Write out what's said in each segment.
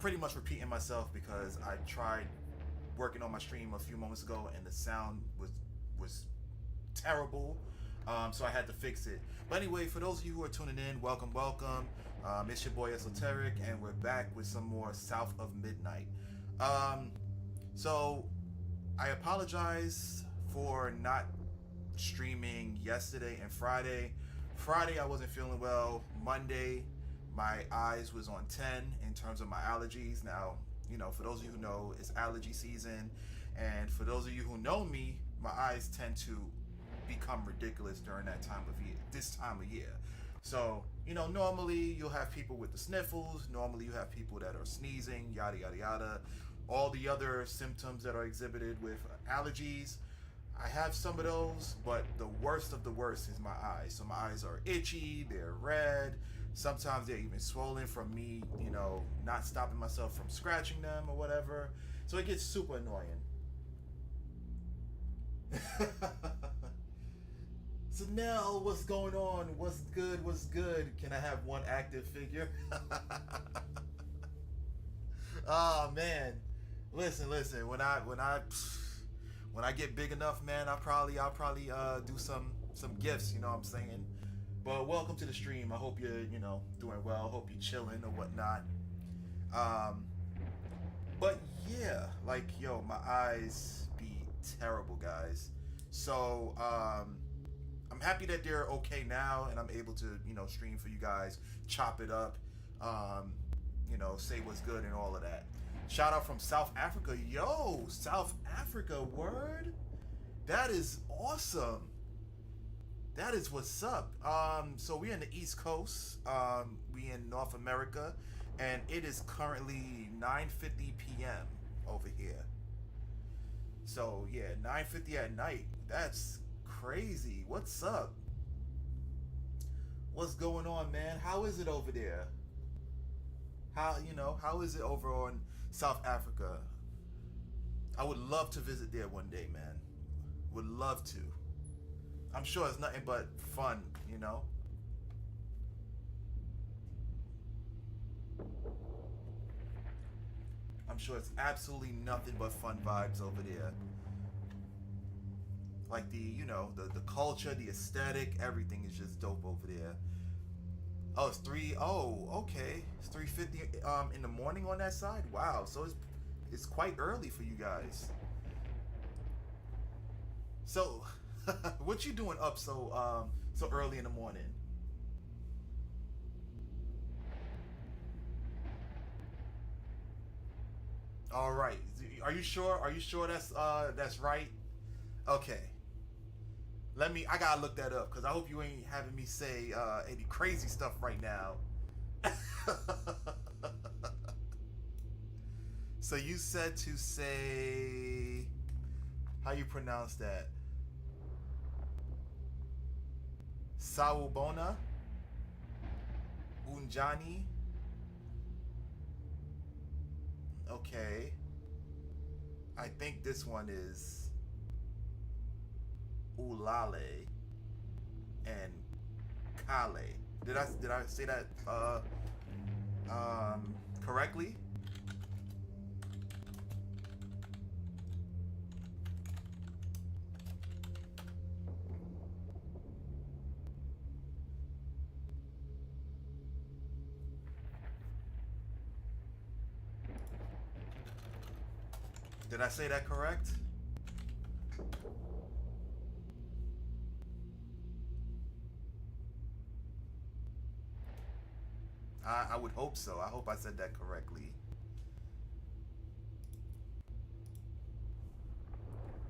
pretty much repeating myself because I tried working on my stream a few moments ago and the sound was terrible. So I had to fix it. But anyway, for those of you who are tuning in, welcome, welcome. It's your boy Esoteric, and we're back with some more South of Midnight. So I apologize for not streaming yesterday and Friday. Friday I wasn't feeling well. Monday my eyes was on 10 in terms of my allergies. Now, you know, for those of you who know, it's allergy season, and for those of you who know me, my eyes tend to become ridiculous during that time of year, this time of year. So, you know, normally you'll have people with the sniffles, normally you have people that are sneezing, yada yada yada, all the other symptoms that are exhibited with allergies. I have some of those, but the worst of the worst is my eyes. So my eyes are itchy, they're red, sometimes they're even swollen from me, you know, not stopping myself from scratching them or whatever. So it gets super annoying. So now, what's going on? What's good? What's good? Can I have one active figure? Oh man, listen. When I get big enough, man, I'll probably do some gifts. You know what I'm saying? But welcome to the stream. I hope you're doing well. Hope you're chilling or whatnot. But yeah, like yo, my eyes be terrible, guys. So I'm happy that they're okay now, and I'm able to, stream for you guys, chop it up, say what's good and all of that. Shout out from South Africa. Yo, South Africa, word? That is awesome. That is what's up. So we're in the East Coast. We in North America, and it is currently 9:50 p.m. over here. So yeah, 9:50 at night. That's crazy. What's up? What's going on, man? How is it over there? How is it over on South Africa? I would love to visit there one day, man. Would love to. I'm sure it's nothing but fun, I'm sure it's absolutely nothing but fun vibes over there. Like the culture, the aesthetic, everything is just dope over there. Oh, okay. It's 3:50 in the morning on that side. Wow, so it's quite early for you guys. So, what you doing up so early in the morning? All right. Are you sure? Are you sure that's right? Okay. I gotta look that up because I hope you ain't having me say any crazy stuff right now. So you said to say, how you pronounce that? Sawubona, Unjani. Okay. I think this one is Ulale and Kale. Did I say that correctly? Did I say that correct? I would hope so. I hope I said that correctly.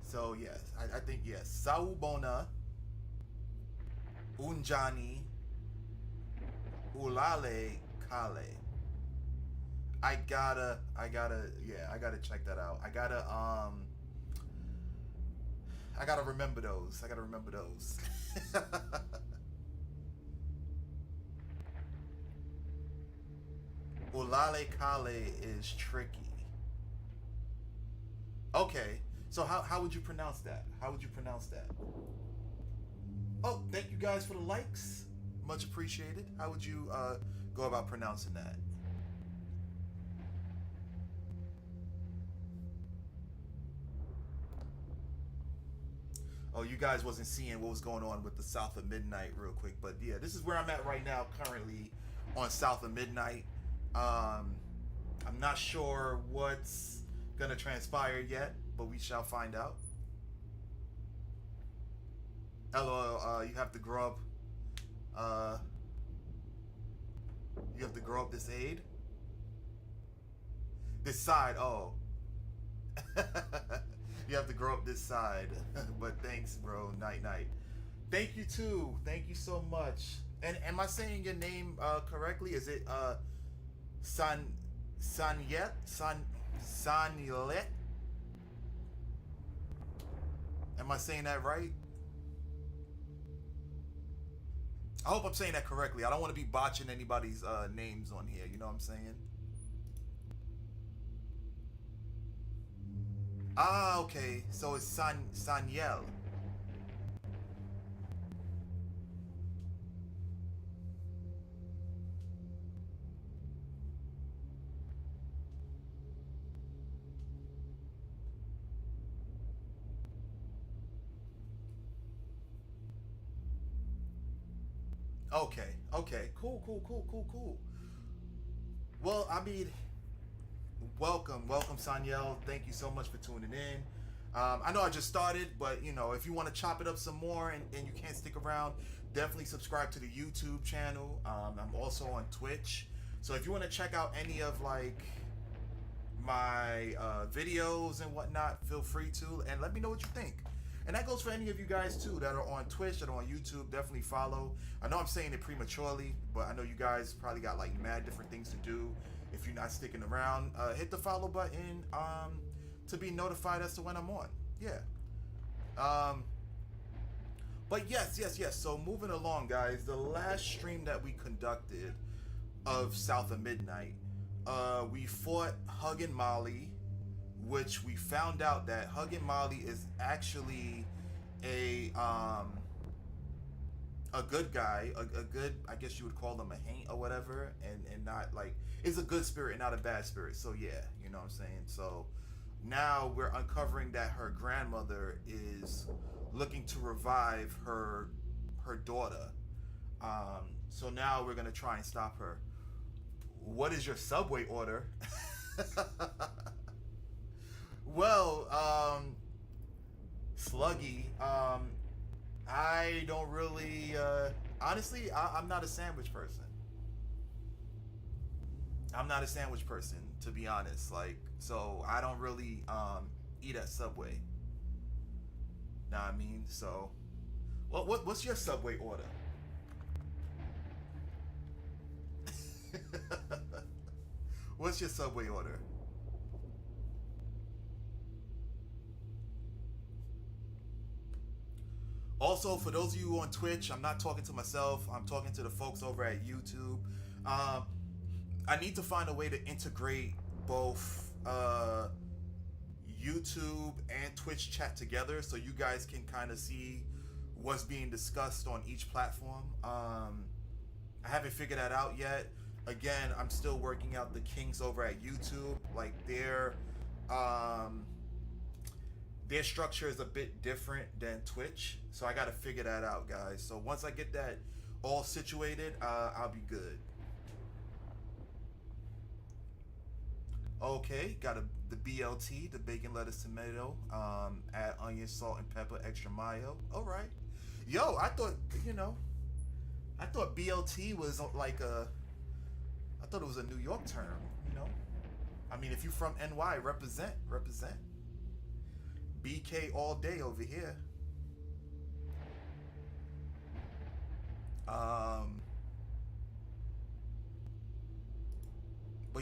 So yes, I think yes. Sawubona, Unjani, Ulale, Kale. I gotta check that out. I gotta remember those. Ulale Kale is tricky. Okay, so how would you pronounce that? Oh, thank you guys for the likes. Much appreciated. How would you go about pronouncing that? Oh, you guys wasn't seeing what was going on with the South of Midnight real quick, but yeah, this is where I'm at right now, currently on South of Midnight. I'm not sure what's gonna transpire yet, but we shall find out. LOL, you have to grow up. You have to grow up this aid. This side, oh. You have to grow up this side. But thanks, bro. Night night. Thank you too. Thank you so much. And am I saying your name correctly? Is it Sanyet? Sanyelet? Am I saying that right? I hope I'm saying that correctly. I don't want to be botching anybody's names on here. You know what I'm saying? Ah, okay. So it's Sanyel. Okay. Okay. Cool. Cool. Cool. Cool. Cool. Well, I mean, welcome, Sanyel. Thank you so much for tuning in. I know I just started, but you know, if you want to chop it up some more and you can't stick around, definitely subscribe to the YouTube channel. I'm also on Twitch, so if you want to check out any of like my videos and whatnot, feel free to, and let me know what you think. And that goes for any of you guys too that are on Twitch, that are on YouTube. Definitely follow. I know I'm saying it prematurely, but I know you guys probably got like mad different things to do. If you're not sticking around, hit the follow button to be notified as to when I'm on. Yeah. But yes. So moving along, guys. The last stream that we conducted of South of Midnight, we fought Huggin Molly, which we found out that Huggin Molly is actually a good guy, a good, I guess you would call him a haint or whatever, and not like, is a good spirit and not a bad spirit. So yeah, you know what I'm saying. So now we're uncovering that her grandmother is looking to revive her daughter. So now we're gonna try and stop her. What is your subway order? Well, Sluggy, I don't really, honestly, I'm not a sandwich person. I'm not a sandwich person, to be honest. Like, so I don't really eat at Subway. Know what I mean? So, what's your Subway order? What's your Subway order? Also, for those of you on Twitch, I'm not talking to myself. I'm talking to the folks over at YouTube. I need to find a way to integrate both YouTube and Twitch chat together so you guys can kind of see what's being discussed on each platform. I haven't figured that out yet. Again, I'm still working out the kinks over at YouTube. Like their structure is a bit different than Twitch, so I gotta figure that out, guys. So once I get that all situated, I'll be good. Okay, got the BLT, the bacon, lettuce, tomato, add onion, salt, and pepper, extra mayo. All right. Yo, I thought BLT was like I thought it was a New York term, you know? I mean, if you from NY, represent. BK all day over here. But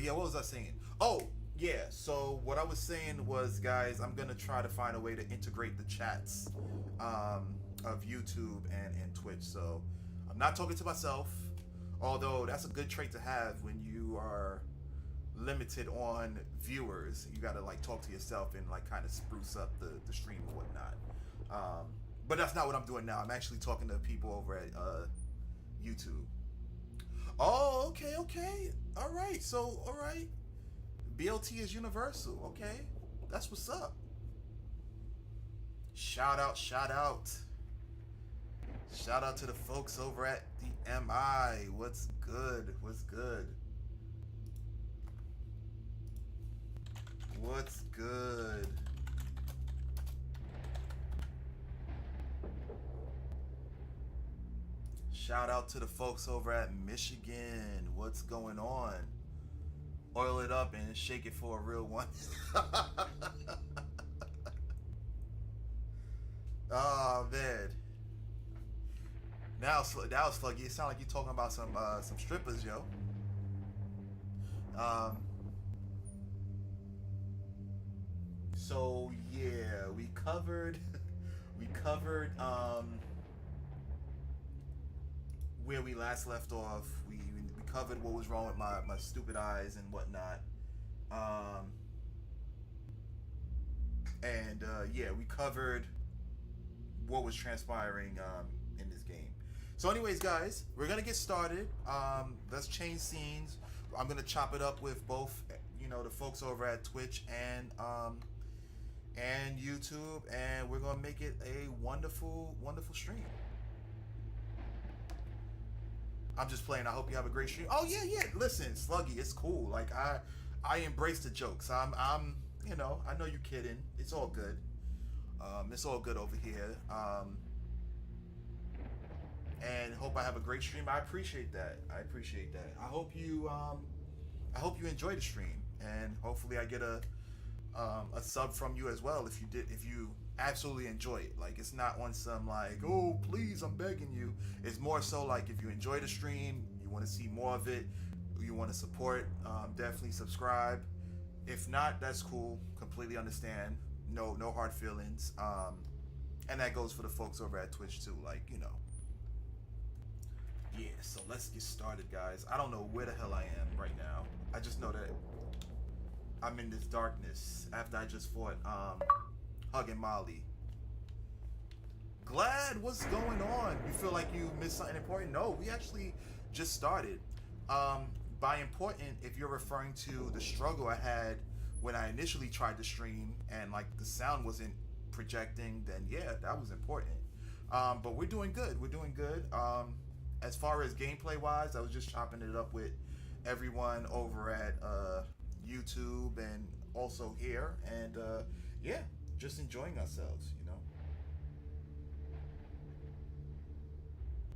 yeah, what was I saying? Oh, yeah. So what I was saying was, guys, I'm gonna try to find a way to integrate the chats of YouTube and Twitch. So I'm not talking to myself, although that's a good trait to have when you are limited on viewers. You gotta like talk to yourself and like kind of spruce up the stream and whatnot. But that's not what I'm doing now. I'm actually talking to people over at YouTube. Oh, okay. All right. So, all right. BLT is universal. Okay. That's what's up. Shout out, shout out. Shout out to the folks over at the MI. What's good? What's good? What's good? Shout out to the folks over at Michigan. What's going on? Oil it up and shake it for a real one. Oh man. Now that was Sluggy. It sounded like you talking about some strippers, yo. So yeah, we covered where we last left off. We covered what was wrong with my stupid eyes and whatnot. Yeah, we covered what was transpiring in this game. So anyways, guys, we're gonna get started. Let's change scenes. I'm gonna chop it up with both, the folks over at Twitch and YouTube, and we're gonna make it a wonderful stream. I'm just playing. I hope you have a great stream. Oh yeah. Listen, Sluggy, it's cool. Like I embrace the jokes. I'm I know you're kidding. It's all good. It's all good over here. And hope I have a great stream. I appreciate that. I hope you enjoy the stream, and hopefully I get a sub from you as well if you absolutely enjoy it. Like, it's not on some like, oh please, I'm begging you. It's more so like, if you enjoy the stream, you want to see more of it, you want to support, definitely subscribe. If not, that's cool. Completely understand. No hard feelings. And that goes for the folks over at Twitch too. Like, Yeah, so let's get started, guys. I don't know where the hell I am right now. I just know that I'm in this darkness after I just fought Hugging Molly. Glad, what's going on? You feel like you missed something important? No, we actually just started. By important, if you're referring to the struggle I had when I initially tried to stream and like the sound wasn't projecting, then yeah, that was important. But we're doing good. As far as gameplay wise, I was just chopping it up with everyone over at YouTube and also here, and yeah, just enjoying ourselves,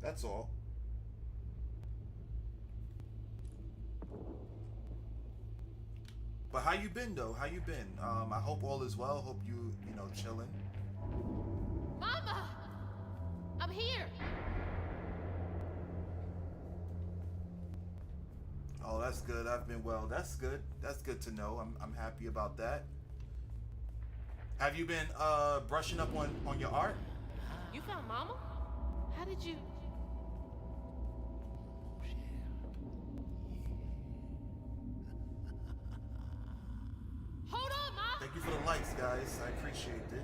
That's all. But how you been though? How you been? I hope all is well. Hope you chilling. Mama, I'm here. Oh, that's good. I've been well. That's good. That's good to know. I'm happy about that. Have you been brushing up on your art? You found Mama? How did you? Hold on, Ma. Thank you for the likes, guys. I appreciate it.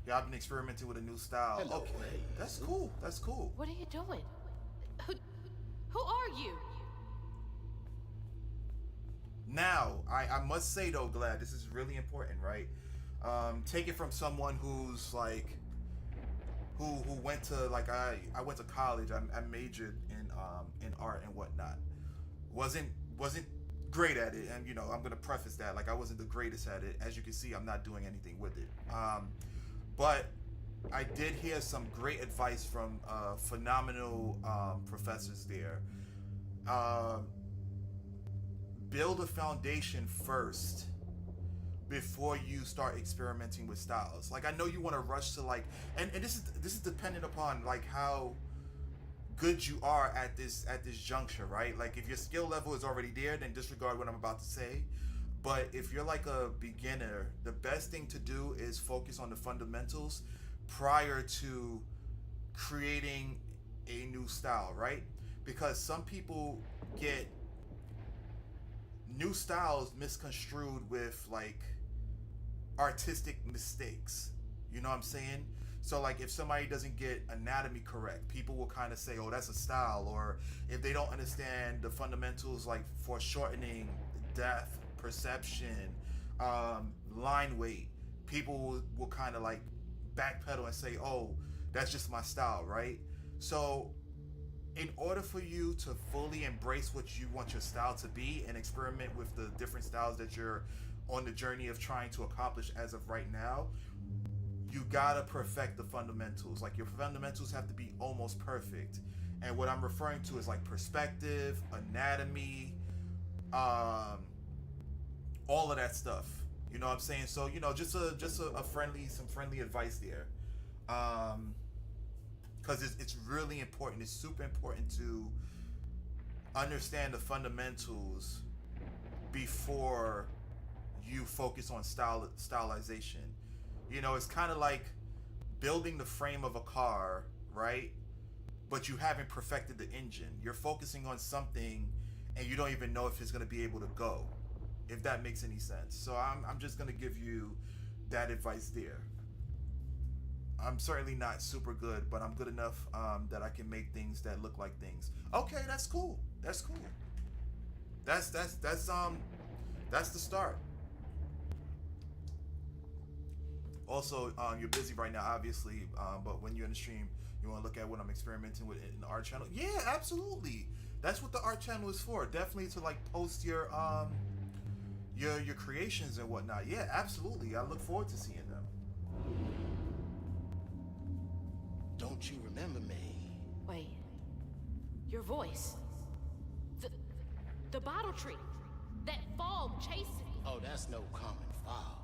Yeah, I've been experimenting with a new style. Hello, okay, ladies. that's cool. That's cool. What are you doing? Who are you? Now, I must say though, Glad, this is really important, right? Take it from someone who's like, who went to like I went to college. I majored in art and whatnot. Wasn't great at it, and I'm gonna preface that, like, I wasn't the greatest at it. As you can see, I'm not doing anything with it. But I did hear some great advice from phenomenal professors there. Build a foundation first before you start experimenting with styles. Like, I know you want to rush to like, and this is dependent upon like how good you are at this juncture, right? Like, if your skill level is already there, then disregard what I'm about to say. But if you're like a beginner, the best thing to do is focus on the fundamentals prior to creating a new style, right? Because some people get new styles misconstrued with like artistic mistakes. You know what I'm saying? So like, if somebody doesn't get anatomy correct, people will kind of say, oh, that's a style. Or if they don't understand the fundamentals, like foreshortening, depth, perception, line weight, people will kind of like backpedal and say, oh, that's just my style, right? So in order for you to fully embrace what you want your style to be and experiment with the different styles that you're on the journey of trying to accomplish as of right now, you gotta perfect the fundamentals. Like, your fundamentals have to be almost perfect. And what I'm referring to is like perspective, anatomy, all of that stuff. You know what I'm saying? So, you know, just a some friendly advice there. Because it's really important. It's super important to understand the fundamentals before you focus on stylization. You know, it's kind of like building the frame of a car, right? But you haven't perfected the engine. You're focusing on something and you don't even know if it's going to be able to go, if that makes any sense. So I'm just going to give you that advice there. I'm certainly not super good, but I'm good enough that I can make things that look like things. Okay, that's cool. That's cool. That's the start. Also, you're busy right now, obviously, but when you're in the stream, you want to look at what I'm experimenting with in the art channel. Yeah, absolutely. That's what the art channel is for. Definitely to like post your creations and whatnot. Yeah, absolutely. I look forward to seeing them. Don't you remember me? Wait. Your voice. The bottle tree. That fog chasing me. Oh, that's no common fog.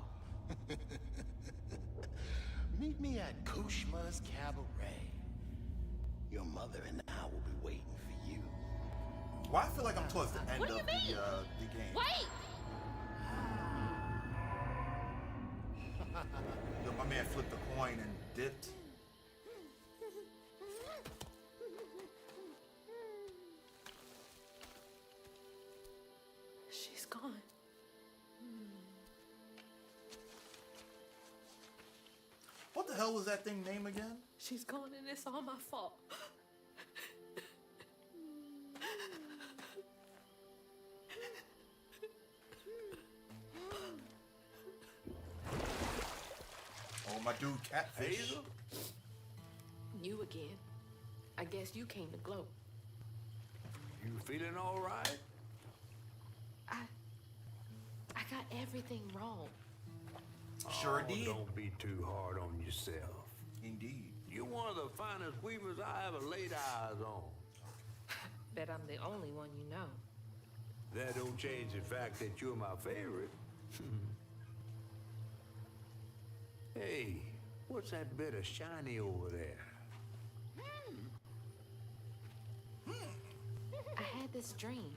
Meet me at Kushma's Cabaret. Your mother and I will be waiting for you. Well, I feel like I'm towards the end What do of you mean? the game. Wait! Yo, my man flipped a coin and dipped. She's gone. What the hell was that thing name again? She's gone and it's all my fault. Oh, my dude, Catfish. Hazel? You again. I guess you came to gloat. You feeling all right? I got everything wrong. Sure Oh, did. don't be too hard on yourself. Indeed. You're one of the finest weavers I ever laid eyes on. Bet I'm the only one you know. That don't change the fact that you're my favorite. Hey, what's that bit of shiny over there? I had this dream.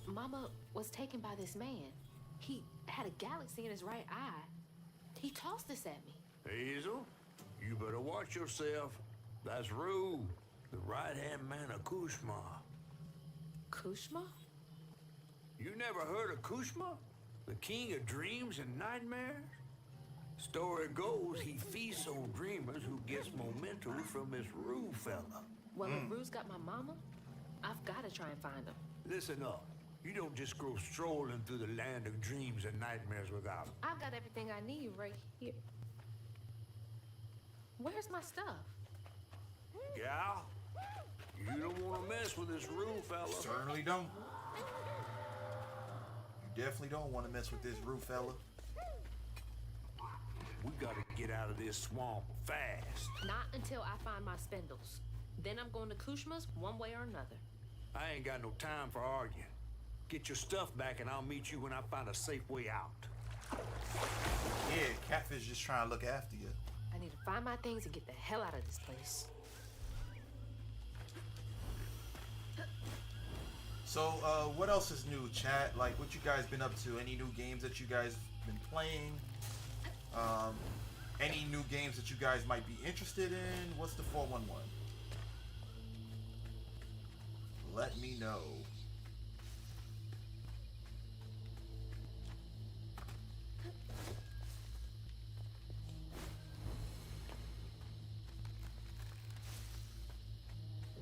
Mama was taken by this man. He had a galaxy in his right eye. He tossed this at me. Hazel, you better watch yourself. That's Rue, the right-hand man of Kushma. Kushma? You never heard of Kushma? The king of dreams and nightmares? Story goes he feasts on dreamers who gets momentum from this Rue fella. Well, if Rue's got my mama, I've got to try and find him. Listen up. You don't just go strolling through the land of dreams and nightmares without him. I've got everything I need right here. Where's my stuff? Gal, you don't want to mess with this Rue fella. Certainly don't. You definitely don't want to mess with this Rue fella. We gotta get out of this swamp fast. Not until I find my spindles. Then I'm going to Kushma's one way or another. I ain't got no time for arguing. Get your stuff back and I'll meet you when I find a safe way out. Yeah, Catfish just trying to look after you. I need to find my things and get the hell out of this place. So, what else is new, chat? Like, what you guys been up to? Any new games that you guys been playing? Any new games that you guys might be interested in? What's the 411? Let me know.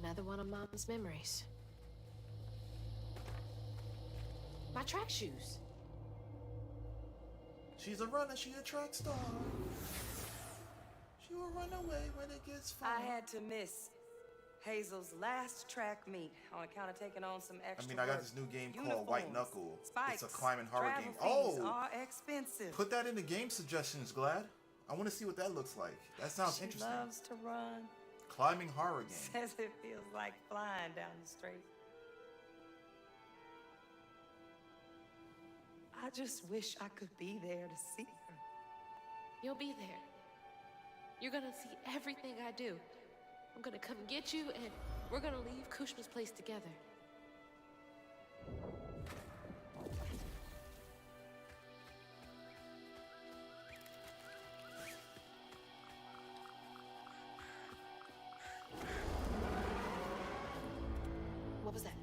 Another one of Mom's memories. My track shoes. She's a runner, she a track star. She will run away when it gets far. I had to miss Hazel's last track meet on account of taking on some extra I got work. this new game called Uniforms, White Knuckle. Spikes, It's a climbing horror travel game. fees Oh, are expensive. put that in the game suggestions, Glad. I want to see what that looks like. That sounds She interesting. loves to run. Climbing horror game. Says it feels like flying down the street. I just wish I could be there to see her. You'll be there. You're gonna see everything I do. I'm gonna come get you, and we're gonna leave Kushma's place together. What was that?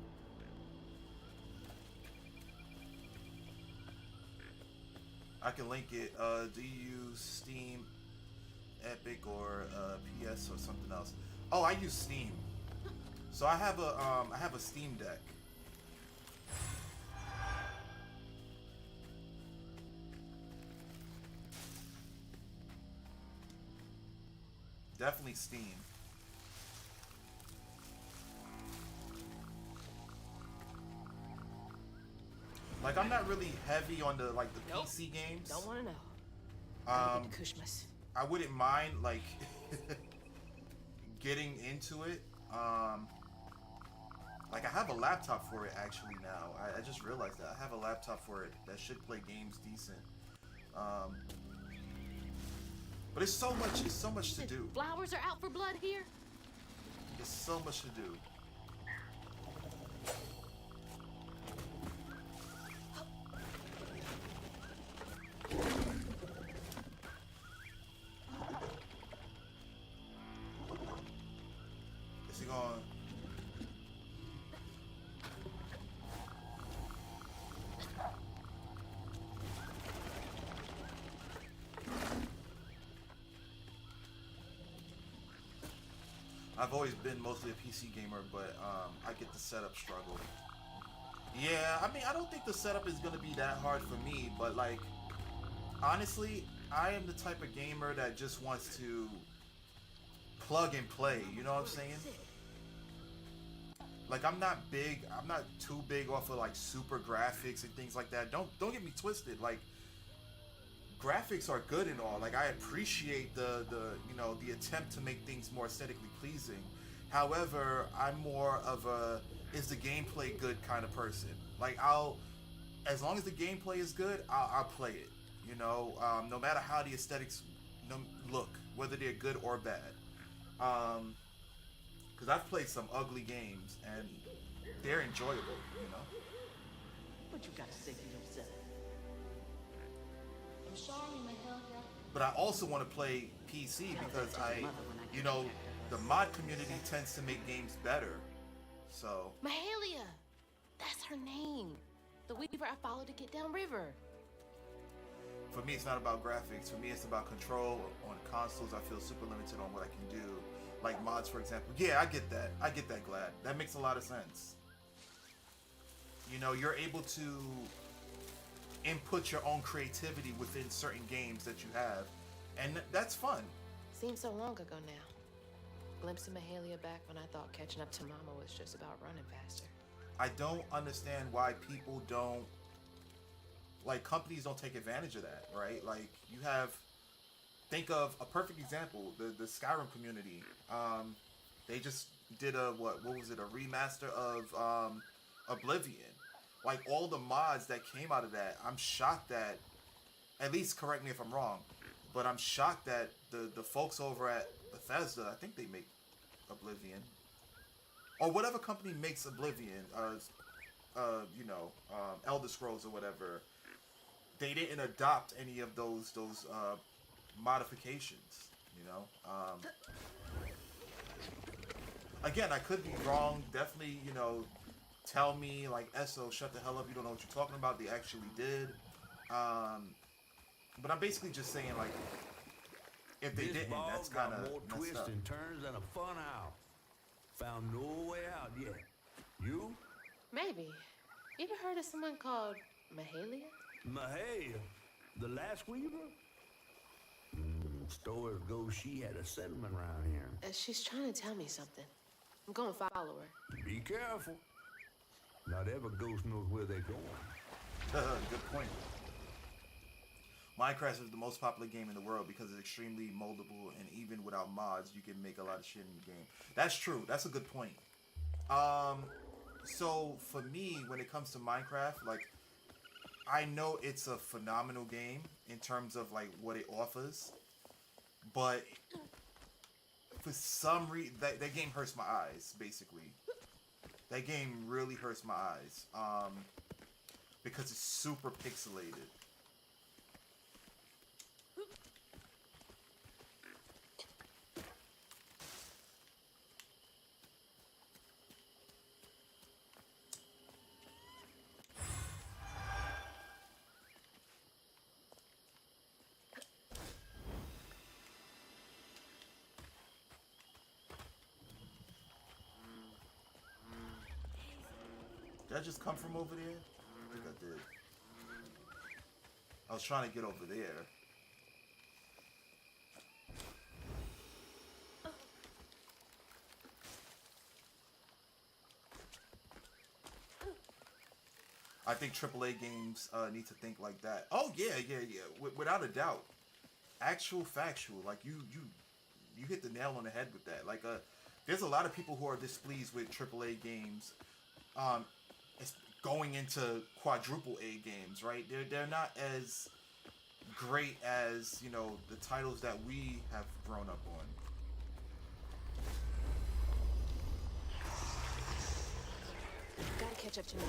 I can link it. Do you use Steam, Epic, or PS or something else? Oh, I use Steam. So I have a Steam Deck. Definitely Steam. Like, I'm not really heavy on the Nope. PC games. Don't want to know. Gotta get to Kushma's. I wouldn't mind like getting into it. Like I have a laptop for it actually now. I just realized that I have a laptop for it that should play games decent. But it's so much to do. Flowers are out for blood here. There's so much to do. Is he going? I've always been mostly a PC gamer, but I get the setup struggle. Yeah, I mean, I don't think the setup is gonna be that hard for me, but like, honestly, I am the type of gamer that just wants to plug and play, you know what I'm saying? Like, I'm not too big off of like super graphics and things like that. Don't get me twisted, like, graphics are good and all. Like, I appreciate the you know, the attempt to make things more aesthetically pleasing. However, I'm more of a is the gameplay good kind of person. Like, as long as the gameplay is good, I'll play it. You know, no matter how the aesthetics look, whether they're good or bad. Because I've played some ugly games and they're enjoyable. You know. What you got to say for yourself? I'm sorry, Mahalia. But I also want to play PC because you know, the mod community tends to make games better. So. Mahalia! That's her name. The weaver I followed to get downriver. For me, it's not about graphics. For me, it's about control. On consoles, I feel super limited on what I can do. Like mods, for example. Yeah, I get that. I get that, Glad. That makes a lot of sense. You know, you're able to input your own creativity within certain games that you have. And that's fun. Seems so long ago now. Glimpsing Mahalia back when I thought catching up to Mama was just about running faster. I don't understand why people don't, like, companies don't take advantage of that, right? Like, you have, think of a perfect example, the Skyrim community. They just did what was it, a remaster of Oblivion. Like, all the mods that came out of that, I'm shocked that, at least correct me if I'm wrong, but I'm shocked that the folks over at Bethesda, I think they make Oblivion, or whatever company makes Oblivion, you know, Elder Scrolls or whatever, they didn't adopt any of those modifications, you know. Again, I could be wrong. Definitely, you know, tell me, like, Esso, shut the hell up, you don't know what you're talking about. They actually did. But I'm basically just saying, like, if they This didn't, ball that's got kind of more messed twists up. and turns than a fun house. Found no way out yet. You? Maybe. You ever heard of someone called Mahalia? Mahalia? The last weaver? Stories go she had a settlement around here. She's trying to tell me something. I'm gonna follow her. Be careful. Not every ghost knows where they're going. Good point. Minecraft is the most popular game in the world because it's extremely moldable, and even without mods, you can make a lot of shit in the game. That's true. That's a good point. So for me, when it comes to Minecraft, like, I know it's a phenomenal game in terms of like what it offers, but for some reason, that game hurts my eyes. Basically, that game really hurts my eyes because it's super pixelated. Did I just come from over there? I think I did. I was trying to get over there. I think AAA games need to think like that. Oh yeah. Without a doubt. Actual factual. Like you hit the nail on the head with that. Like there's a lot of people who are displeased with AAA games. It's going into quadruple A games, right? They're not as great as, you know, the titles that we have grown up on. Gotta catch up to me.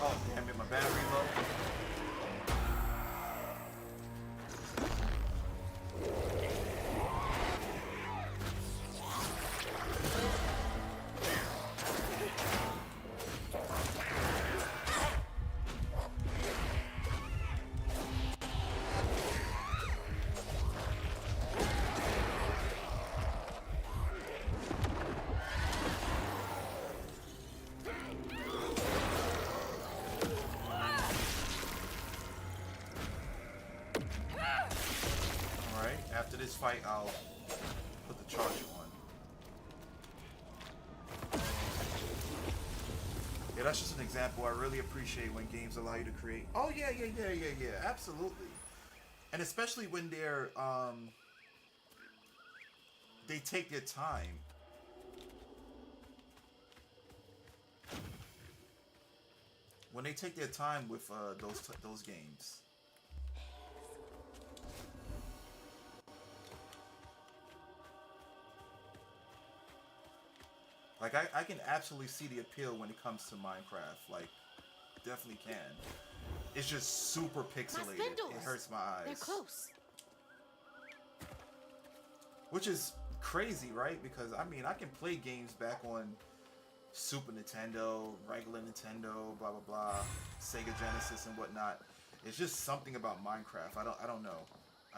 Oh, damn it, my battery low. After this fight, I'll put the charger on. Yeah, that's just an example. I really appreciate when games allow you to create. Oh yeah, absolutely. And especially when they're they take their time. When they take their time with those games. Like, I can absolutely see the appeal when it comes to Minecraft. Like, definitely can. It's just super pixelated. It hurts my eyes. They're close. Which is crazy, right? Because, I mean, I can play games back on Super Nintendo, regular Nintendo, blah, blah, blah, Sega Genesis and whatnot. It's just something about Minecraft. I don't know.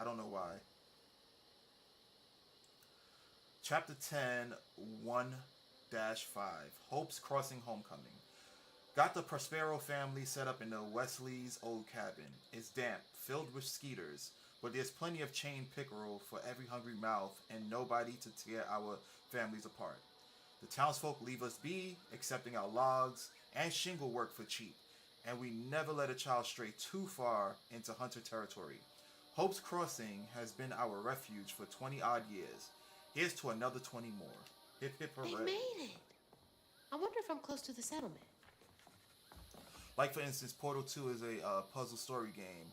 I don't know why. Chapter 10, 1-5, Hope's Crossing Homecoming. Got the Prospero family set up in the Wesley's old cabin. It's damp, filled with skeeters, but there's plenty of chained pickerel for every hungry mouth and nobody to tear our families apart. The townsfolk leave us be, accepting our logs and shingle work for cheap, and we never let a child stray too far into hunter territory. Hope's Crossing has been our refuge for 20-odd years. Here's to another 20 more. Hip hip hooray. They made it. I wonder if I'm close to the settlement. Like, for instance, Portal 2 is a puzzle story game.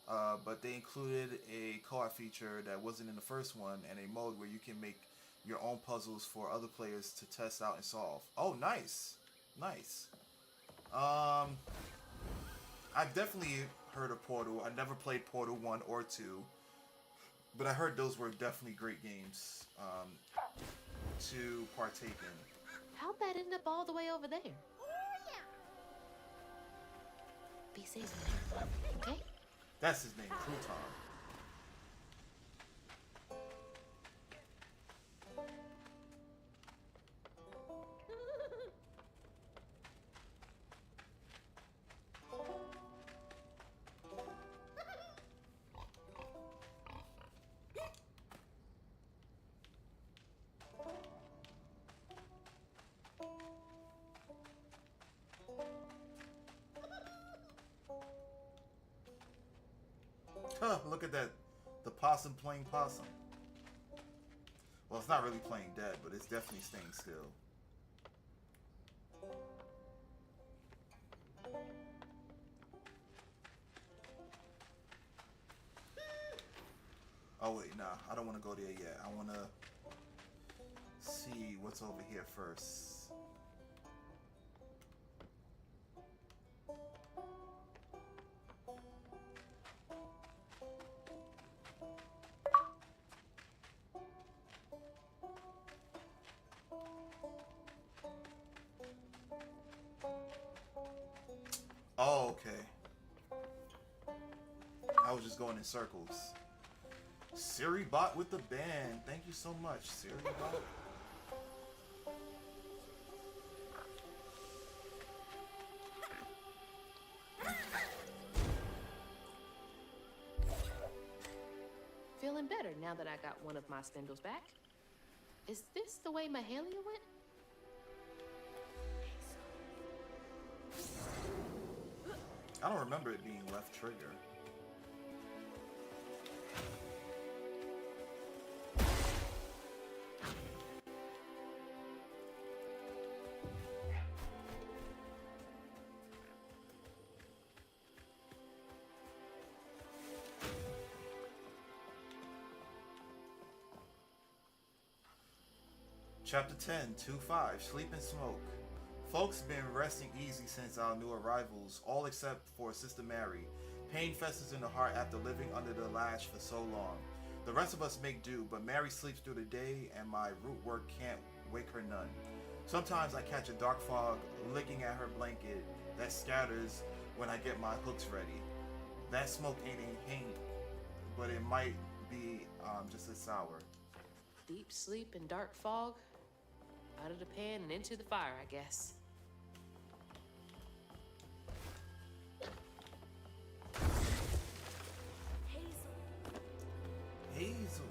but they included a co-op feature that wasn't in the first one, and a mode where you can make your own puzzles for other players to test out and solve. Oh, nice, nice. I've definitely heard of Portal. I never played Portal 1 or 2, but I heard those were definitely great games to partake in. How'd that end up all the way over there? Be safe, okay? That's his name, Crouton. Huh, look at that. The possum playing possum. Well, it's not really playing dead, but it's definitely staying still. Oh wait, nah, I don't want to go there yet. I want to see what's over here first. Oh, okay. I was just going in circles. Siri bot with the band. Thank you so much, Siri bot. Feeling better now that I got one of my spindles back. Is this the way Mahalia went? I don't remember it being left trigger. Chapter 10, 2-5, Sleep and Smoke. Folks been resting easy since our new arrivals, all except for Sister Mary. Pain festers in the heart after living under the lash for so long. The rest of us make do, but Mary sleeps through the day and my root work can't wake her none. Sometimes I catch a dark fog licking at her blanket that scatters when I get my hooks ready. That smoke ain't a hint, but it might be just as sour. Deep sleep and dark fog? Out of the pan and into the fire, I guess. Hazel.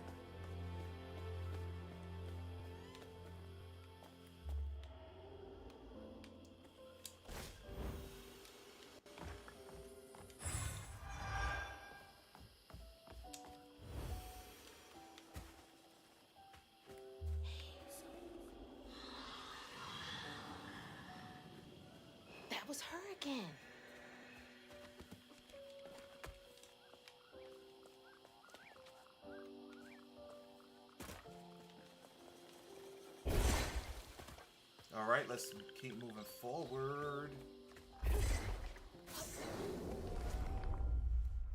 That was her again. All right, let's keep moving forward.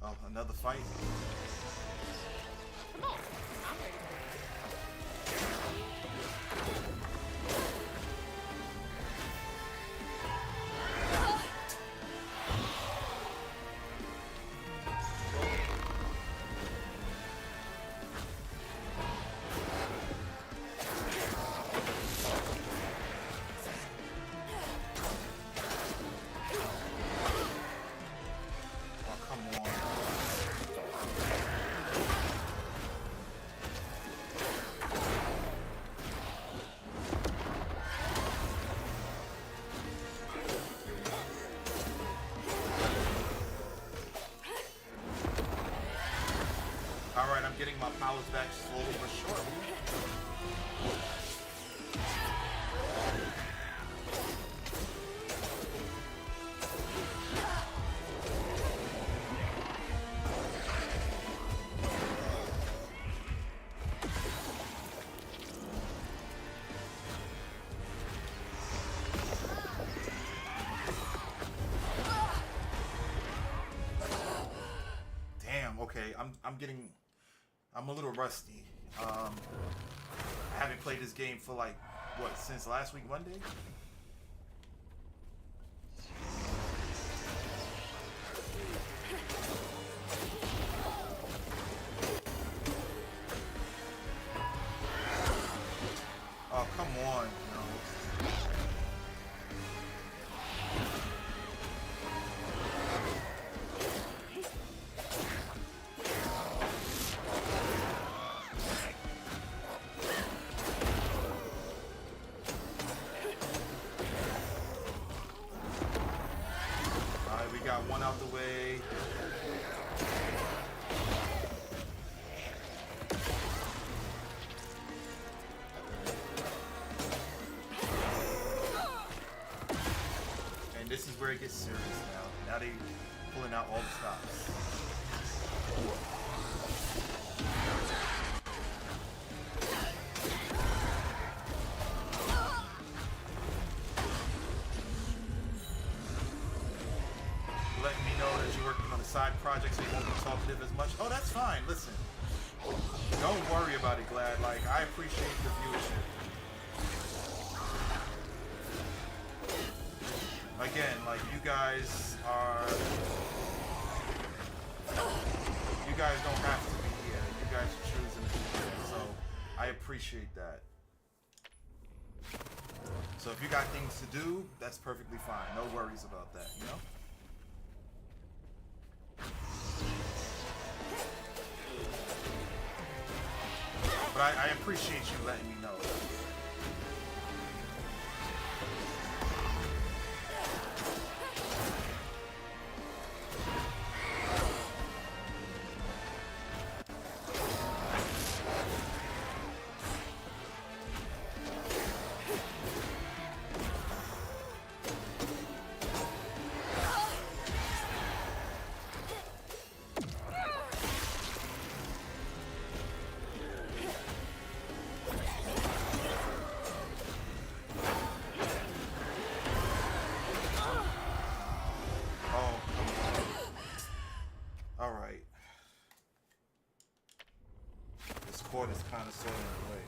Oh, another fight. Come on, I'm ready for it. Oh, come on. All right, I'm getting my powers back slowly but surely. I'm a little rusty. I haven't played this game for like what, since last week Monday. Oh, come on. No. Alright, we got one out the way. And this is where it gets serious now. Now they pulling out all the stops. Letting me know that you're working on a side project so you won't be talkative as much. Oh, that's fine. Listen. Don't worry about it, Glad. Like, I appreciate the viewership. Again, like, you guys don't have to be here. You guys are choosing to be here, so I appreciate that. So if you got things to do, that's perfectly fine. No worries about that, you know? But I appreciate you letting me know. Court is kind of sort of in the way.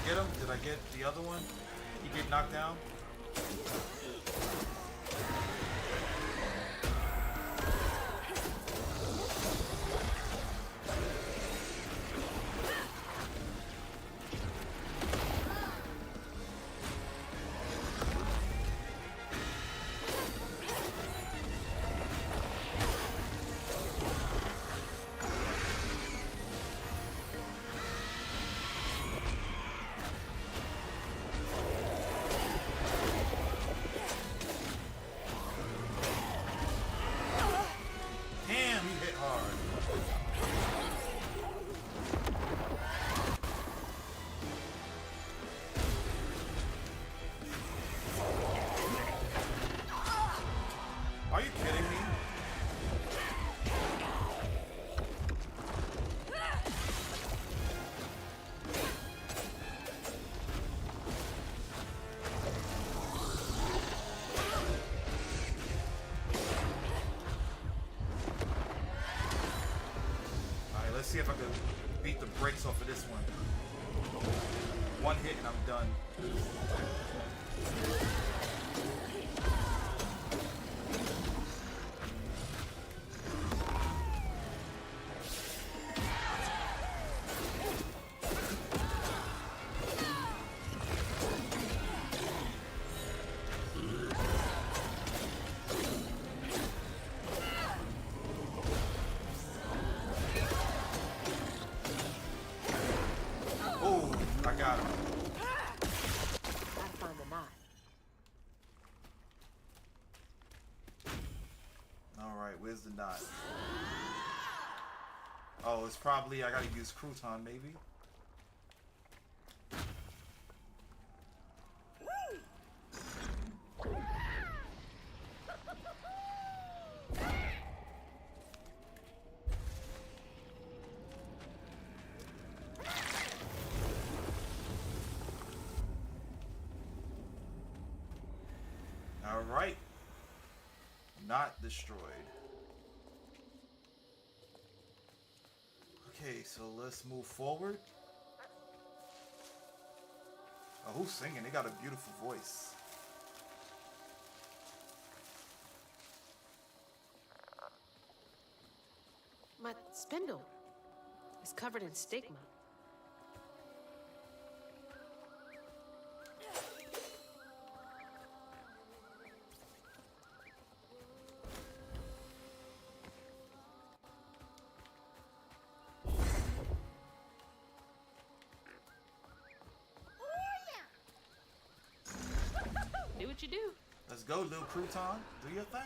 Get him? Did I get the other one? He get knocked down? Are you kidding me? Alright, let's see if I can beat the brakes off of this one. One hit and I'm done. Alright, where's the knot? Oh, it's probably, I gotta use crouton, maybe? Alright. Not destroyed. Okay, so let's move forward. Oh, who's singing? They got a beautiful voice. My spindle is covered in stigma. Do what you do. Let's go, little crouton. Do your thing.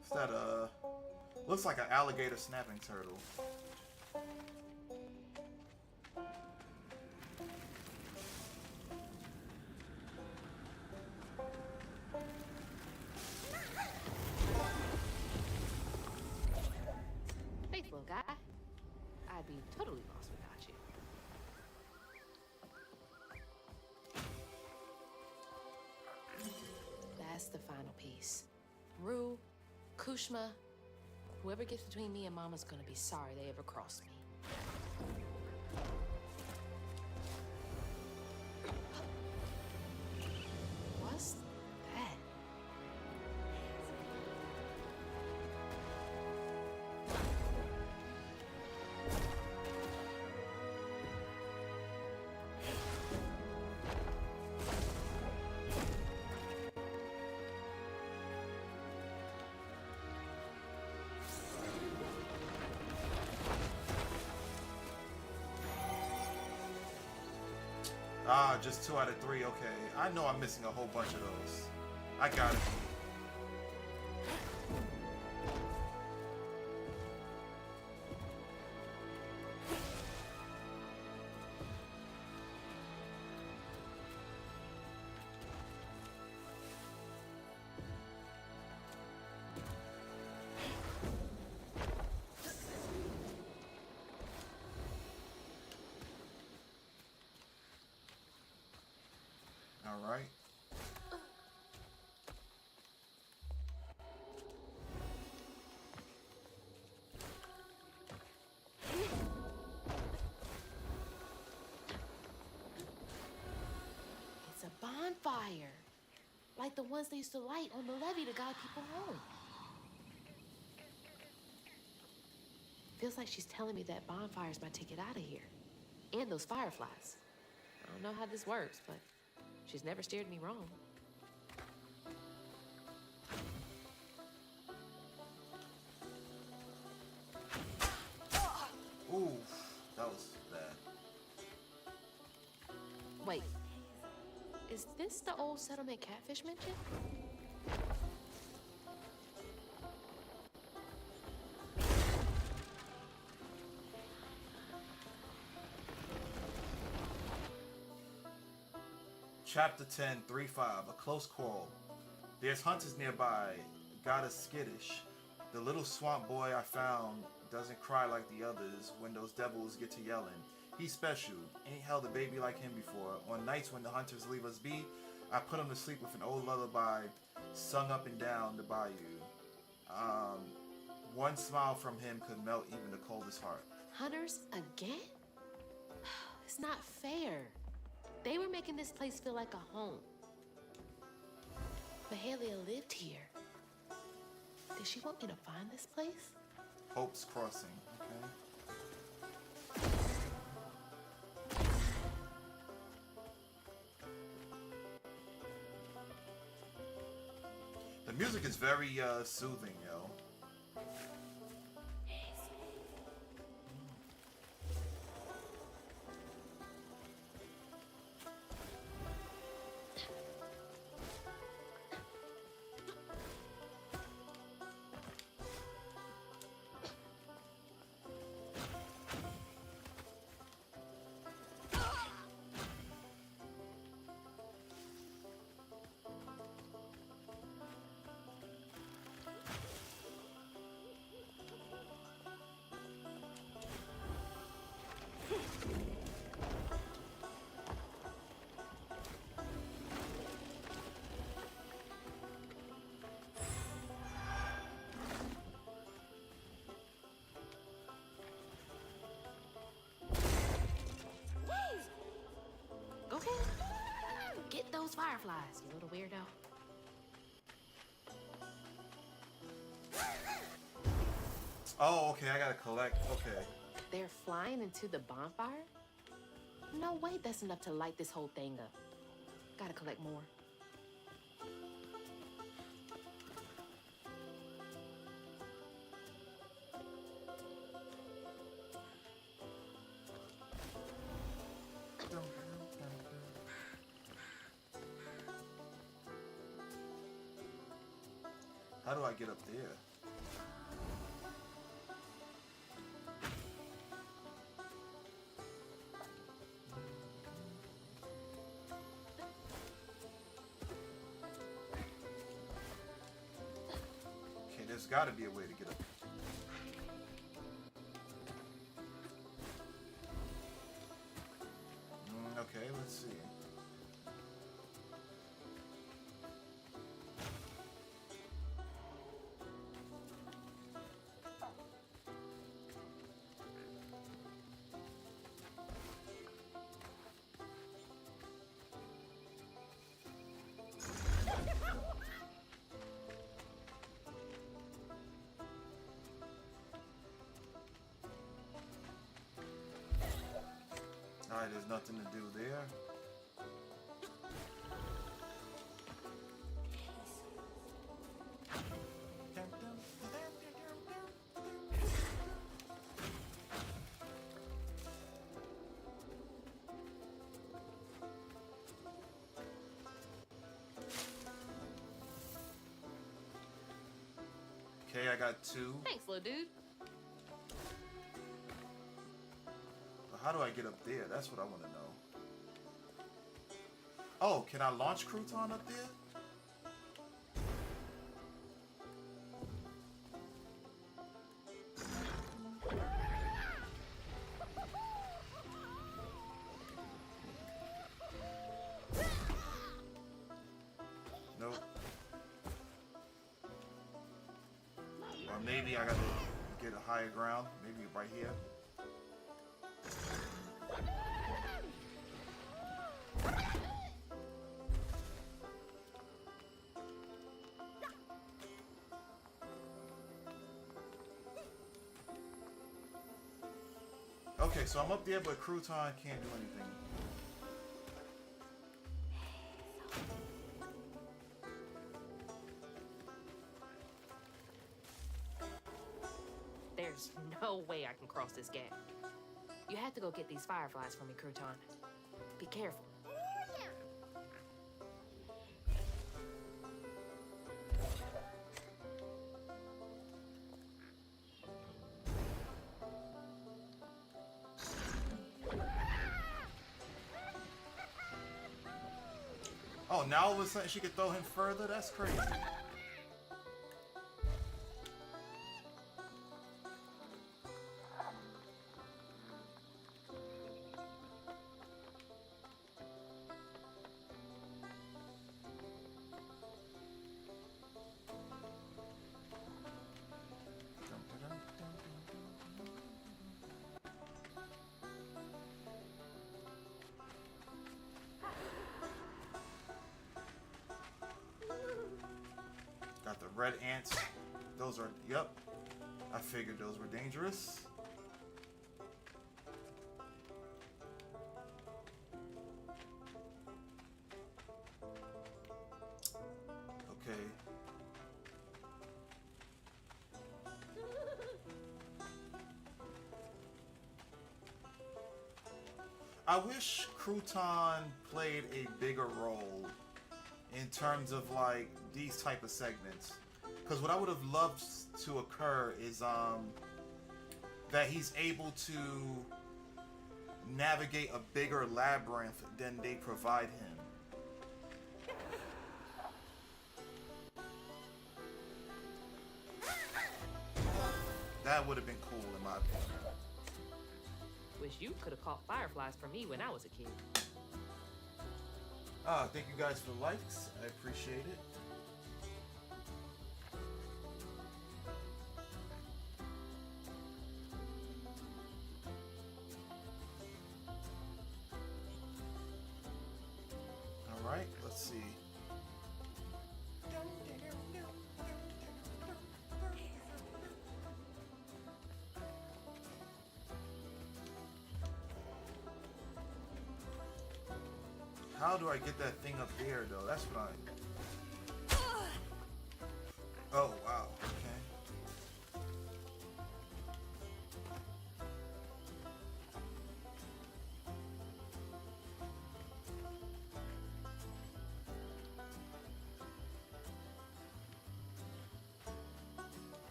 Is that looks like an alligator snapping turtle. Thanks, little guy. I'd be totally lost without you. That's the final piece. Rue, Kushma, whoever gets between me and Mama's gonna be sorry they ever crossed me. What's that? Ah, just 2 out of 3. Okay. I know I'm missing a whole bunch of those. I got it. All right. It's a bonfire. Like the ones they used to light on the levee to guide people home. Feels like she's telling me that bonfire's my ticket out of here. And those fireflies. I don't know how this works, but she's never steered me wrong. Ooh, that was bad. Wait, is this the old settlement catfish mentioned? Chapter 10, 3-5, a close quarrel. There's hunters nearby, got us skittish. The little swamp boy I found doesn't cry like the others when those devils get to yelling. He's special, ain't held a baby like him before. On nights when the hunters leave us be, I put him to sleep with an old lullaby sung up and down the bayou. One smile from him could melt even the coldest heart. Hunters again? It's not fair. They were making this place feel like a home. Mahalia lived here. Did she want me to find this place? Hope's Crossing, okay? The music is very soothing, yo. Go ahead. Get those fireflies, you little weirdo. Oh, okay, I gotta collect. Okay. They're flying into the bonfire? No way that's enough to light this whole thing up. Gotta collect more. How do I get up there? Okay, there's got to be a way to get up. Okay, let's see. Alright, there's nothing to do there. Okay, I got 2. Thanks, little dude. But how do I get up there? That's what I want to know. Oh, can I launch Crouton up there? Nope. Or maybe I gotta get a higher ground. Maybe right here. Okay, so I'm up there, but Crouton can't do anything. There's no way I can cross this gap. You have to go get these fireflies for me, Crouton. Be careful. Oh, now all of a sudden she could throw him further? That's crazy. Got the red ants. Those are, yep. I figured those were dangerous. Okay. I wish Crouton played a bigger role in terms of like these type of segments. Because what I would have loved to occur is that he's able to navigate a bigger labyrinth than they provide him. That would have been cool in my opinion. Wish you could have caught fireflies for me when I was a kid. Thank you guys for the likes. I appreciate it. All right, let's see. How do I get that thing up there, though? That's what I... Oh, wow. Okay.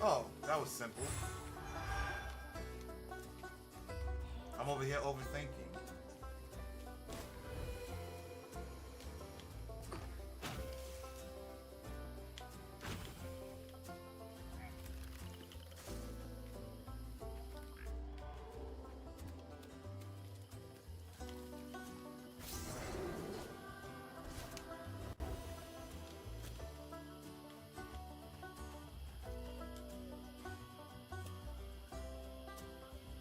Oh, that was simple. I'm over here overthinking.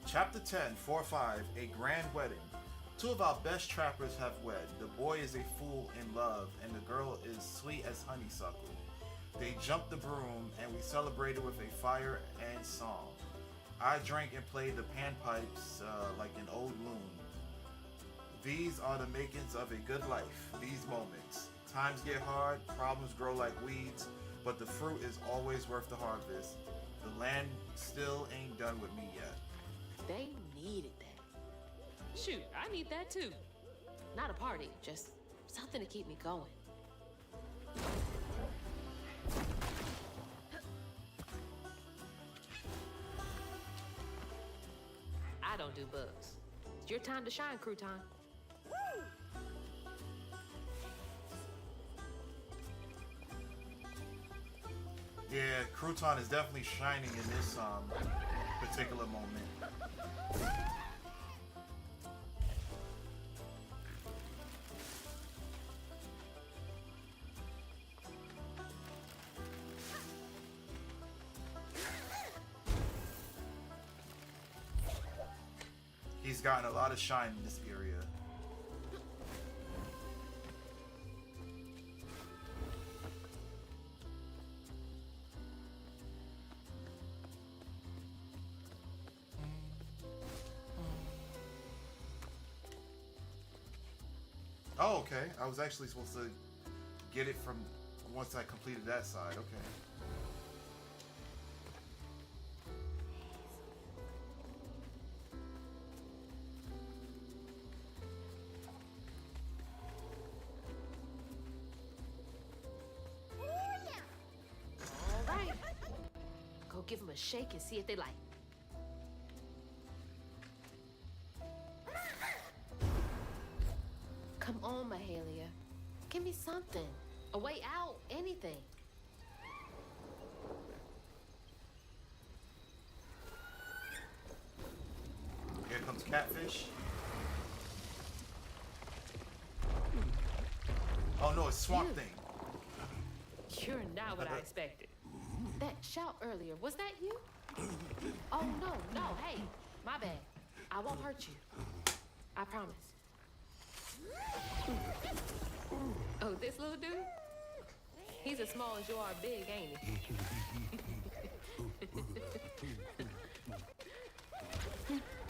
Chapter 10, 4-5, A Grand Wedding. Two of our best trappers have wed. The boy is a fool in love, and the girl is sweet as honeysuckle. They jumped the broom, and we celebrated with a fire and song. I drank and played the panpipes like an old loon. These are the makings of a good life, these moments. Times get hard, problems grow like weeds, but the fruit is always worth the harvest. The land still ain't done with me yet. They needed that. Shoot, I need that too. Not a party, just something to keep me going. I don't do bugs. It's your time to shine, Crouton. Yeah, Crouton is definitely shining in this particular moment. He's gotten a lot of shine in this area. Oh, okay. I was actually supposed to get it from once I completed that side. Okay. All right. Go give them a shake and see if they like. Come on, Mahalia. Give me something. A way out. Anything. Here comes Catfish. Oh no, it's Swamp You. Thing. You're not what I expected. That shout earlier, was that you? Oh, no, hey, my bad. I won't hurt you. I promise. Oh, this little dude? He's as small as you are big, ain't he?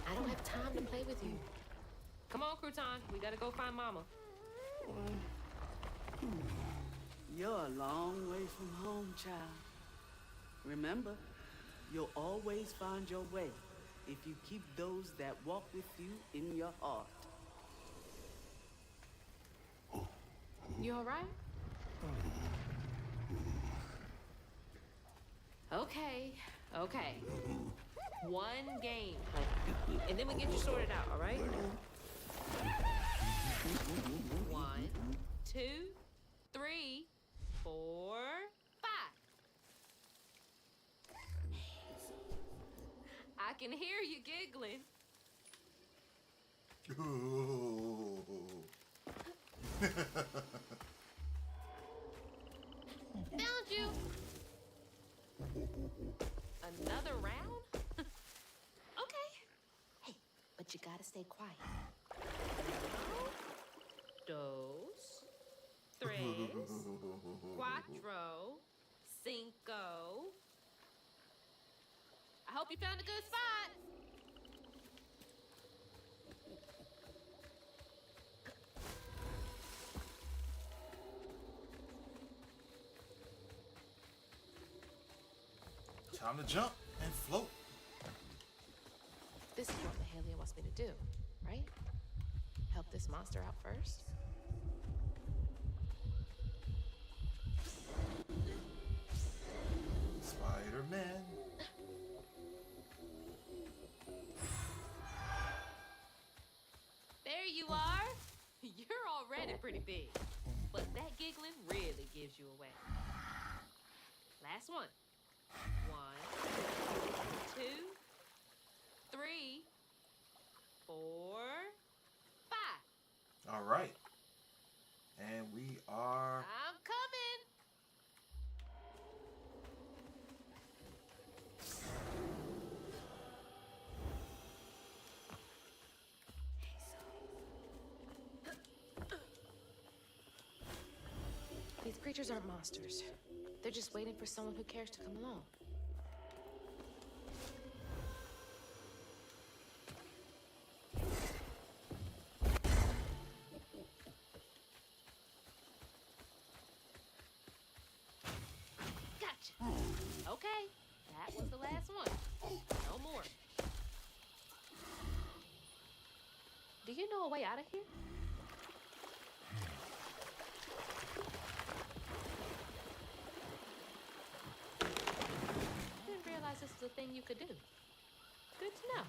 I don't have time to play with you. Come on, Crouton. We gotta go find Mama. You're a long way from home, child. Remember, You'll always find your way if you keep those that walk with you in your heart. You all right? Okay, okay. One game, honey. And then we get you sorted out, all right? 1, 2, 3, 4, 5. I can hear you giggling. Found you. Another round? Okay. Hey, but you gotta stay quiet. Dos, tres, cuatro, cinco. I hope you found a good spot. Time to jump and float. This is what Mahalia wants me to do, right? Help this monster out first. Spider-Man. There you are. You're already pretty big. But that giggling really gives you away. Last one. 1, 2, 3, 4, 5. All right. And we are... I'm coming. These creatures aren't monsters. They're just waiting for someone who cares to come along. Gotcha. Okay, that was the last one. No more. Do you know a way out of here? Didn't realize this was a thing you could do. Good to know.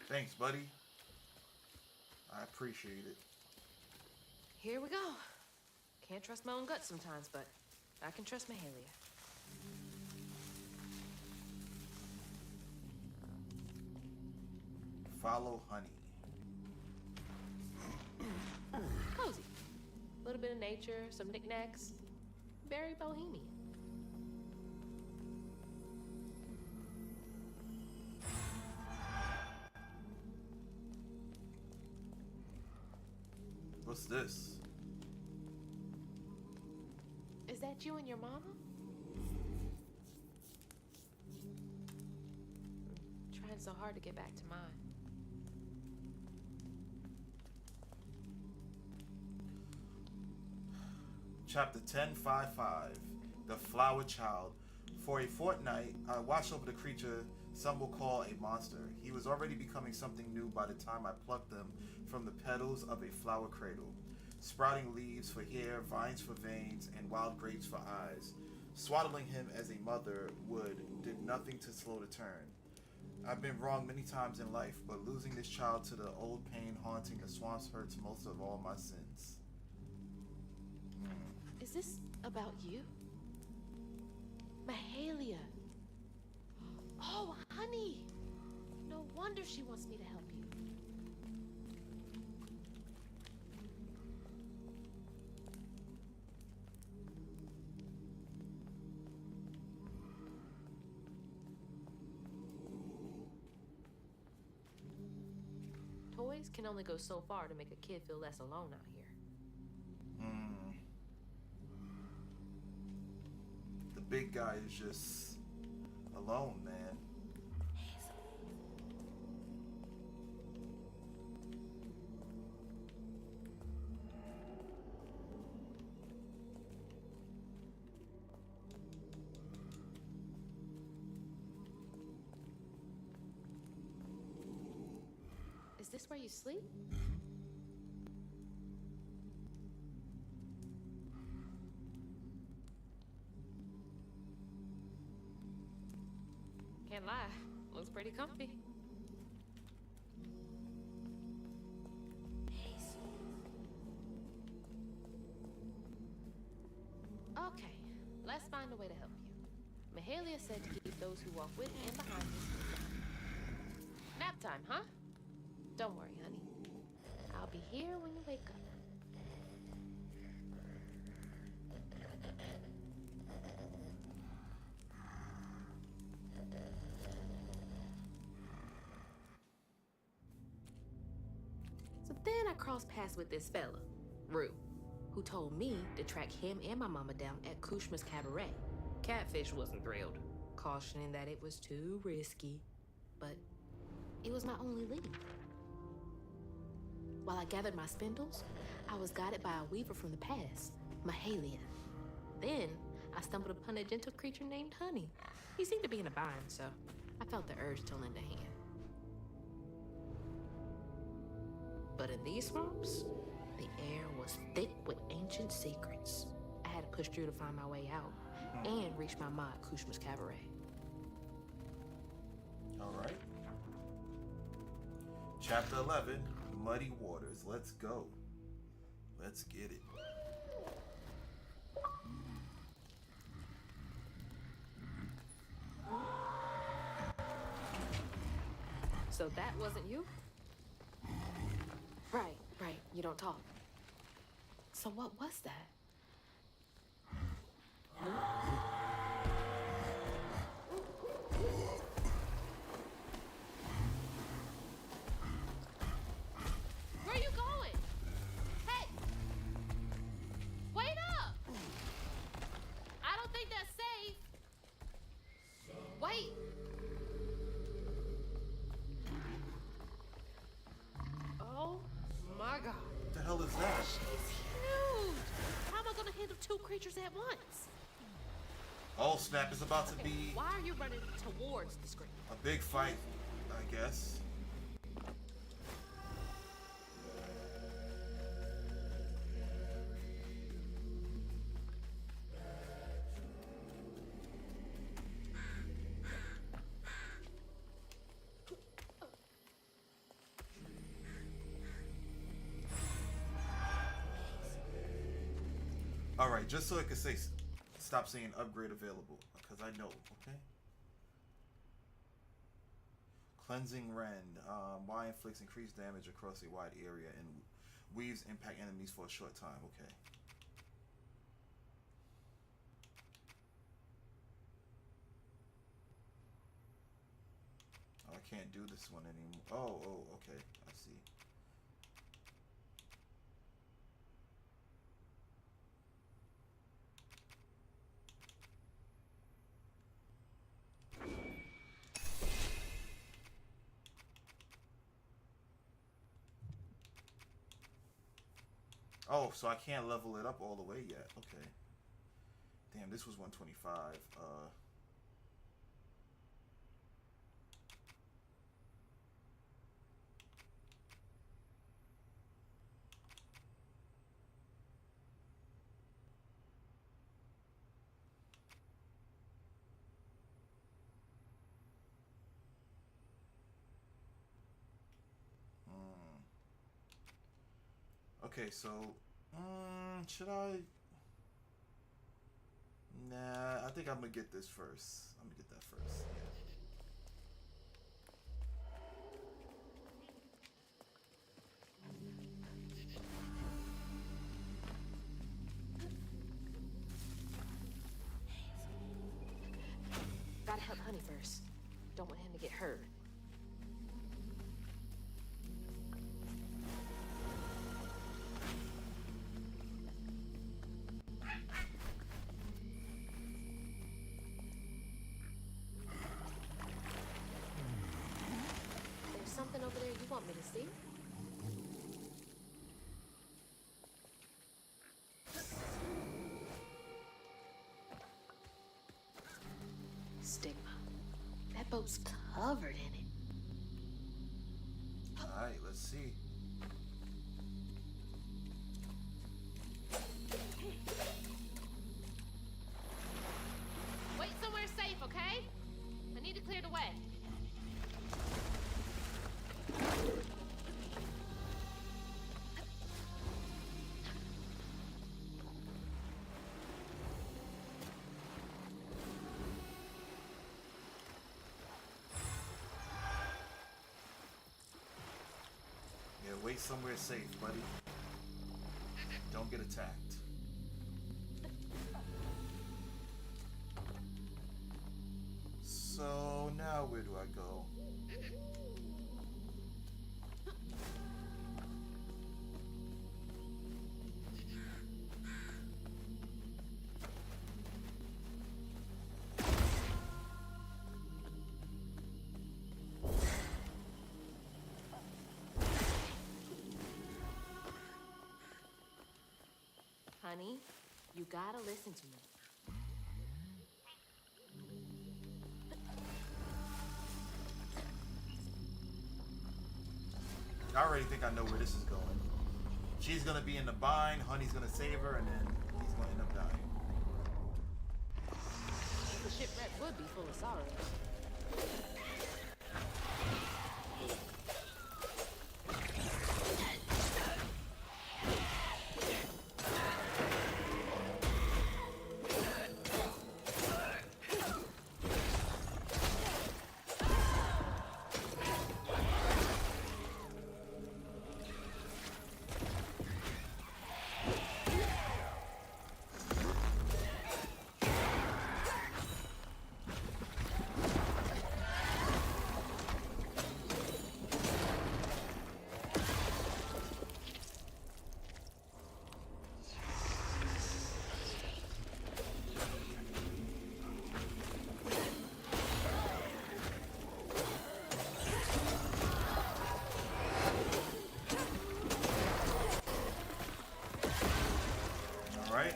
Thanks, buddy. I appreciate it. Here we go. Can't trust my own gut sometimes, but I can trust Mahalia. Follow honey. Cozy. A little bit of nature, some knickknacks. Very bohemian. What's this? Is that you and your mama? I'm trying so hard to get back to mine. Chapter 1055, The Flower Child. For a fortnight, I watched over the creature some will call a monster. He was already becoming something new by the time I plucked him from the petals of a flower cradle. Sprouting leaves for hair, vines for veins, and wild grapes for eyes. Swaddling him as a mother would did nothing to slow the turn. I've been wrong many times in life, but losing this child to the old pain haunting the swamps hurts most of all my sins. Is this about you? Mahalia. Oh, honey. No wonder she wants me to help you. Toys can only go so far to make a kid feel less alone out here. The big guy is just alone, man. where you sleep? Can't lie, looks pretty comfy. Okay, let's find a way to help you. Mahalia said to keep those who walk with and behind us. Nap time, huh? Don't worry, honey. I'll be here when you wake up. So then I crossed paths with this fella, Rue, who told me to track him and my mama down at Kushma's Cabaret. Catfish wasn't thrilled, cautioning that it was too risky, but it was my only lead. While I gathered my spindles, I was guided by a weaver from the past, Mahalia. Then I stumbled upon a gentle creature named Honey. He seemed to be in a bind, so I felt the urge to lend a hand. But in these swamps, the air was thick with ancient secrets. I had to push through to find my way out and reach my ma at Kushma's Cabaret. All right. Chapter 11, Muddy Waters. Let's go. Let's get it. So that wasn't you? Right. You don't talk. So what was that? Where are you going? Hey! Wait up! I don't think that's safe. Wait! Oh my God. What the hell is that? She's huge! How am I gonna handle two creatures at once? Oh snap, it's about to be Why are you running towards the screen? a big fight, I guess. Alright, just so it could say stop saying upgrade available, because I know, okay? Cleansing Rend. Y inflicts increased damage across a wide area and weaves impact enemies for a short time. Okay. Oh, I can't do this one anymore. Oh, okay. I see. Oh, so I can't level it up all the way yet. Okay. Damn, this was 125. Okay, so should I? Nah, I think I'm gonna get this first. I'm gonna get that first. Gotta help Honey first. Don't want him to get hurt. There's something over there you want me to see? Stigma. That boat's covered in it. I Alright, let's see. Wait somewhere safe, okay? I need to clear the way. Yeah, wait somewhere safe, buddy. Don't get attacked. So now where do I go? Honey, you gotta listen to me. I already think I know where this is going. She's gonna be in the bind, Honey's gonna save her, and then he's gonna end up dying. The shipwreck would be full of sorrows. Alright.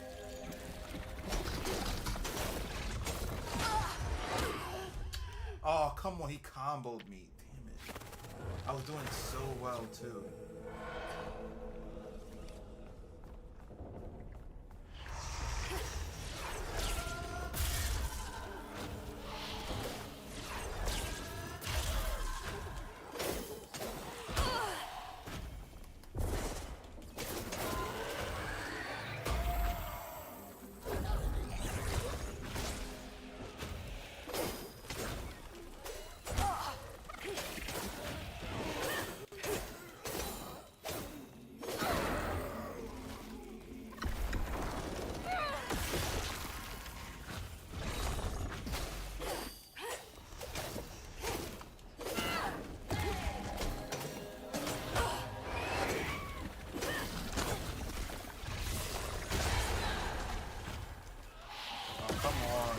Oh, come on, he comboed me. Damn it. I was doing so well, too. Come on.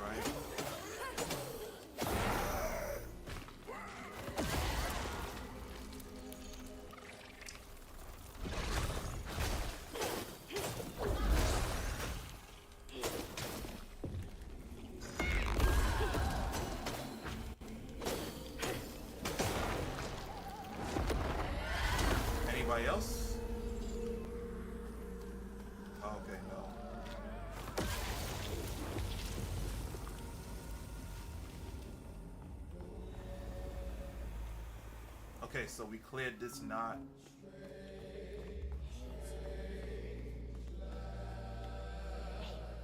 Right. Anybody else? Oh, okay, no. Okay, so we cleared this knot.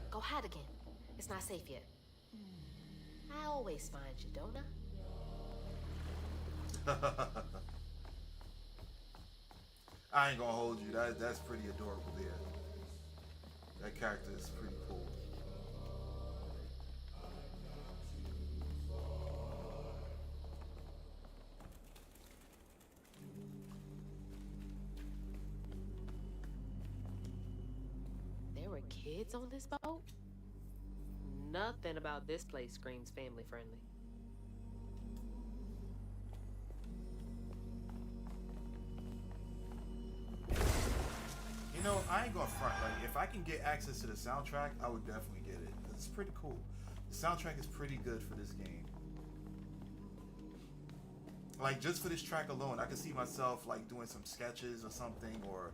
Go hide again. It's not safe yet. I always find you, don't I? I ain't gonna hold you. That's pretty adorable there. That character is pretty cool. There were kids on this boat? Nothing about this place screams family friendly. I ain't gonna front. Like, if I can get access to the soundtrack, I would definitely get it. It's pretty cool. The soundtrack is pretty good for this game. Like, just for this track alone, I could see myself like doing some sketches or something, or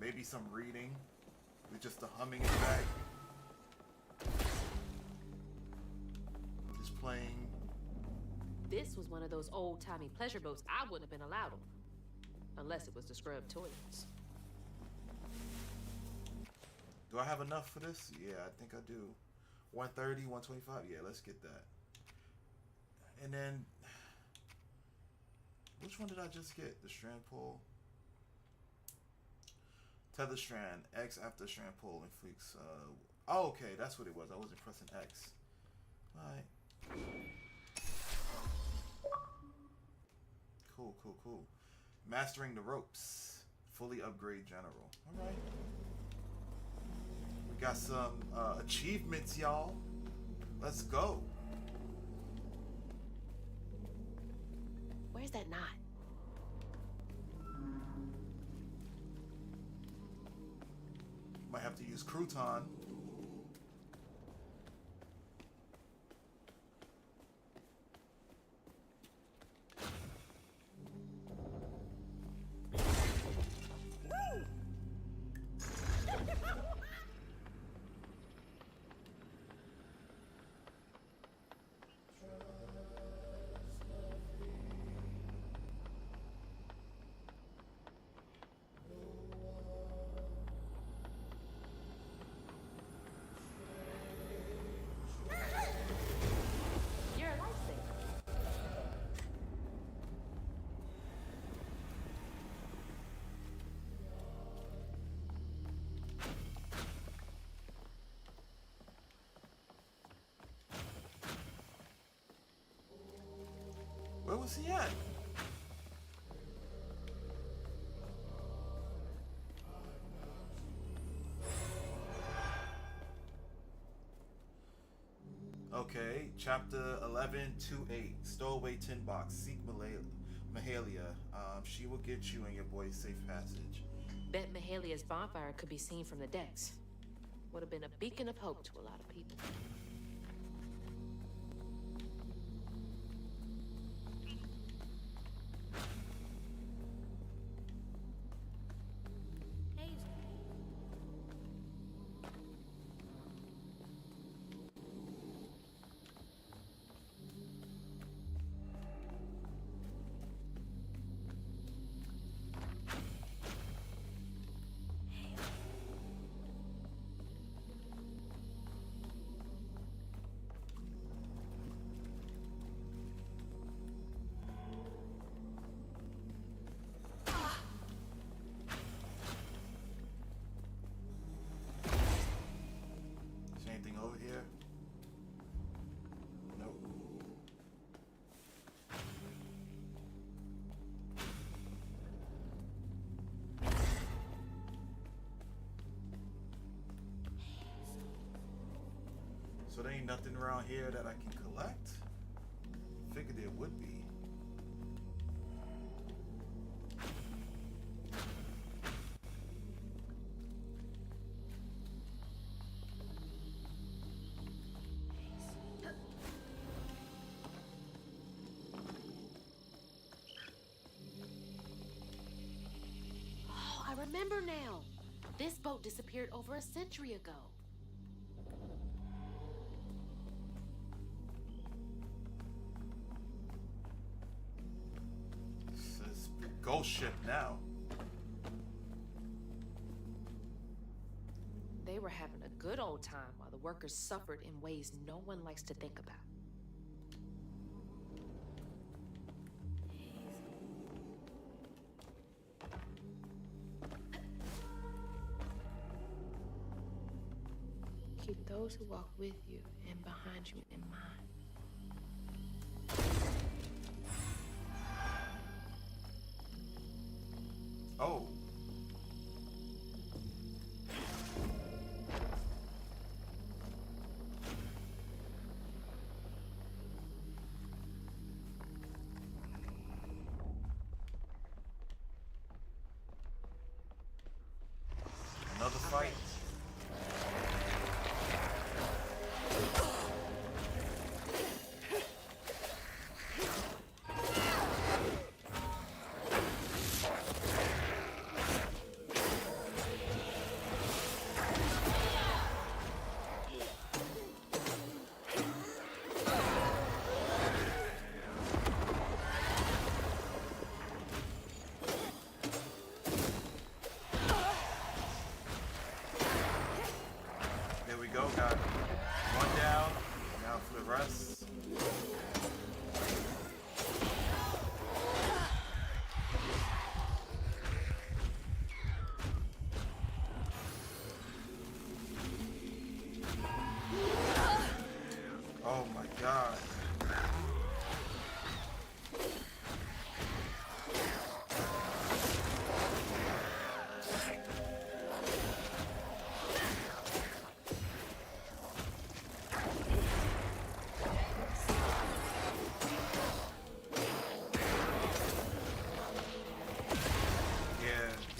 maybe some reading with just the humming in the back. Just playing. This was one of those old-timey pleasure boats I wouldn't have been allowed on. Unless it was the scrub toilets. Do I have enough for this? Yeah, I think I do. 130, 125? Yeah, let's get that. And then, which one did I just get? The strand pull? Tether strand. X after strand pull and freaks. Oh, okay, that's what it was. I wasn't pressing X. Alright. Cool, cool, cool. Mastering the ropes. Fully upgrade general. Alright. We got some achievements, y'all. Let's go. Where's that knot? Might have to use crouton. You're a lifesaver. Where was he at? Okay, chapter 11:28. Stowaway tin box. Seek Mahalia. She will get you and your boy safe passage. Bet Mahalia's bonfire could be seen from the decks. Would have been a beacon of hope to a lot of people. Is there anything over here? Nope. So there ain't nothing around here that I can collect? Figured there would be. Oh, I remember now. This boat disappeared over a century ago. This is ghost ship now. They were having a good old time while the workers suffered in ways no one likes to think about. Keep those who walk with you and behind you in mind. Oh. Another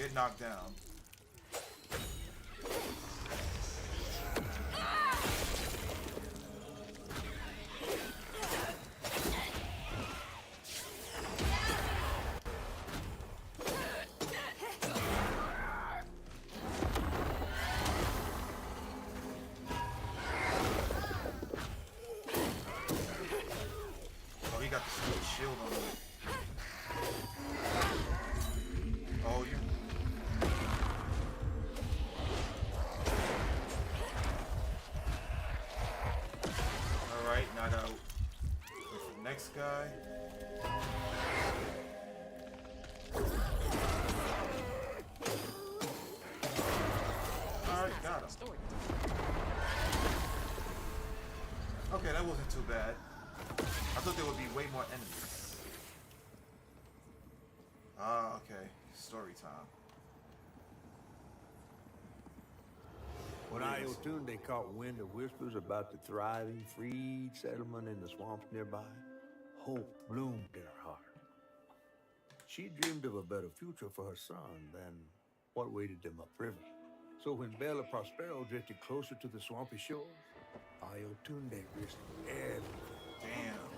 Get knocked down. Oh, he got the stupid shield on him. Oh, you. Alright, now I gotta wait for the next guy. Alright, got him. Story. Okay, that wasn't too bad. I thought there would be way more enemies. Ah, okay. Story time. When Iotunde caught wind of whispers about the thriving, freed settlement in the swamps nearby, hope bloomed in her heart. She dreamed of a better future for her son than what waited them upriver. So when Bella Prospero drifted closer to the swampy shore, Iotunde risked everything. Damn.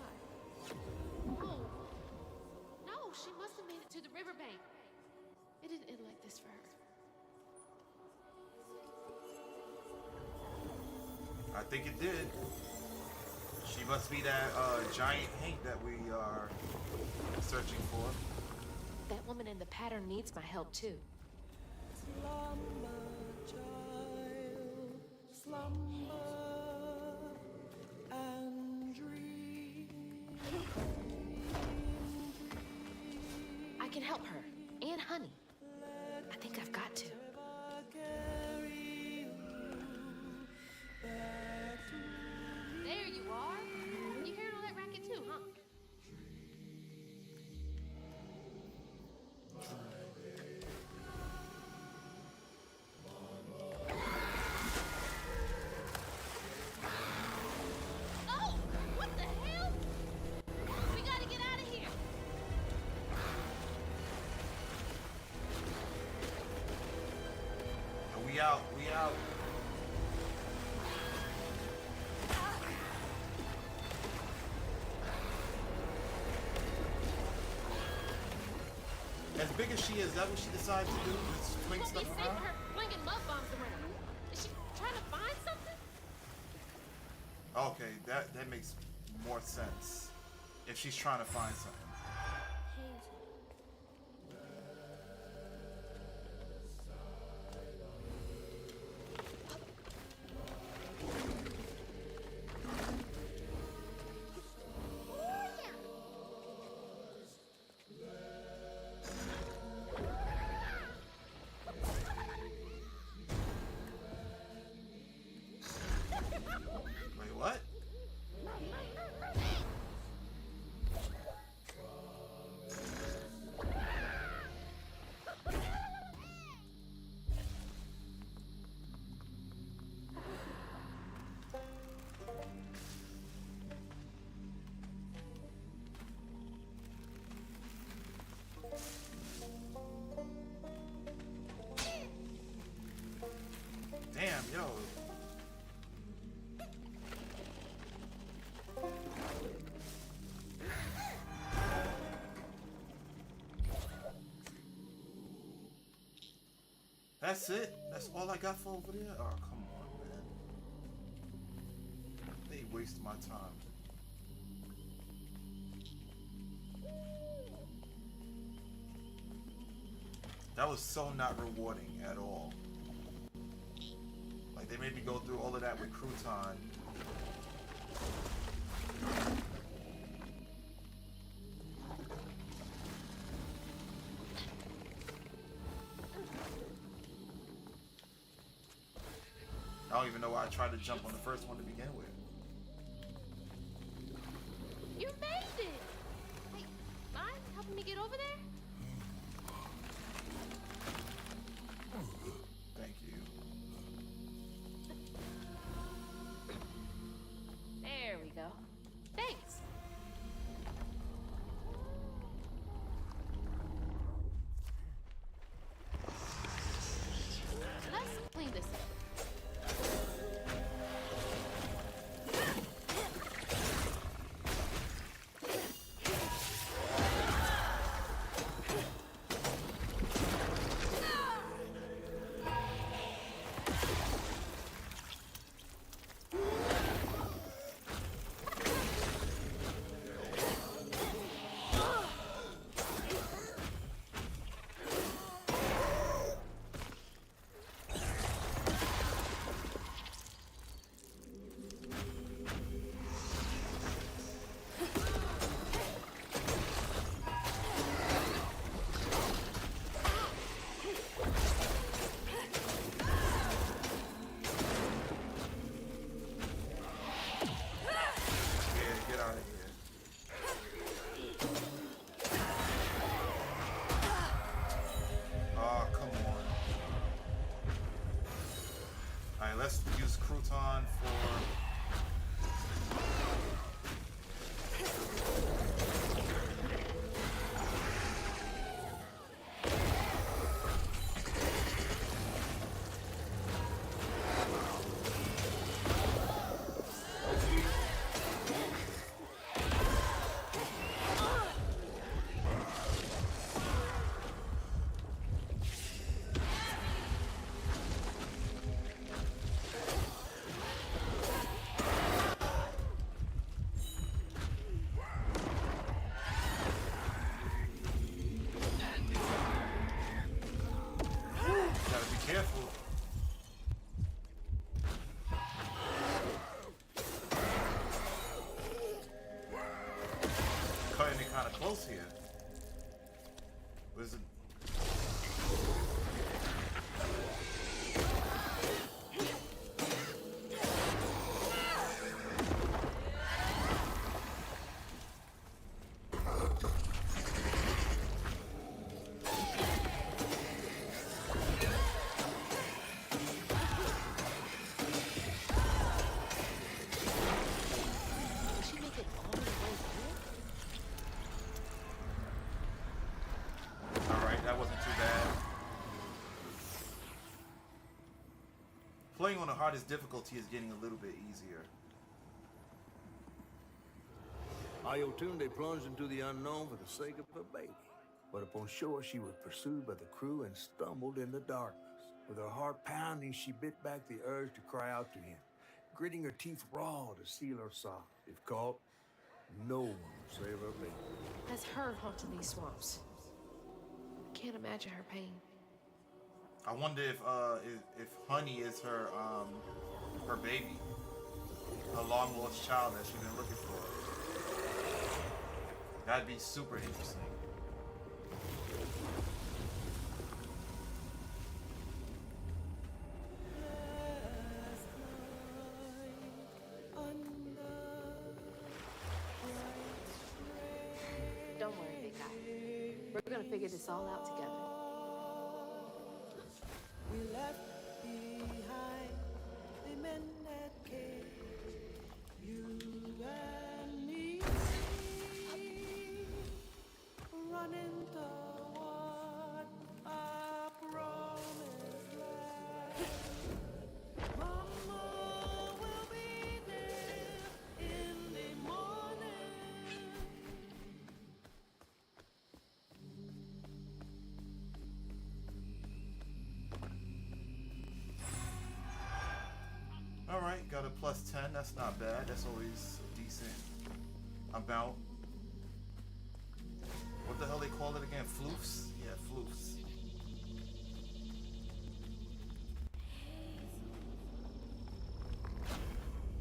Oh. No, she must have made it to the riverbank. It didn't end like this for her. I think it did. She must be that giant Hank that we are searching for. That woman in the pattern needs my help too. Slumber, child, slumber and dream. I can help her. And Honey. I think I've got to. There you are. You hearing all that racket too, huh? Oh! What the hell? We gotta get out of here. We out. We out. As big as she is that what she decided to do? Just fling Don't be stuff safe around? her flinging mud bombs around. Is she trying to find something? Okay, that makes more sense. If she's trying to find something. Wait, what? Damn, yo. That's it? That's all I got for over there? Oh, come on, man. They waste my time. That was so not rewarding at all. Like, they made me go through all of that with Crouton. I don't even know why I tried to jump on the first one to begin with. You made it! Hey, mind helping me get over there? Thank you. There we go. Thanks. let's use Crouton for... Gotta be careful. Cutting it kind of close here. Was it? Did she make it all the way here? Alright, that wasn't too bad. Playing on the hardest difficulty is getting a little bit easier. Ayotunde plunged into the unknown for the sake of her baby. But upon shore, she was pursued by the crew and stumbled in the darkness. With her heart pounding, she bit back the urge to cry out to him, gritting her teeth raw to seal her sobs. If caught, no one would save her baby. That's her haunting these swamps. I can't imagine her pain. I wonder if Honey is her her baby, her long lost child that she's been looking for. That'd be super interesting. Don't worry, big guy. We're gonna figure this all out together. We left behind the men that came, you and me, running toward our promised land. Mama will be there in the morning. Alright, got a plus 10. That's not bad. That's always a decent amount. What the hell they call it again? Floofs? Yeah, floofs.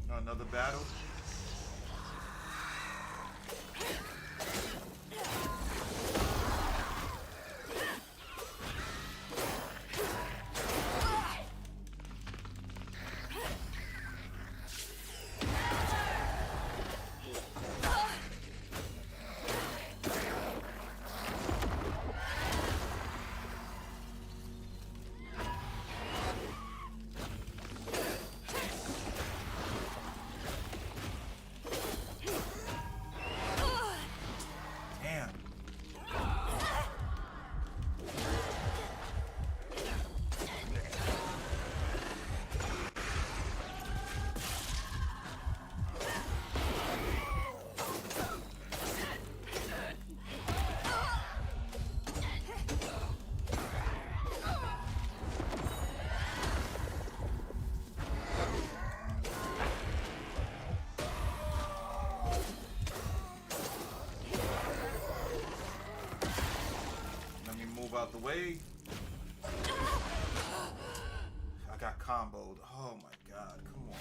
Another battle. Damn. Let me move out the way. I got comboed. Oh my god, come on.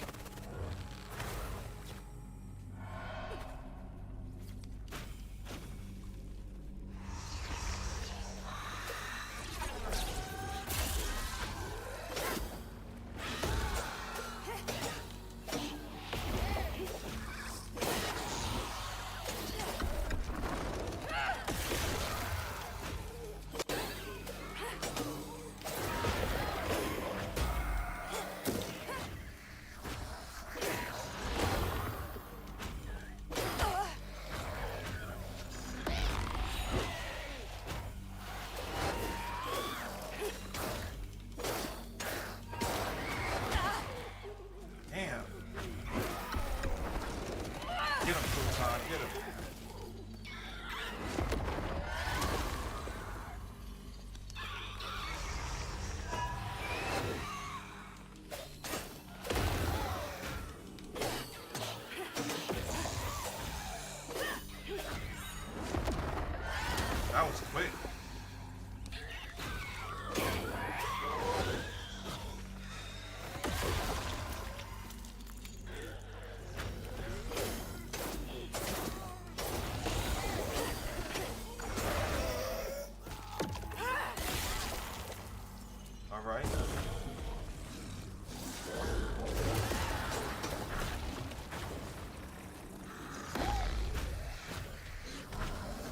All right.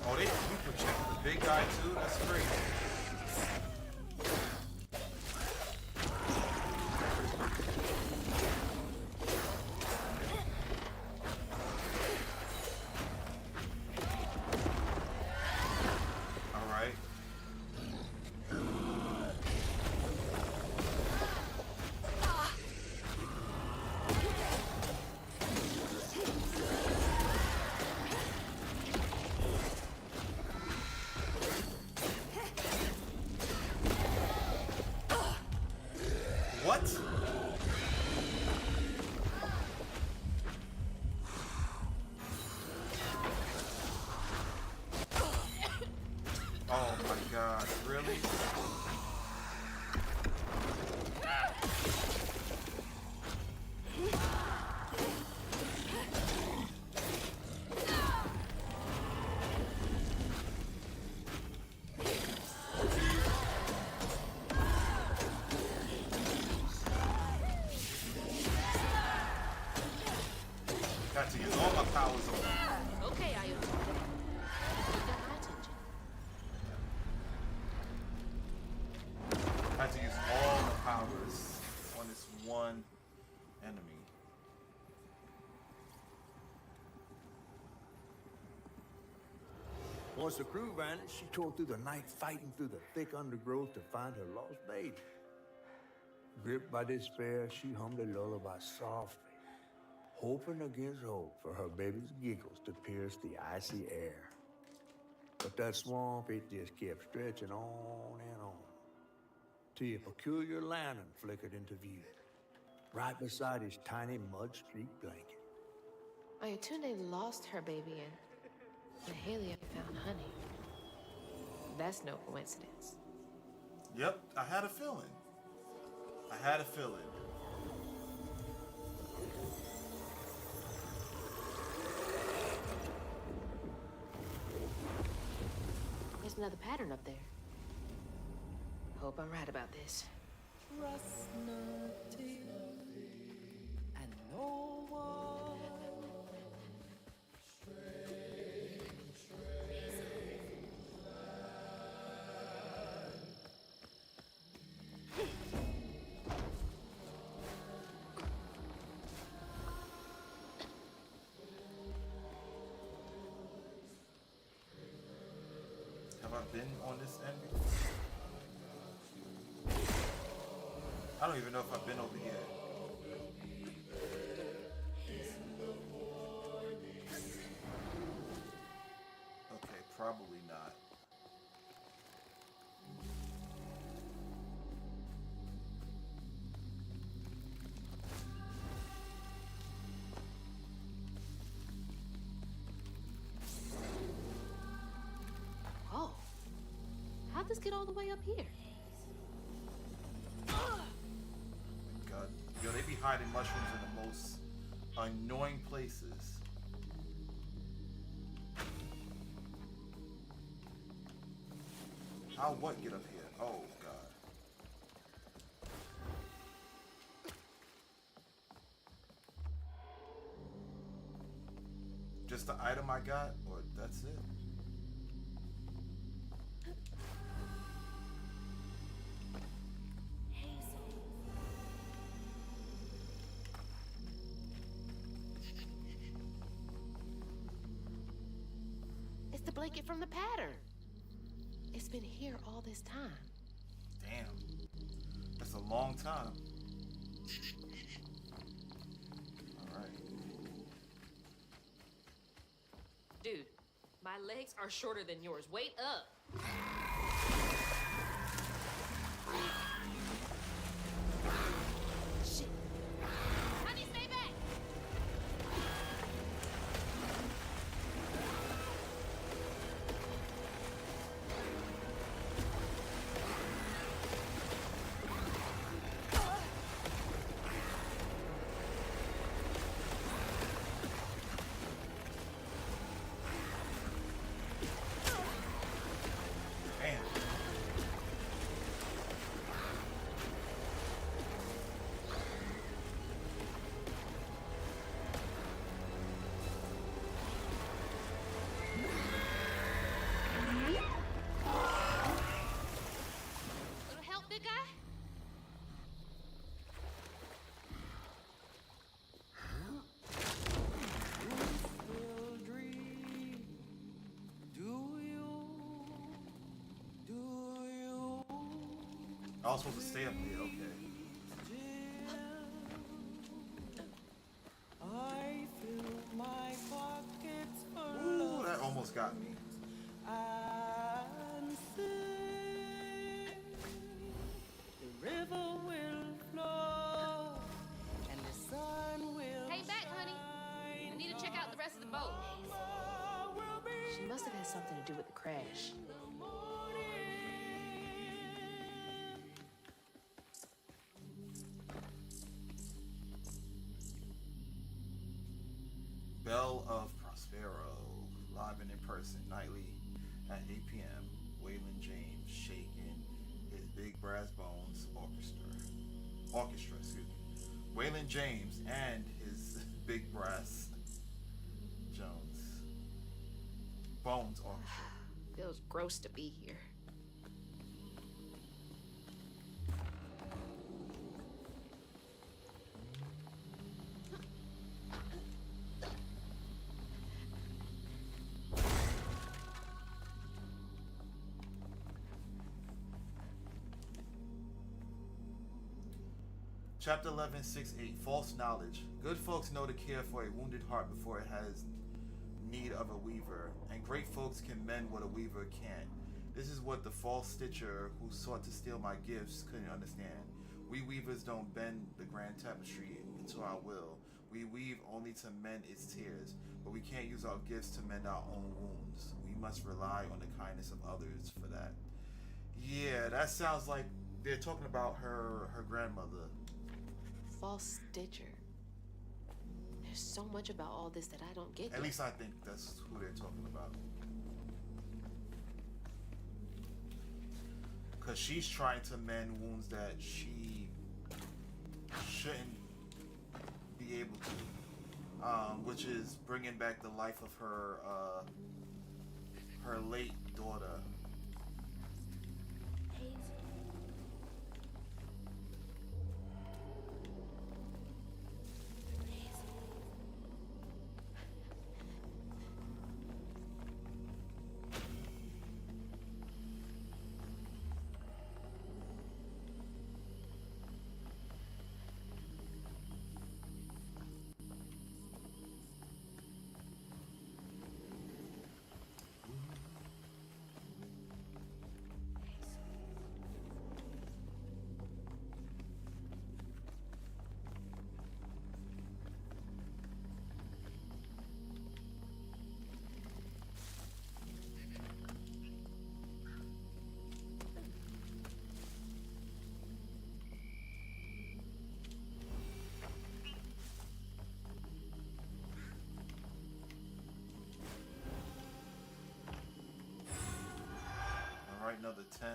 Oh, they protected the big guy too? That's crazy. All right. What? Oh my God, really? Got to use all my powers on him. Okay, Ayo. You got my attention. Had to use all the powers on this one enemy. Once the crew vanished, she tore through the night fighting through the thick undergrowth to find her lost baby. Gripped by despair, she hummed a lullaby softly, hoping against hope for her baby's giggles to pierce the icy air. But that swamp, it just kept stretching on and on, till a peculiar lantern flickered into view, right beside his tiny mud-streaked blanket. Ayatunde lost her baby and Mahalia found honey. That's no coincidence. Yep, I had a feeling. I had a feeling. There's another pattern up there. Hope I'm right about this. Trust nothing and no one. Have I been on this end? I don't even know if I've been over here. Okay, probably not. Whoa. How'd this get all the way up here? God, yo, they be hiding mushrooms in the most annoying places. How what get up here? Oh God. Just the item I got, or that's it? It's the blanket from the pattern. It's been here all this time. Damn. That's a long time. Alright. Dude, my legs are shorter than yours. Wait up. Shit. Honey, stay back. guy. Will dream. Do you? I was supposed to stay up there. Okay. I fill my pockets Ooh, that almost got me. and sing. The river will flow and the sun will Hey, back, honey. I need to check out the rest of the boat. She must have had something to do with the crash. Bell of Prospero, live and in person, nightly at 8 p.m. Waylon James shaking his big brass bones orchestra, excuse me. Waylon James and his big brass bones orchestra. Feels gross to be here. Chapter 11, 6-8, False Knowledge. Good folks know to care for a wounded heart before it has need of a weaver, and great folks can mend what a weaver can't. This is what the false stitcher who sought to steal my gifts couldn't understand. We weavers don't bend the grand tapestry into our will. We weave only to mend its tears, but we can't use our gifts to mend our own wounds. We must rely on the kindness of others for that. Yeah, that sounds like they're talking about her grandmother. False stitcher. There's so much about all this that I don't get At yet. least I think that's who they're talking about. Because she's trying to mend wounds that she shouldn't be able to. Which is bringing back the life of her late daughter. Alright, another 10.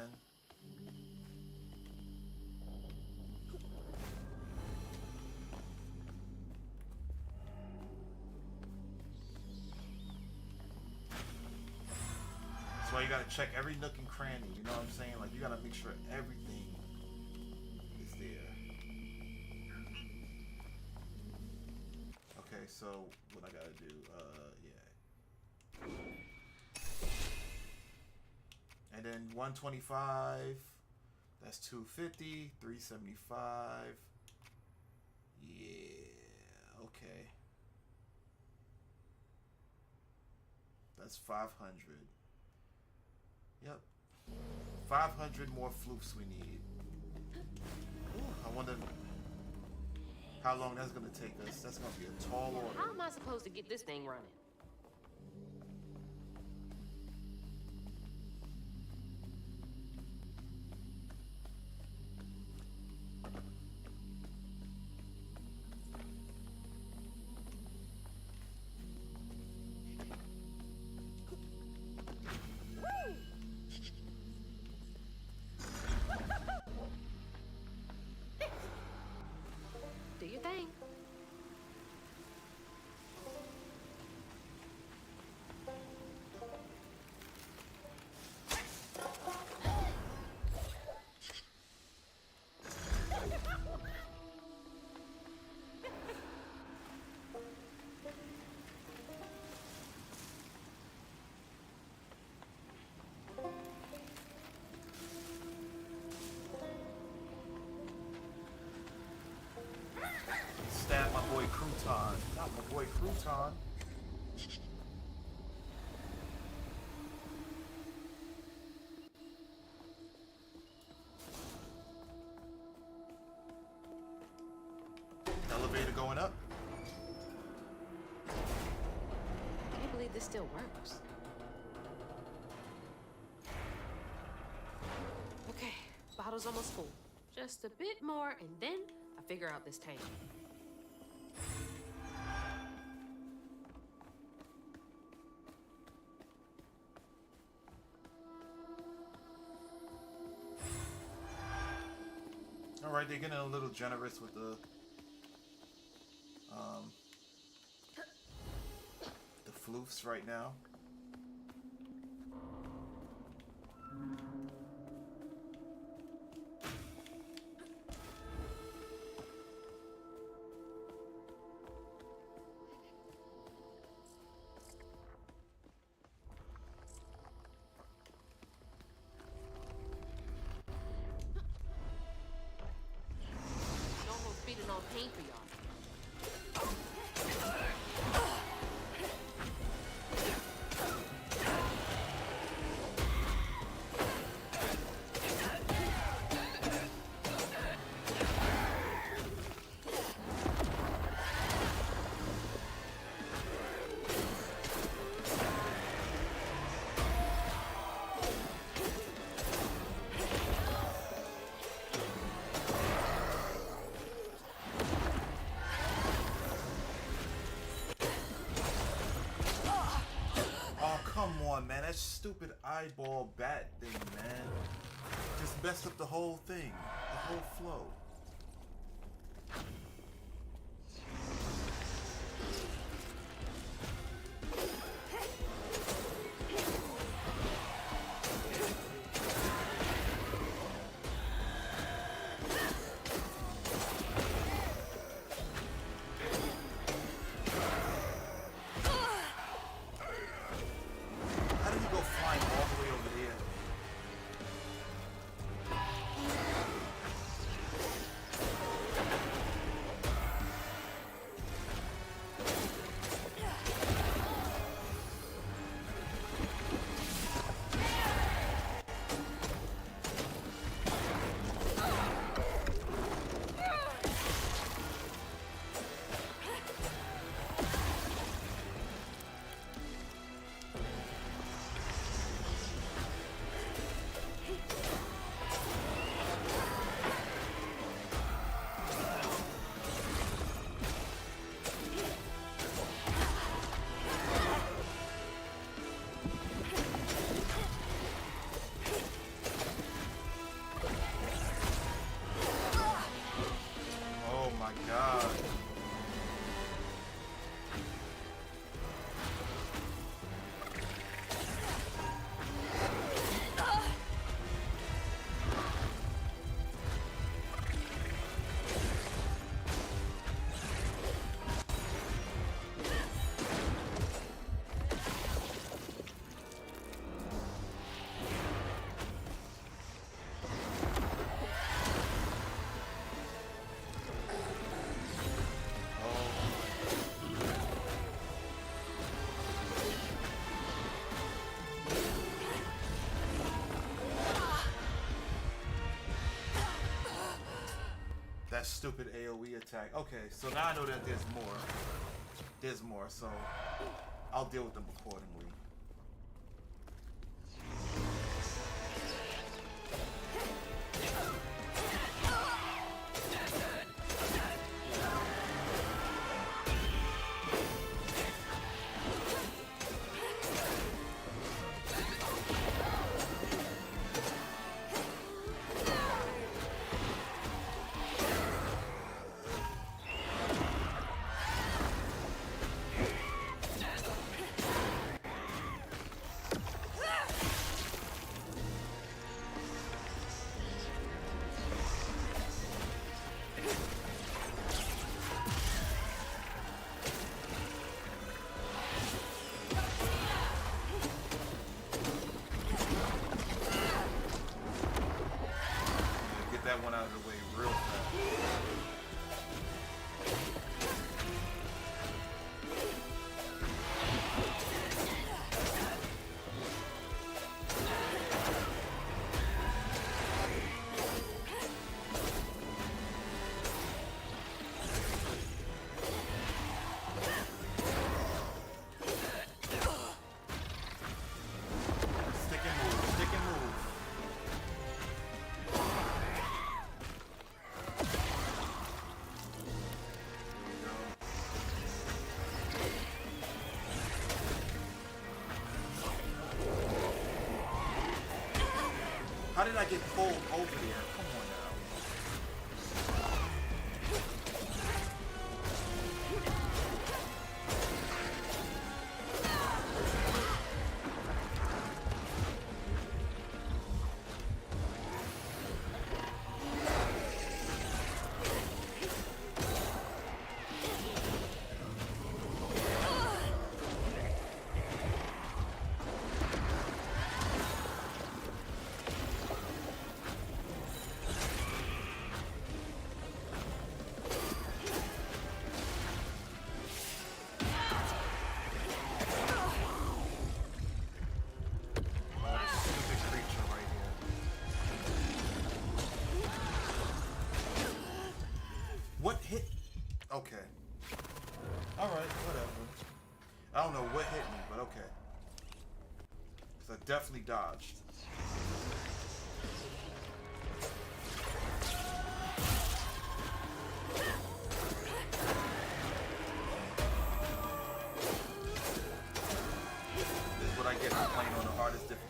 That's why you gotta check every nook and cranny, you know what I'm saying? Like, you gotta make sure everything is there. Okay, so what I gotta do, yeah. And then 125, that's 250, 375. Yeah, okay. That's 500. Yep. 500 more floofs we need. Ooh, I wonder how long that's gonna take us. That's gonna be a tall order. How am I supposed to get this thing running? Do your thing. Crouton. Not my boy Crouton. Elevator going up. I can't believe this still works. Okay, bottle's almost full. Just a bit more, and then I figure out this tank. All right, they're getting a little generous with the floofs right now. No more feeding on pain for y'all. Oh, come on, man. That stupid eyeball bat thing, man. Just messed up the whole thing. The whole flow. How did he go flying all the way over there? Oh my god. That stupid AoE attack. Okay, so now I know that there's more. There's more, so I'll deal with them accordingly. Get that one out of the way real fast. did I get pulled over there? Come on now. What hit? Okay. Alright, whatever. I don't know what hit me, but okay. Because I definitely dodged. This is what I get for playing on the hardest difficulty.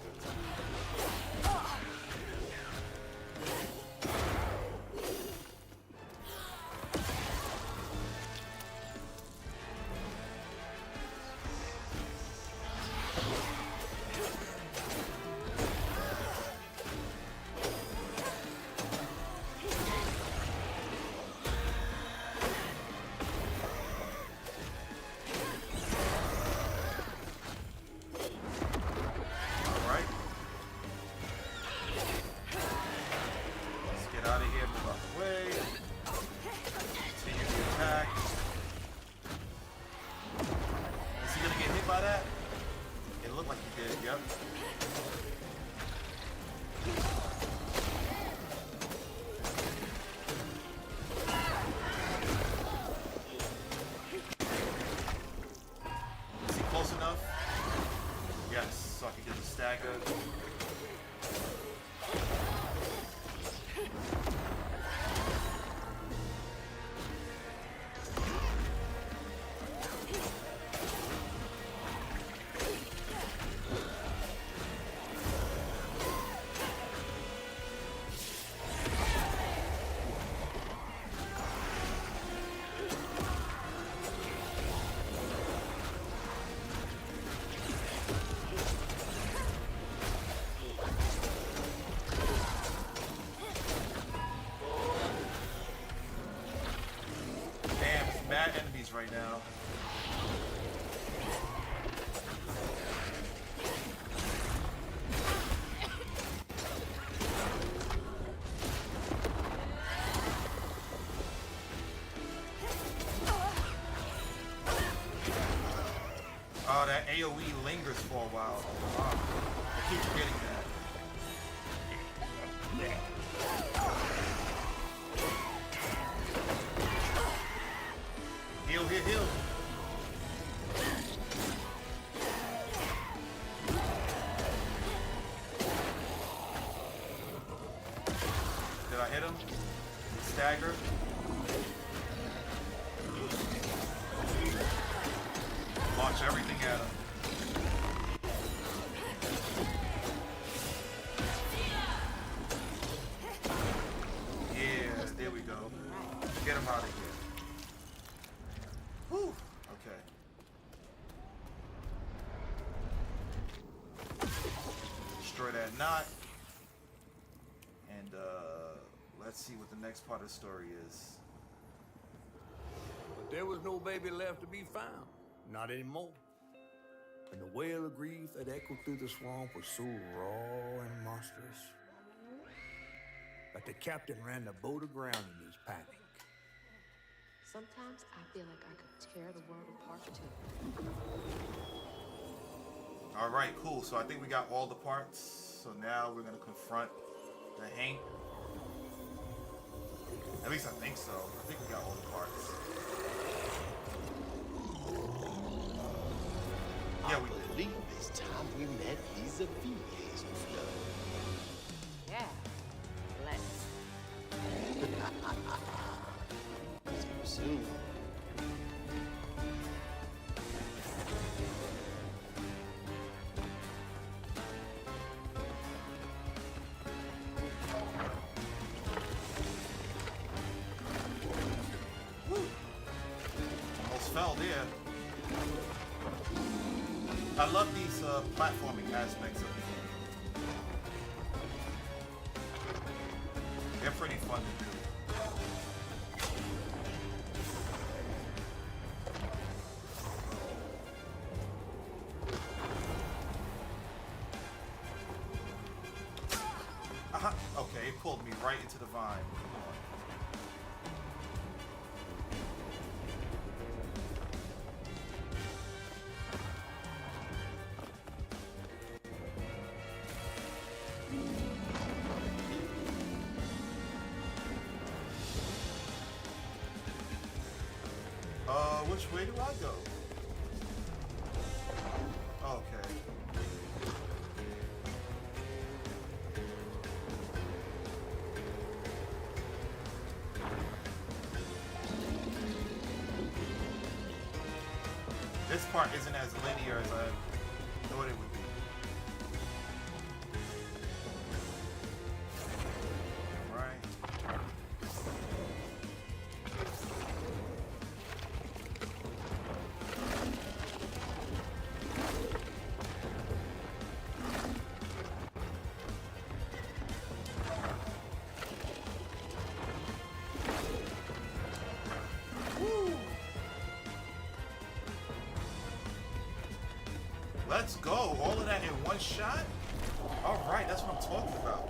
Enemies right now. Oh, that AoE lingers for a while. Wow. I keep forgetting that. Heal, heal, heal. Did I hit him? Stagger. Launch everything at him. Yeah, there we go. Get him out of here. Whew. Okay. Destroy that knot. And let's see what the next part of the story is. But there was no baby left to be found. Not anymore. And the wail of grief that echoed through the swamp was so raw and monstrous that the captain ran the boat aground in his panic. Sometimes I feel like I could tear the world apart too. All right, cool. So I think we got all the parts. So now we're gonna confront the Hank. At least I think so. I think we got all the parts. Yeah, we I believe it's time we met vis-a-vis Hazelflood. Yeah, let's. See you soon. fell there. I love these platforming aspects of the game. They're pretty fun to do. Okay, it pulled me right into the vine. Come on. Which way do I go? Okay. This part isn't as linear as I thought it would be. Right. Let's go. All of that in one shot? All right, that's what I'm talking about.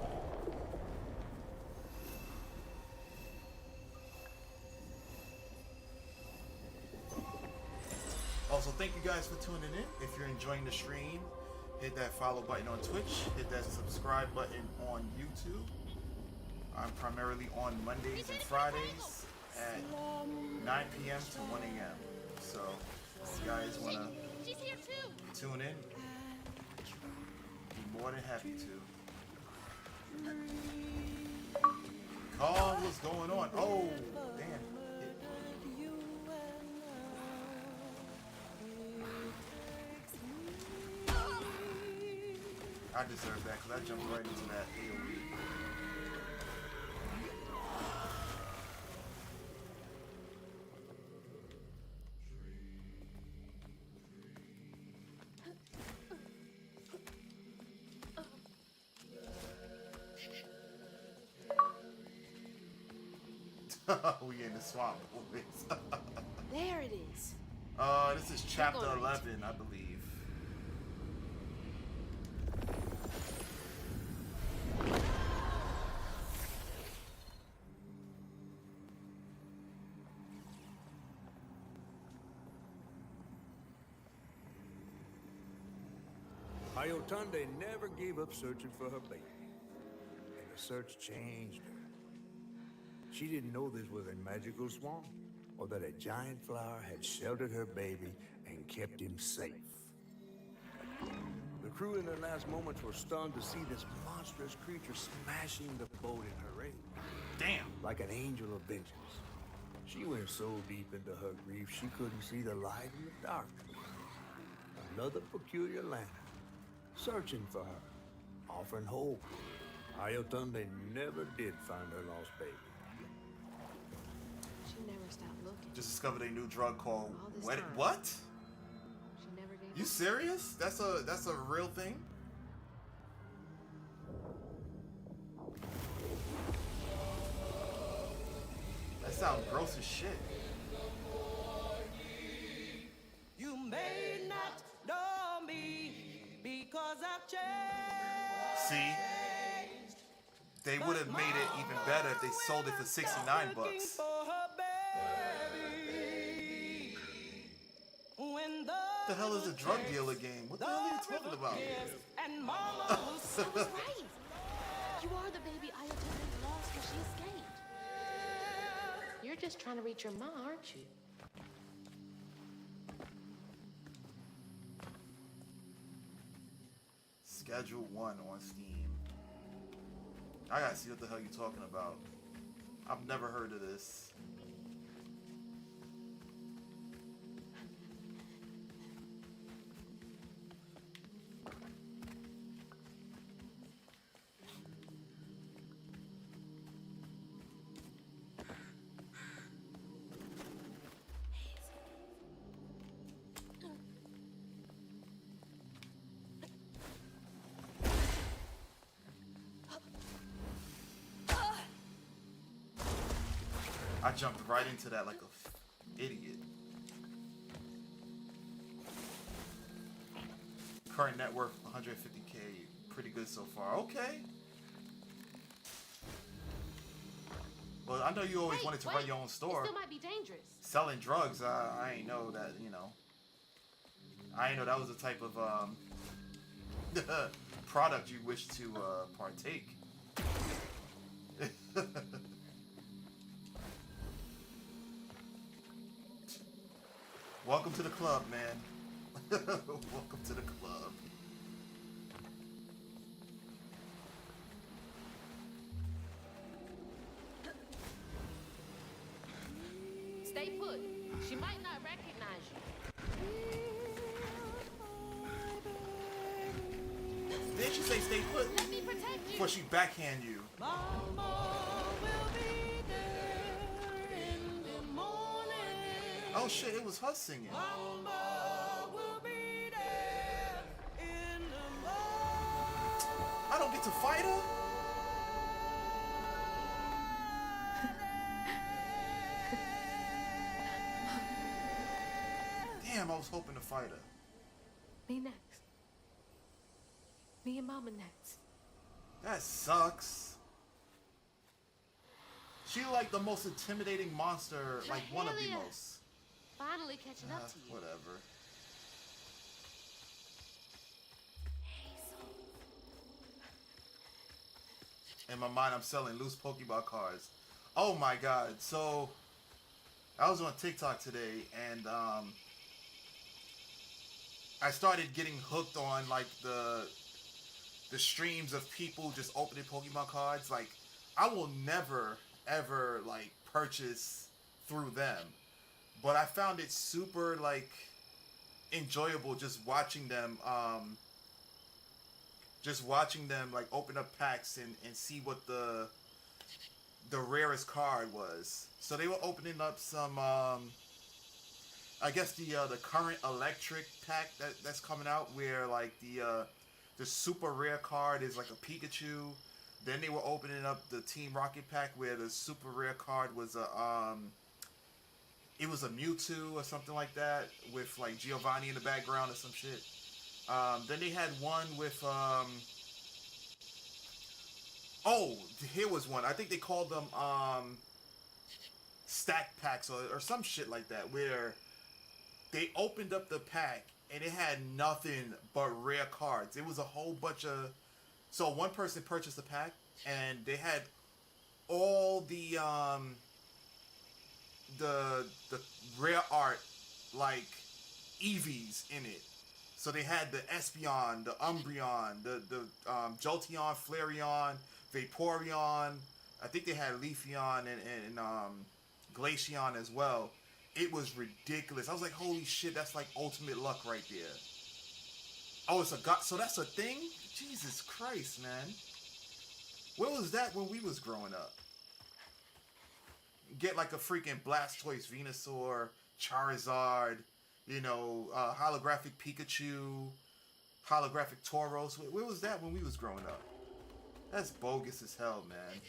Also, thank you guys for tuning in. If you're enjoying the stream, hit that follow button on Twitch. Hit that subscribe button on YouTube. I'm primarily on Mondays and Fridays at 9 p.m. to 1 a.m. So, if you guys want to tune in, be more than happy to. Carl, what's going on? Oh, damn. I deserve that because I jumped right into that AoE. We in the swamp, boys. There it is. This is chapter 11, I believe. Ayotunde never gave up searching for her baby. And the search changed her. She didn't know this was a magical swamp, or that a giant flower had sheltered her baby and kept him safe. The crew in their last moments were stunned to see this monstrous creature smashing the boat in her aid. Damn. Like an angel of vengeance. She went so deep into her grief she couldn't see the light in the dark. Another peculiar lantern, searching for her, offering hope. Ayotunde never did find her lost baby. She never stopped looking. Just discovered a new drug called All this what? time. What? She never gave You up. serious? That's a real thing? That sounds gross as shit. You may not know me because I've changed. See? They would have made it even better if they sold it for 69 bucks. What the hell is a drug dealer game? What the hell are you talking about? And Mama I was right. You are the baby Ayotunde lost when she escaped. You're just trying to reach your ma, aren't you? Schedule 1 on Steam. I gotta see what the hell you're talking about. I've never heard of this. I jumped right into that like a idiot. Current net worth 150K. Pretty good so far. Okay. Well, I know you always wanted to run your own It store. still might be dangerous. Selling drugs, I ain't know that, you know. I ain't know that was the type of product you wish to partake. Welcome to the club, man. Welcome to the club. Stay put. She might not recognize you. Didn't she say stay put? Let me protect you. Before she backhand you. Mama will be there in the morning. Oh shit, it was her singing. Mama will be there in the morning. I don't get to fight her? Damn, I was hoping to fight her. Me next. Me and Mama next. That sucks. She like the most intimidating monster, like one of the Jahelia. most. Finally catching up to you. Whatever. In my mind, I'm selling loose Pokeball cards. Oh my god. So, I was on TikTok today, and I started getting hooked on like the streams of people just opening Pokemon cards. Like, I will never ever like purchase through them, but I found it super like enjoyable just watching them like open up packs and see what the rarest card was. So they were opening up some I guess the current electric pack that's coming out, where like the super rare card is like a Pikachu. Then they were opening up the Team Rocket pack, where the super rare card was it was a Mewtwo or something like that, with like Giovanni in the background or some shit. Then they had one with oh, here was one. I think they called them stack packs or some shit like that, where they opened up the pack and it had nothing but rare cards. It was a whole bunch of... So one person purchased the pack and they had all the rare art like Eevees in it. So they had the Espeon, the Umbreon, the Jolteon, Flareon, Vaporeon. I think they had Leafeon and Glaceon as well. It was ridiculous. I was like, holy shit, that's like ultimate luck right there. Oh, it's a god. So that's a thing? Jesus Christ, man. Where was that when we was growing up? Get like a freaking Blastoise, Venusaur, Charizard, you know, holographic Pikachu, holographic Tauros. Where was that when we was growing up? That's bogus as hell, man.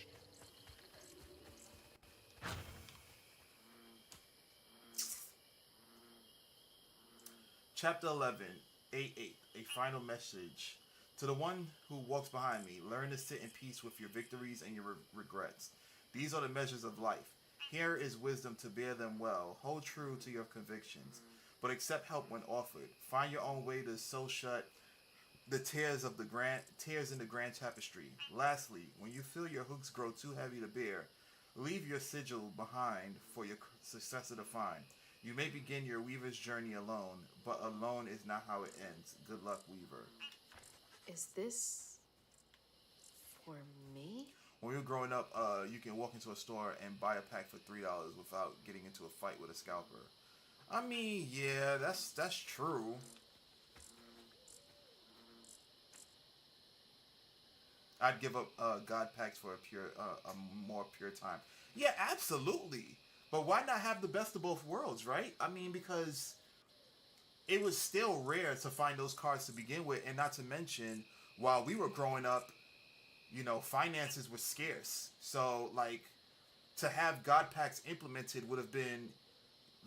Chapter 11, 8-8, a final message. To the one who walks behind me, learn to sit in peace with your victories and your regrets. These are the measures of life. Here is wisdom to bear them well. Hold true to your convictions, but accept help when offered. Find your own way to sew shut the tears in the grand tapestry. Lastly, when you feel your hooks grow too heavy to bear, leave your sigil behind for your successor to find. You may begin your weaver's journey alone, but alone is not how it ends. Good luck, Weaver. Is this for me? When we were growing up, you can walk into a store and buy a pack for $3 without getting into a fight with a scalper. I mean, yeah, that's true. I'd give up God packs for a more pure time. Yeah, absolutely. But why not have the best of both worlds, right? I mean, because it was still rare to find those cards to begin with, and not to mention, while we were growing up, you know, finances were scarce. So, like, to have God packs implemented would have been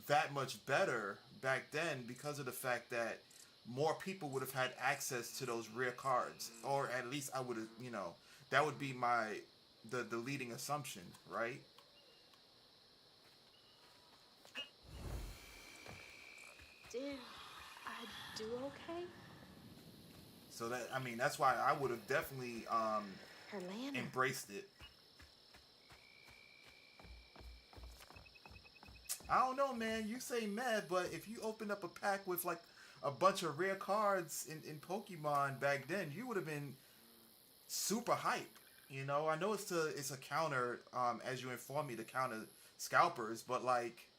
that much better back then because of the fact that more people would have had access to those rare cards, or at least I would have, that would be the leading assumption, right? Did I do okay? So that's why I would have definitely Her lantern. embraced it. I don't know, man. You say meh, but if you opened up a pack with like a bunch of rare cards in Pokemon back then, you would have been super hyped. I know it's a counter, as you informed me, to counter scalpers, but like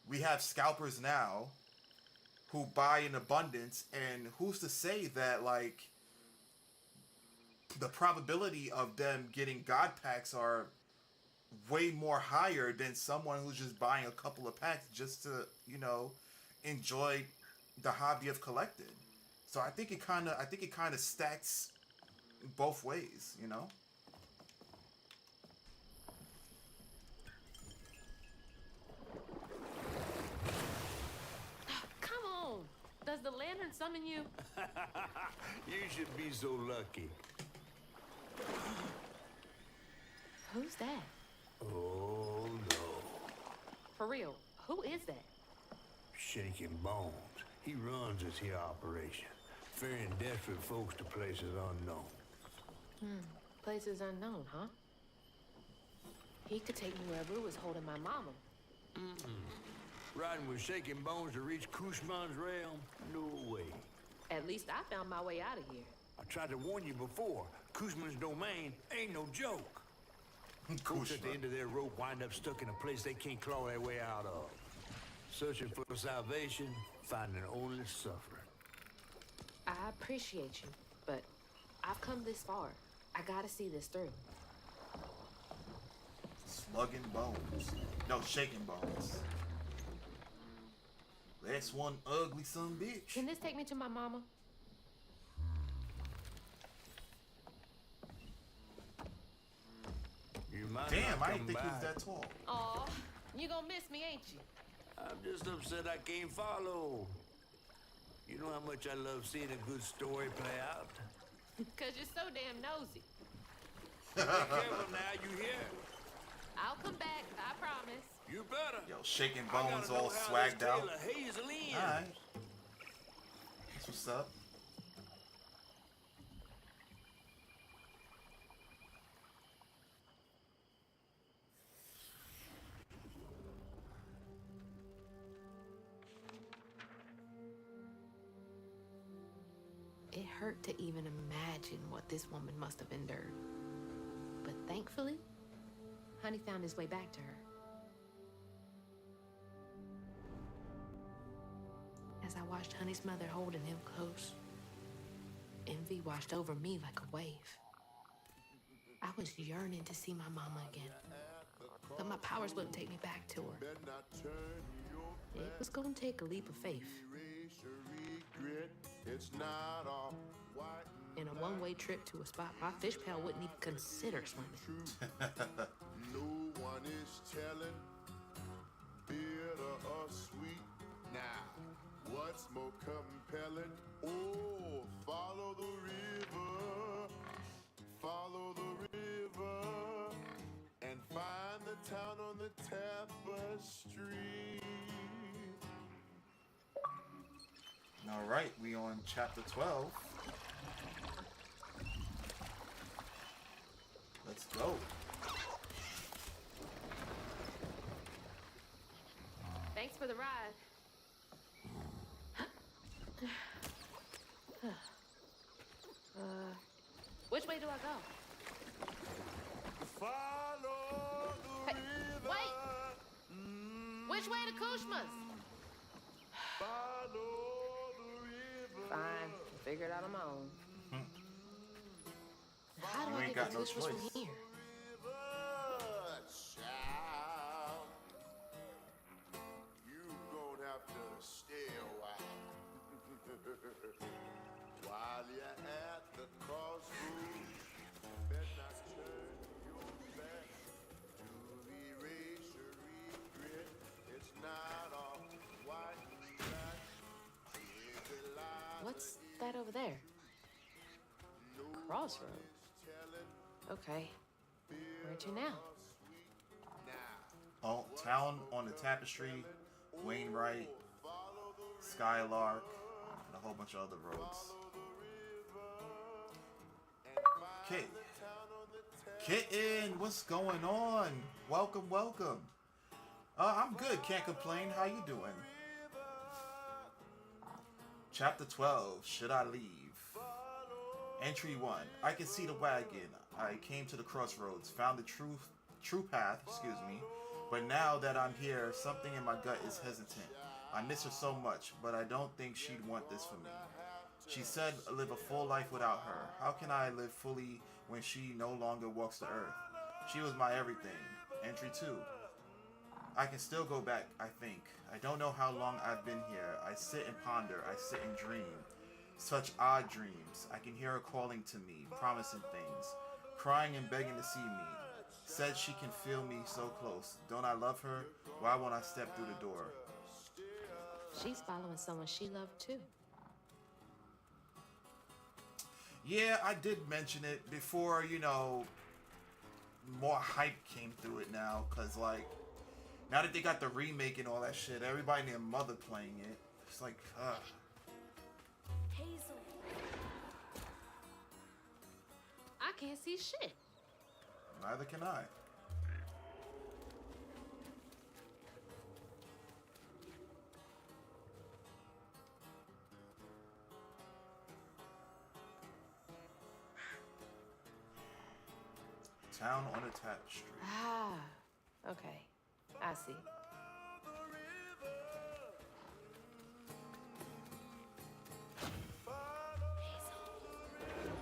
we have scalpers now who buy in abundance, and who's to say that like the probability of them getting God packs are way more higher than someone who's just buying a couple of packs just to enjoy the hobby of collecting. So I think it kind of stacks both ways. Come on. Does the lantern summon you? You should be so lucky. Who's that? Oh, no. For real, who is that? Shaking Bones. He runs this here operation, ferrying desperate folks to places unknown. Places unknown, huh? He could take me where Rue was holding my mama. Riding with Shaking Bones to reach Kushman's realm? No way. At least I found my way out of here. I tried to warn you before. Kushman's domain ain't no joke. Folks at the end of their rope wind up stuck in a place they can't claw their way out of. Searching for salvation, finding only suffering. I appreciate you, but I've come this far. I gotta see this through. Slugging Bones. No, Shaking Bones. That's one ugly son bitch. Can this take me to my mama? You might Damn, not I come didn't think he was back. that tall. Aw, you gonna miss me, ain't you? I'm just upset I can't follow. You know how much I love seeing a good story play out? Cause you're so damn nosy. Be careful now, you hear? I'll come back, I promise. You better. Yo, Shaking I Bones gotta know all how swagged this out. tale of Hazel ends. Alright. That's what's up. It hurt to even imagine what this woman must have endured. But thankfully, Honey found his way back to her. As I watched Honey's mother holding him close, envy washed over me like a wave. I was yearning to see my mama again, but my powers wouldn't take me back to her. It was gonna take a leap of faith. In a one-way trip to a spot my fish pal wouldn't even consider swimming. No one is telling, bitter or sweet. Now, what's more compelling? Oh, follow the river, and find the town on the tapestry. All right, we on chapter 12. Let's go. Thanks for the ride. Which way do I go? Follow the Hey, river. wait! Which way to Kushma's? Follow the river. Fine, figure it out on my own. How do You I ain't get got to no Kushma's from choice. here? Child, you gonna have to stay a while. While you're at the crossroads, better not turn your back to over there? Crossroads. Okay. Where to now? Oh, Town on the Tapestry, Wainwright, Skylark, and a whole bunch of other roads. Okay. Kitten, what's going on? Welcome, welcome. I'm good, can't complain. How you doing? Chapter 12, Should I Leave? Entry 1. I can see the wagon. I came to the crossroads, found the true path, but now that I'm here, something in my gut is hesitant. I miss her so much, but I don't think she'd want this for me. She said live a full life without her. How can I live fully when she no longer walks the earth? She was my everything. Entry 2. I can still go back, I think. I don't know how long I've been here. I sit and ponder. I sit and dream. Such odd dreams. I can hear her calling to me, promising things, crying and begging to see me. Said she can feel me so close. Don't I love her? Why won't I step through the door? She's following someone she loved too. Yeah, I did mention it before, you know, more hype came through it now, because, like, now that they got the remake and all that shit, everybody and their mother playing it. It's like, Hazel. I can't see shit. neither can I. Town on a Tapestry. Ah, okay. I see.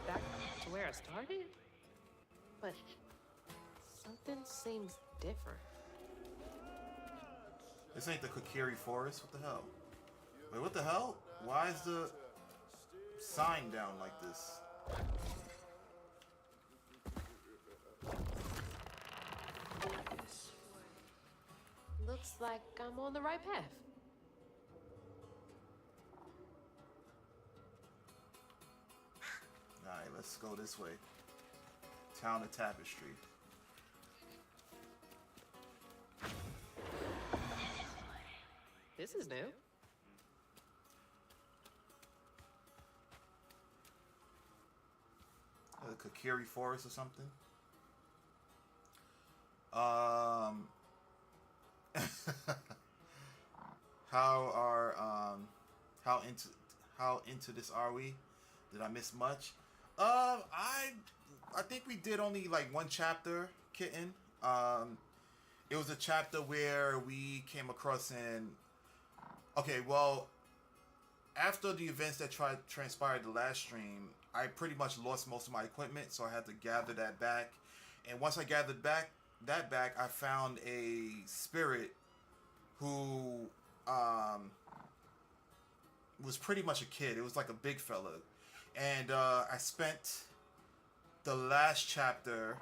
Back to where I started? But something seems different. This ain't the Kokiri Forest. What the hell? Wait, what the hell? Why is the sign down like this? Looks like I'm on the right path. Alright, let's go this way. Town of Tapestry. This is new. Kokiri Forest or something. How into this are we? Did I miss much? I think we did only like one chapter, Kitten. It was a chapter where we came across okay, well, after the events that transpired the last stream, I pretty much lost most of my equipment, so I had to gather that back. And once I gathered that back, I found a spirit who was pretty much a kid. It was like a big fella. And I spent the last chapter,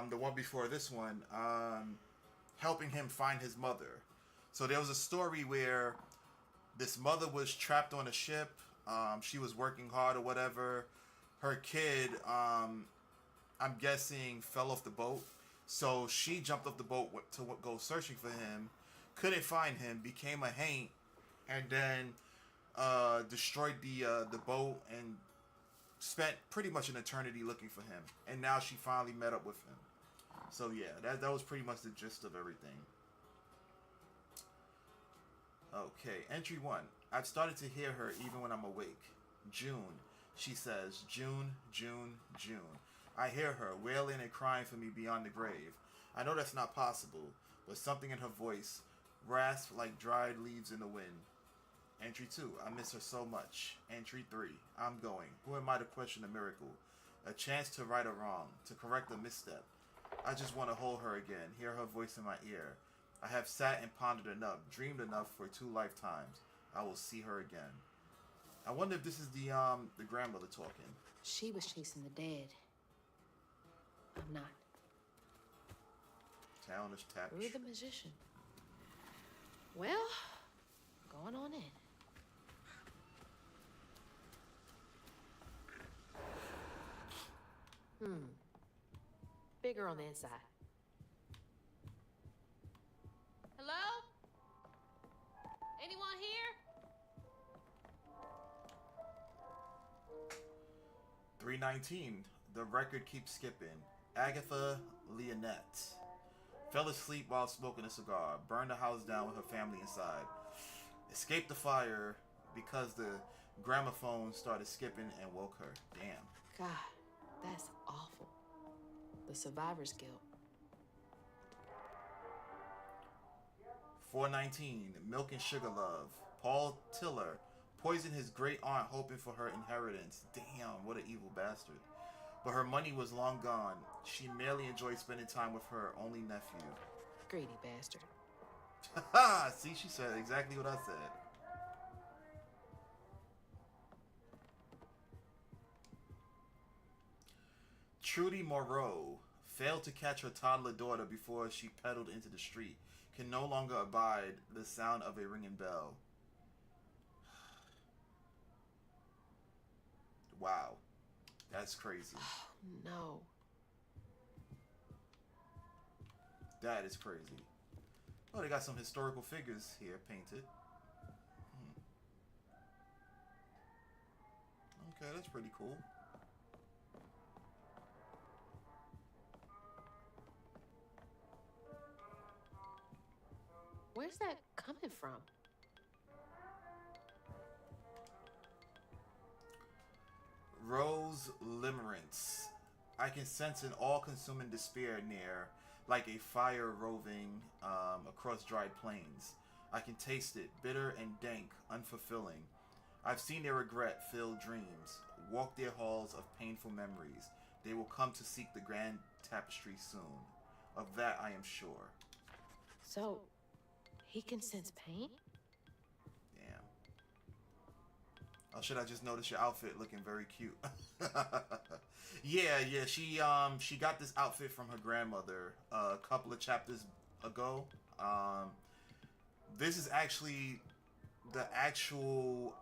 the one before this one, helping him find his mother. So there was a story where this mother was trapped on a ship. She was working hard or whatever. Her kid, I'm guessing, fell off the boat. So she jumped off the boat to go searching for him. Couldn't find him. Became a haint. And then destroyed the boat and spent pretty much an eternity looking for him. And now she finally met up with him. So yeah, that was pretty much the gist of everything. Okay, entry 1. I've started to hear her even when I'm awake. June. She says, June, June, June. I hear her wailing and crying for me beyond the grave. I know that's not possible, but something in her voice rasped like dried leaves in the wind. Entry 2. I miss her so much. Entry 3. I'm going. Who am I to question a miracle? A chance to right a wrong, to correct a misstep. I just want to hold her again, hear her voice in my ear. I have sat and pondered enough, dreamed enough for 2 lifetimes. I will see her again. I wonder if this is the grandmother talking. She was chasing the dead. I'm not. Town is Tapestry. Rue the magician. Well, going on in. Bigger on the inside. Hello? Anyone here? 319. The record keeps skipping. Agatha Leonette fell asleep while smoking a cigar. Burned the house down with her family inside. Escaped the fire because the gramophone started skipping and woke her. Damn. God, that's awful. The survivor's guilt. 419. Milk and Sugar Love. Paul Tiller poisoned his great aunt hoping for her inheritance. Damn, what an evil bastard. But her money was long gone. She merely enjoyed spending time with her only nephew. Greedy bastard. Ha! See, she said exactly what I said. Trudy Moreau failed to catch her toddler daughter before she pedaled into the street. Can no longer abide the sound of a ringing bell. Wow. That's crazy. No. That is crazy. Oh, they got some historical figures here painted. Okay, that's pretty cool. Where's that coming from? Rose limerence. I can sense an all-consuming despair near, like a fire roving across dried plains. I can taste it, bitter and dank, unfulfilling. I've seen their regret-filled dreams, walk their halls of painful memories. They will come to seek the grand tapestry soon. Of that I am sure. So, he can sense pain? Damn. Oh, should I just notice your outfit looking very cute? yeah, she got this outfit from her grandmother a couple of chapters ago. This is actually the actual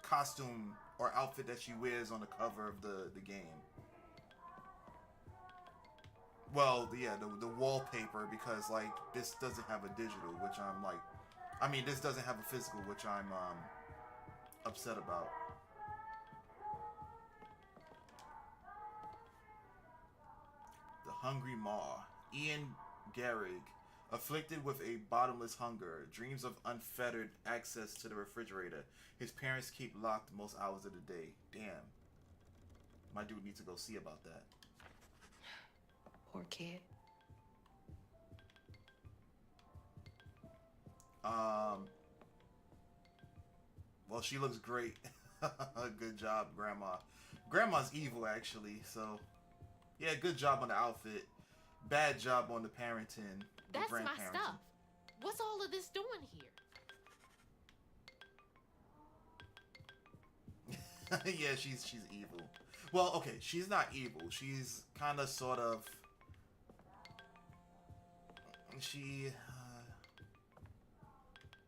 costume or outfit that she wears on the cover of the game. Well, yeah, the wallpaper, because like this doesn't have a digital, which I'm like, I mean, this doesn't have a physical, which I'm upset about. The Hungry Maw. Ian Garrig, afflicted with a bottomless hunger, dreams of unfettered access to the refrigerator. His parents keep locked most hours of the day. Damn. My dude needs to go see about that. Poor kid. Well, she looks great. Good job, Grandma. Grandma's evil, actually, so yeah, good job on the outfit. Bad job on the parenting. That's my stuff. What's all of this doing here? Yeah, she's evil. Well, okay, she's not evil. She's kind of, sort of.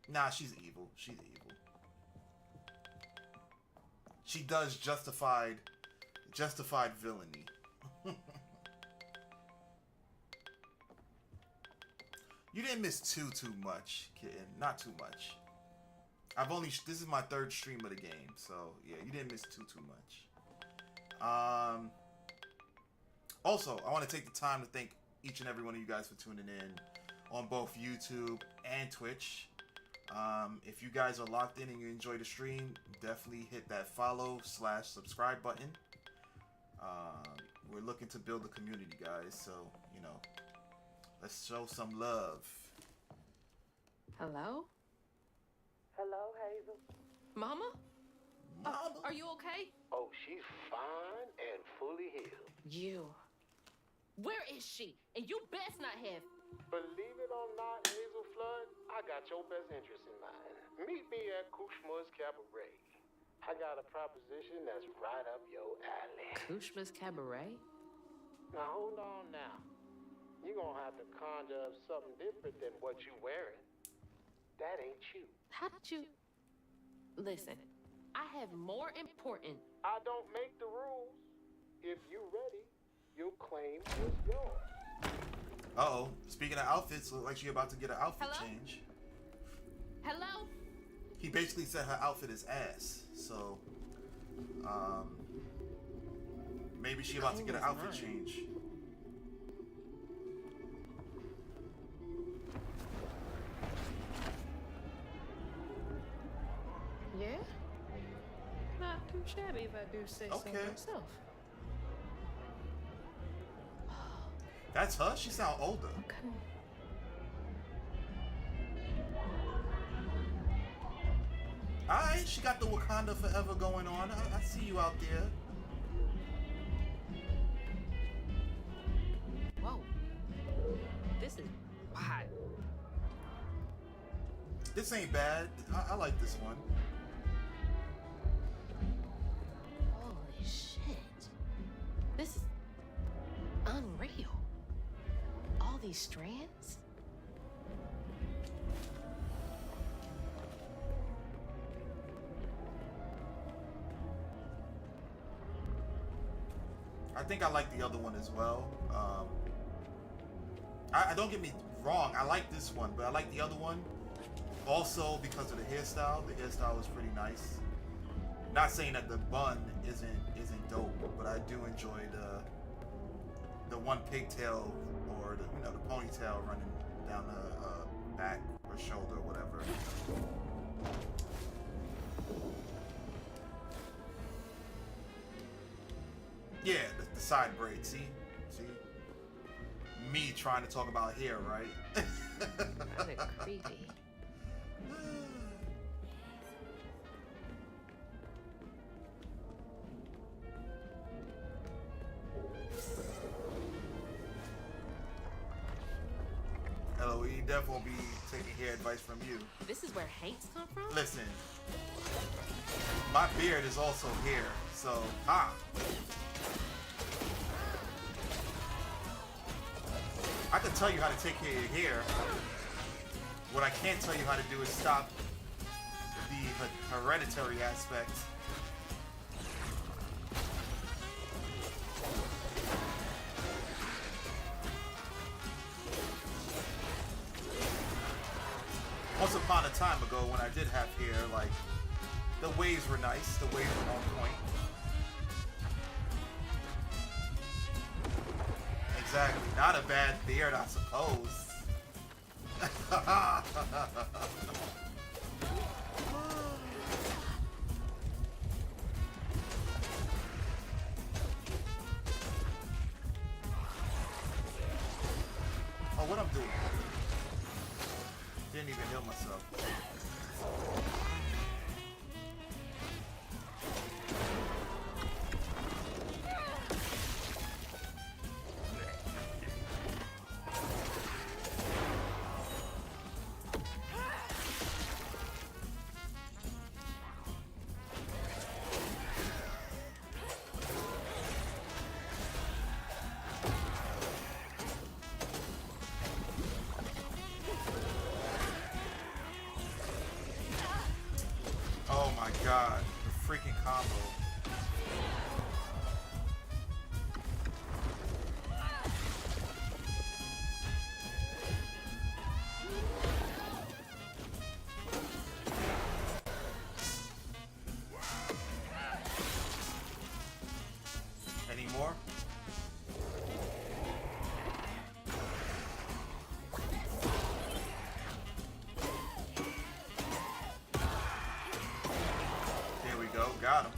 Nah, she's evil. She's evil. She does justified villainy. You didn't miss too much, kitten. Not too much. This is my third stream of the game, so yeah, you didn't miss too much. Also, I want to take the time to thank each and every one of you guys for tuning in on both YouTube and Twitch. If you guys are locked in and you enjoy the stream, definitely hit that follow/subscribe button. We're looking to build a community, guys, so, you know, let's show some love. Hello? Hello, Hazel. Mama? Mama? Are you okay? Oh, she's fine and fully healed. You. Where is she? And you best not have. Believe it or not, Hazel Flood, I got your best interest in mind. Meet me at Kushma's Cabaret. I got a proposition that's right up your alley. Kushma's Cabaret? Now, hold on now. You're gonna have to conjure up something different than what you wearing. That ain't you. How did you... Listen, I have more important... I don't make the rules. If you ready, you'll claim what's yours. Uh-oh. Speaking of outfits, look like she about to get an outfit Hello? change. Hello? He basically said her outfit is ass. So, maybe she about to get an outfit change. Yeah? Not too shabby if I do say so Okay. myself. That's her? She sound older. Okay. Alright, she got the Wakanda Forever going on. I see you out there. Whoa. This is wild. This ain't bad. I like this one. Holy shit. This is unreal. All these strands? I think I like the other one as well. I don't get me wrong, I like this one, but I like the other one also because of the hairstyle. The hairstyle is pretty nice. Not saying that the bun isn't dope, but I do enjoy the one pigtail or the ponytail running down the back or shoulder or whatever. Yeah, the side braid. See, me trying to talk about hair, right? Kind of creepy. LOE definitely won't be taking hair advice from you. This is where hates come from? Listen, my beard is also hair, so I can tell you how to take care of your hair. What I can't tell you how to do is stop the hereditary aspect. Once upon a time ago, when I did have hair, like, the waves were nice, the waves were on point. Exactly, not a bad beard, I suppose. Oh, what I'm doing? Didn't even heal myself. Oh my god, the freaking combo. Any more? There we go, got him.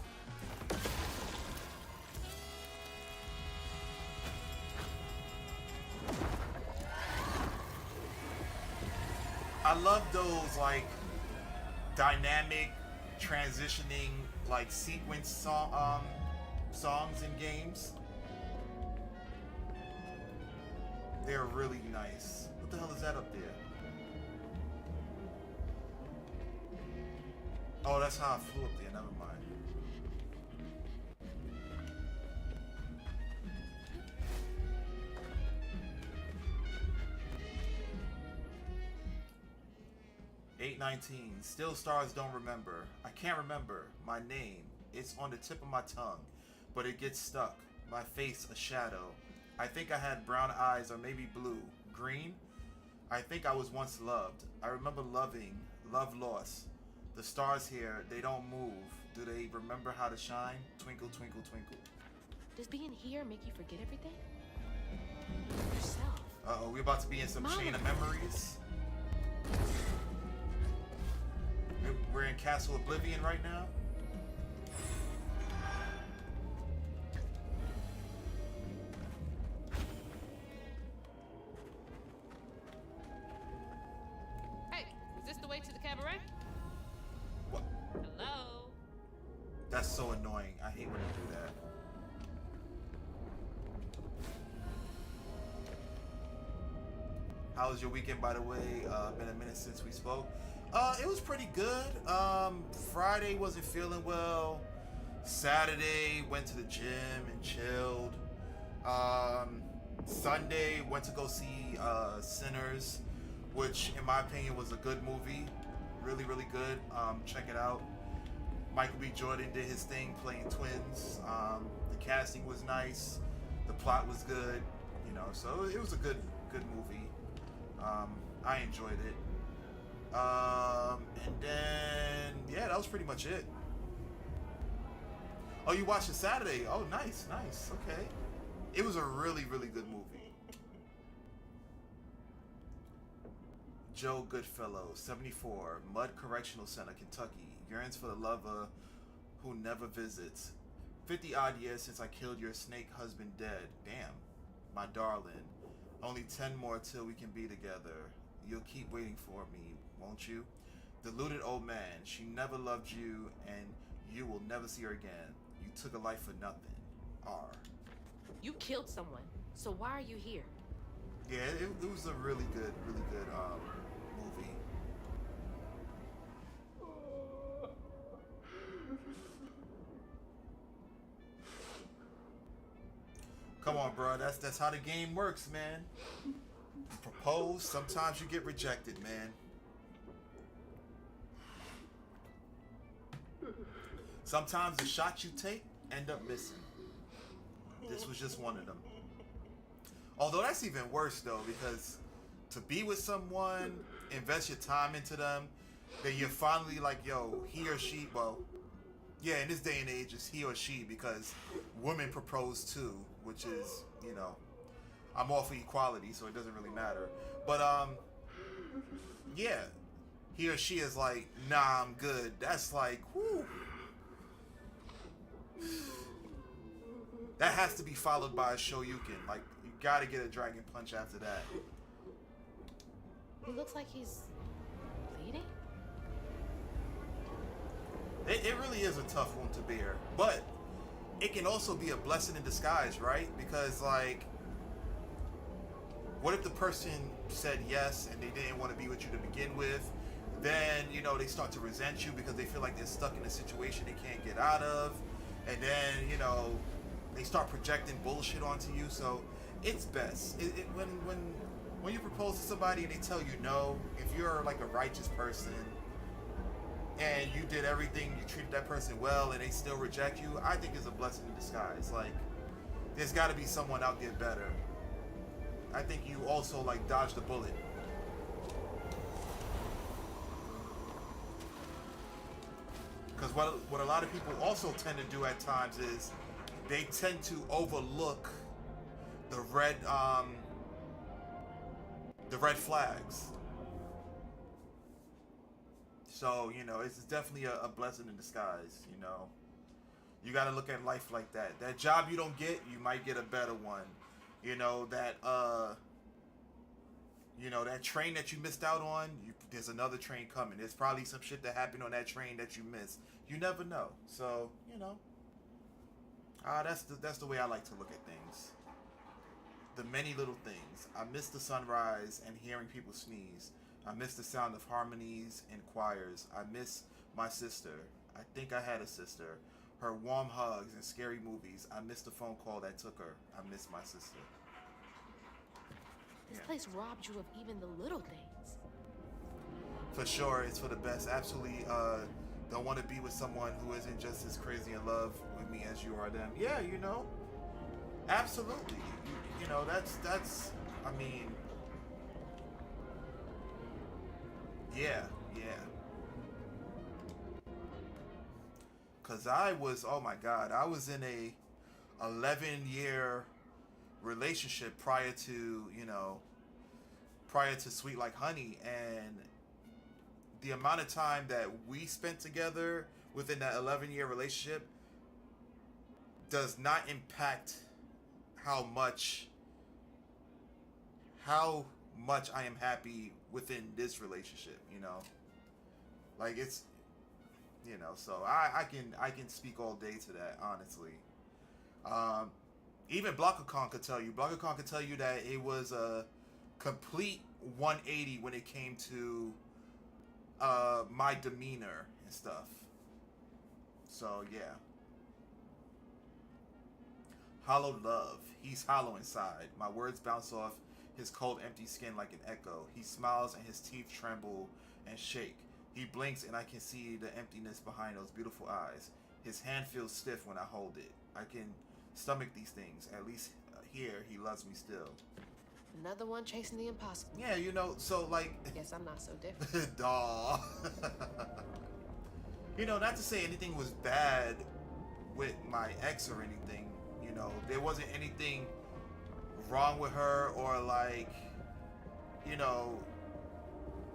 I love those like dynamic transitioning like sequence songs in games. They're really nice. What the hell is that up there? Oh, that's how I flew up there. Never mind. $8.19. Still stars don't remember. I can't remember my name. It's on the tip of my tongue, but it gets stuck. my face a shadow. I think I had brown eyes or maybe blue. Green? I think I was once loved. I remember loving, love lost. The stars here, they don't move. Do they remember how to shine? Twinkle, twinkle, twinkle. Does being here make you forget everything? Yourself. Uh-oh, we're about to be in some Mama. chain of memories. We're in Castle Oblivion right now. Hey, is this the way to the cabaret? What? Hello? That's so annoying. I hate when they do that. How was your weekend, by the way? Been a minute since we spoke. It was pretty good. Friday wasn't feeling well. Saturday went to the gym and chilled. Sunday went to go see Sinners, which in my opinion was a good movie. Really, really good. Check it out. Michael B. Jordan did his thing playing twins. The casting was nice. The plot was good. You know, so it was a good movie. I enjoyed it. And then, yeah, that was pretty much it. Oh, you watched it Saturday? Oh, nice. Okay. It was a really, really good movie. Joe Goodfellow, 74, Mud Correctional Center, Kentucky. Yearns for the lover who never visits. 50 odd years since I killed your snake husband dead. Damn, my darling. Only 10 more till we can be together. You'll keep waiting for me, won't you? Deluded old man. She never loved you, and you will never see her again. You took a life for nothing. R. You killed someone, so why are you here? Yeah, it was a really good movie. Come on, bro. That's how the game works, man. You propose, sometimes you get rejected, man. Sometimes the shots you take end up missing. This was just one of them. Although that's even worse though, because to be with someone, invest your time into them, then you're finally like, yo, he or she, well, yeah, in this day and age, it's he or she because women propose too, which is, you know, I'm all for equality, so it doesn't really matter. But, yeah, he or she is like, nah, I'm good. That's like, whoo. That has to be followed by a Shoryuken. Like, you gotta get a Dragon Punch after that. He looks like he's bleeding. It really is a tough one to bear. But it can also be a blessing in disguise, right? Because, like, what if the person said yes and they didn't want to be with you to begin with? Then, you know, they start to resent you because they feel like they're stuck in a situation they can't get out of. And then, you know, they start projecting bullshit onto you. So it's best when you propose to somebody and they tell you no, if you're like a righteous person and you did everything, you treated that person well, and they still reject you, I think it's a blessing in disguise. Like, there's got to be someone out there better. I think you also like dodged a bullet. Because what a lot of people also tend to do at times is they tend to overlook the red flags. So, you know, it's definitely a blessing in disguise, you know. You got to look at life like that. That job you don't get, you might get a better one. You know, that train that you missed out on, there's another train coming. There's probably some shit that happened on that train that you missed. You never know. So, you know, that's the way I like to look at things. The many little things. I miss the sunrise and hearing people sneeze. I miss the sound of harmonies and choirs. I miss my sister. I think I had a sister. Her warm hugs and scary movies. I miss the phone call that took her. I miss my sister. This place robbed you of even the little things. For sure, it's for the best. Absolutely don't want to be with someone who isn't just as crazy in love with me as you are them. Yeah, you know. Absolutely. You know, that's I mean, yeah, yeah. Cause I was, oh my God, I was in a 11-year relationship prior to, prior to Sweet Like Honey, and the amount of time that we spent together within that 11-year relationship does not impact how much I am happy within this relationship, like it's, so I can speak all day to that, honestly. Even BlockaCon could tell you. BlockaCon could tell you that it was a complete 180 when it came to my demeanor and stuff. So yeah. Hollow love. He's hollow inside. My words bounce off his cold, empty skin like an echo. He smiles and his teeth tremble and shake. He blinks and I can see the emptiness behind those beautiful eyes. His hand feels stiff when I hold it. I can stomach these things. At least here, he loves me still. Another one chasing the impossible. Yeah, so like... Guess I'm not so different. Duh. Not to say anything was bad with my ex or anything. There wasn't anything wrong with her, or like,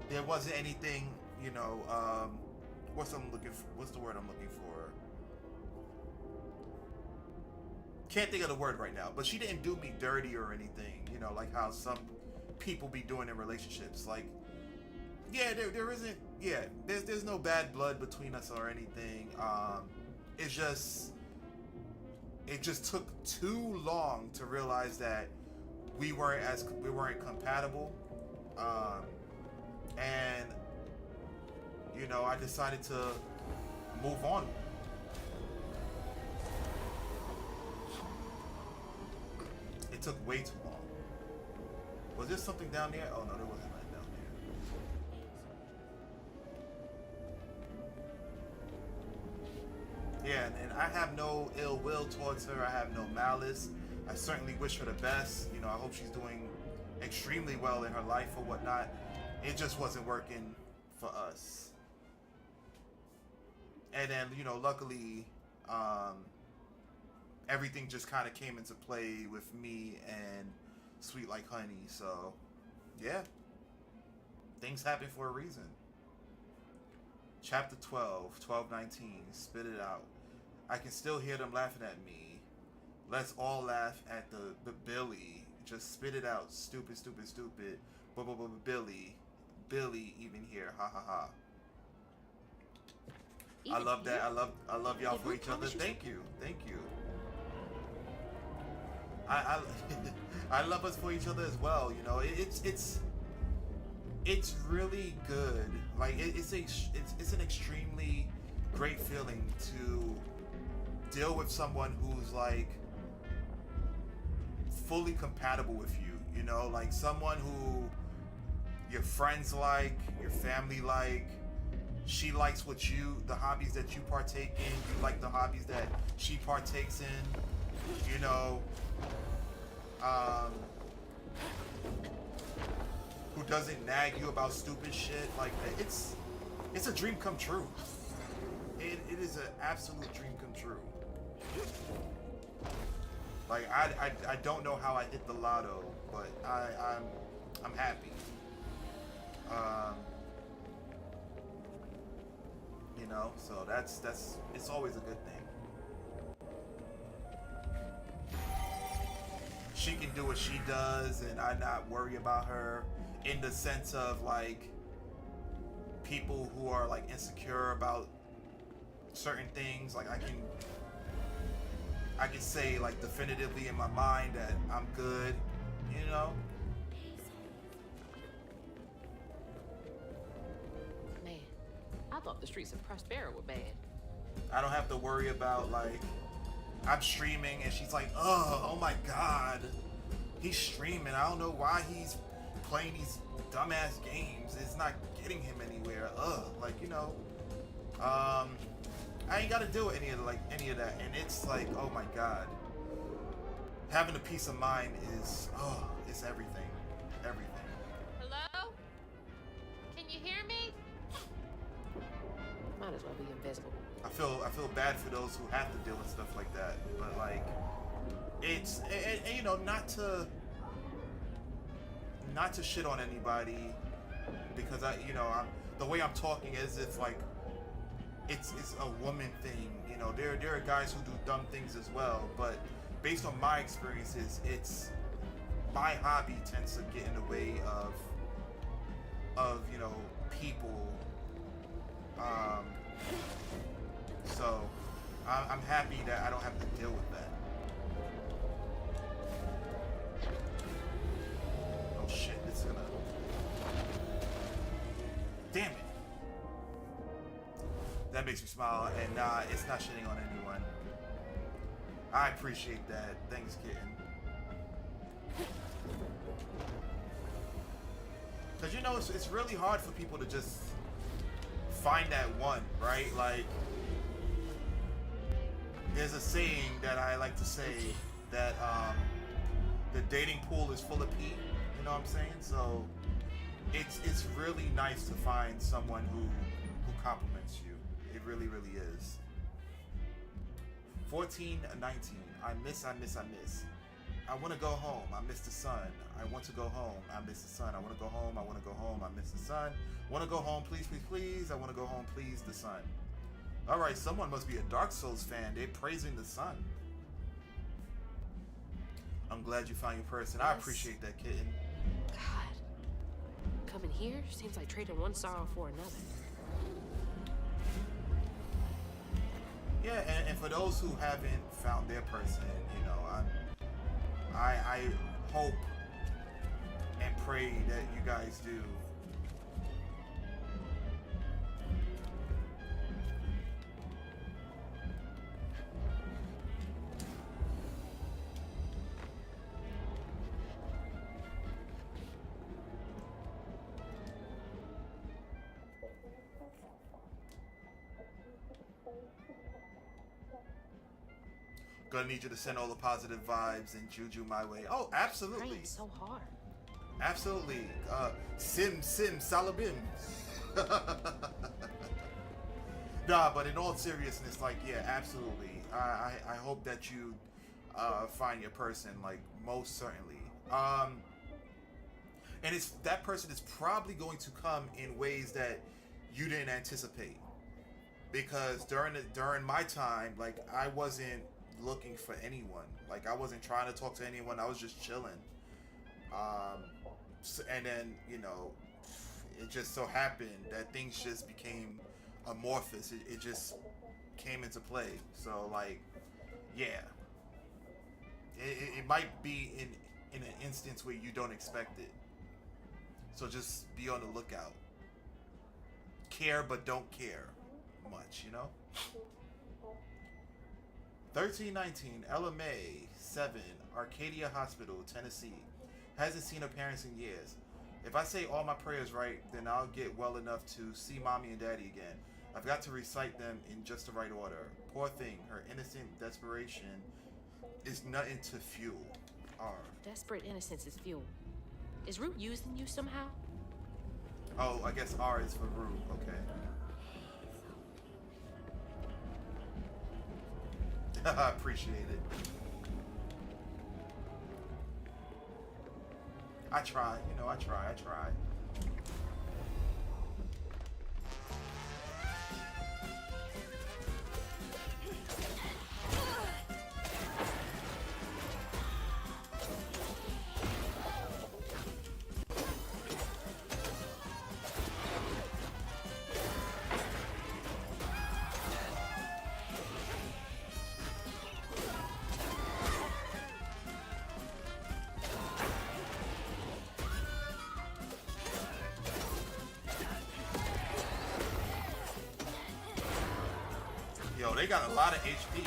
there wasn't anything, what's the word I'm looking for? Can't think of the word right now, but she didn't do me dirty or anything, like how some people be doing in relationships. Like, yeah, there isn't, yeah, there's no bad blood between us or anything. It just took too long to realize that we weren't compatible, and I decided to move on. It took way too long. Was there something down there? Oh no, there wasn't nothing down there. Yeah, and I have no ill will towards her. I have no malice. I certainly wish her the best. I hope she's doing extremely well in her life or whatnot. It just wasn't working for us. And then, luckily, everything just kind of came into play with me and Sweet Like Honey. So, yeah. Things happen for a reason. Chapter 12, 12:19. Spit it out. I can still hear them laughing at me. Let's all laugh at the Billy. Just spit it out. Stupid, stupid, stupid. Billy. Billy even here. Ha ha ha. I love that. I love y'all for each other. Thank you. Thank you. I love us for each other as well. It's really good. Like it's an extremely great feeling to deal with someone who's like fully compatible with you. Like someone who your friends like, your family like. She likes the hobbies that you partake in. You like the hobbies that she partakes in. Who doesn't nag you about stupid shit. Like, it's a dream come true. It is an absolute dream come true. Like, I don't know how I hit the lotto, but I'm happy. So that's it's always a good thing. She can do what she does and I not worry about her, in the sense of like people who are like insecure about certain things. Like I can say like definitively in my mind that I'm good, Man, I thought the streets of Prospera were bad. I don't have to worry about like I'm streaming and she's like, oh my God, he's streaming. I don't know why he's playing these dumbass games. It's not getting him anywhere. I ain't got to deal with any of that. And it's like, oh my God. having a peace of mind is, oh, it's everything. Everything. Hello? Can you hear me? Might as well be invisible. I feel bad for those who have to deal with stuff like that, but like, it's and, you know, not to shit on anybody, because the way I'm talking is if like it's a woman thing. You know, there are guys who do dumb things as well, but based on my experiences, it's my hobby tends to get in the way of you know, people. So I'm happy that I don't have to deal with that. Oh shit, it's gonna... Damn it. That makes me smile, and nah, it's not shitting on anyone. I appreciate that. Thanks, kitten. Because, you know, it's really hard for people to just find that one, right? Like, there's a saying that I like to say that the dating pool is full of pee. You know what I'm saying? So it's really nice to find someone who compliments you. It really, really is. 14:19. I miss. I want to go home. I miss the sun. I want to go home. I miss the sun. I want to go home. I want to go home. I miss the sun. Want to go home, please, please, please. I want to go home, please, the sun. All right, someone must be a Dark Souls fan. They're praising the sun. I'm glad you found your person. I appreciate that, kitten. God. Coming here seems like trading one sorrow for another. Yeah, and for those who haven't found their person, you know, I hope and pray that you guys do. Gonna need you to send all the positive vibes and juju my way. Oh, absolutely. Praying so hard. Absolutely. Sim salabim. Nah, but in all seriousness, like, yeah, absolutely. I hope that you find your person, like, most certainly. And that person is probably going to come in ways that you didn't anticipate. Because during my time, like, I wasn't looking for anyone. Like, I wasn't trying to talk to anyone. I was just chilling. And then, you know, it just so happened that things just became amorphous. It just came into play. So, like, yeah. It might be in an instance where you don't expect it. So just be on the lookout. Care but don't care much, you know? 1319, Ella May, 7, Arcadia Hospital, Tennessee. Hasn't seen her parents in years. If I say all my prayers right, then I'll get well enough to see mommy and daddy again. I've got to recite them in just the right order. Poor thing, her innocent desperation is nothing to fuel. R. Desperate innocence is fuel. Is Root using you somehow? Oh, I guess R is for Root. Okay. I appreciate it. I try, you know, I try. Yo, they got a lot of HP.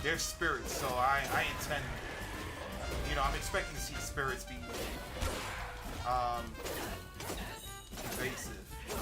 they're spirits, so I intend, you know, I'm expecting to see spirits be invasive, you know?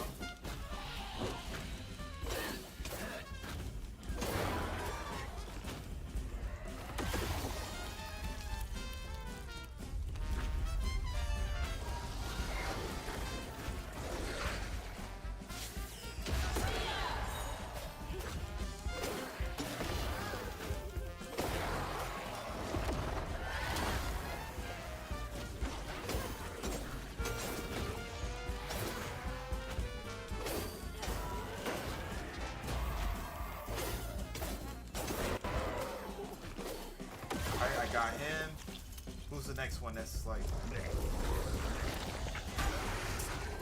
I got him. Who's the next one that's like...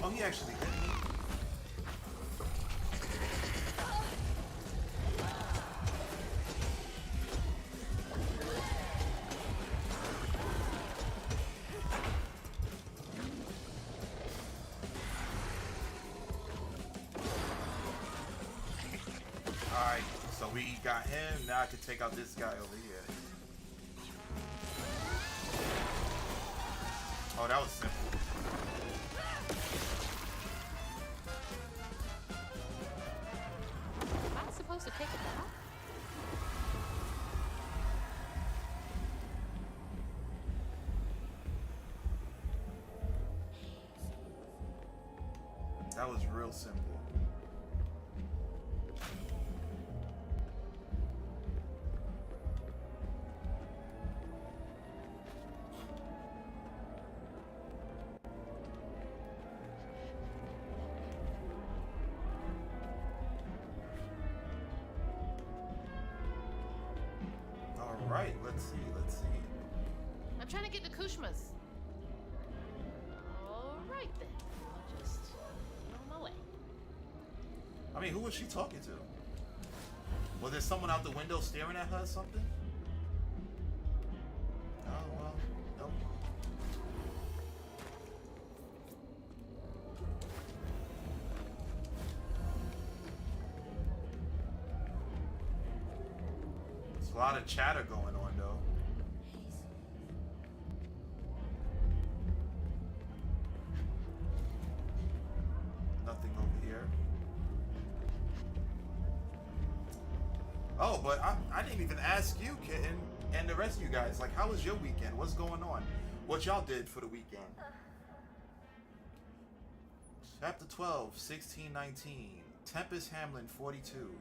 Oh, he actually hit me. Alright, so we got him. Now I can take out this guy over here. Oh, that was simple. Am I supposed to take it back? That was real simple. Alright, let's see. I'm trying to get the Kushmas. All right then. I'll just get on my way. I mean, who was she talking to? Was there someone out the window staring at her or something? Oh, well, nope. There's a lot of chatter going on, though. Nothing over here. Oh, but I didn't even ask you, Kitten, and the rest of you guys. Like, how was your weekend? What's going on? What y'all did for the weekend? Chapter 12, 1619. Tempest Hamlin, 42.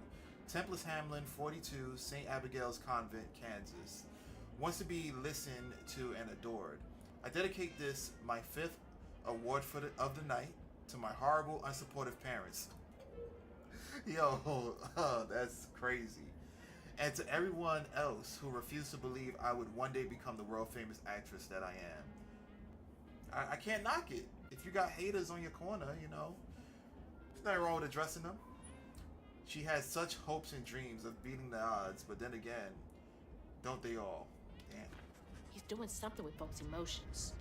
Tempest Hamlin, 42, St. Abigail's Convent, Kansas. Wants to be listened to and adored. I dedicate this, my 5th award of the night, to my horrible, unsupportive parents. Yo, that's crazy. And to everyone else who refused to believe I would one day become the world famous actress that I am. I can't knock it. If you got haters on your corner, you know, there's nothing wrong with addressing them. She has such hopes and dreams of beating the odds, but then again, don't they all? Damn. He's doing something with folks' emotions.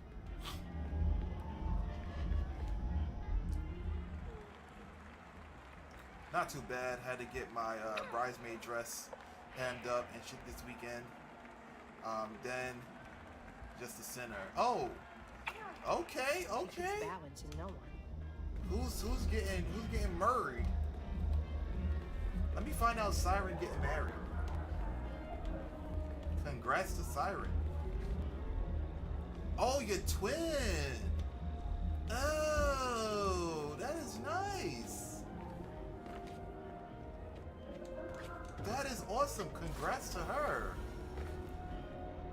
Not too bad. Had to get my bridesmaid dress hemmed up and shit this weekend. Then just a sinner. Oh, okay. He's bowing to no one. Who's getting married? Let me find out Siren getting married. Congrats to Siren. Oh, your twin. Oh, that is nice. That is awesome. Congrats to her.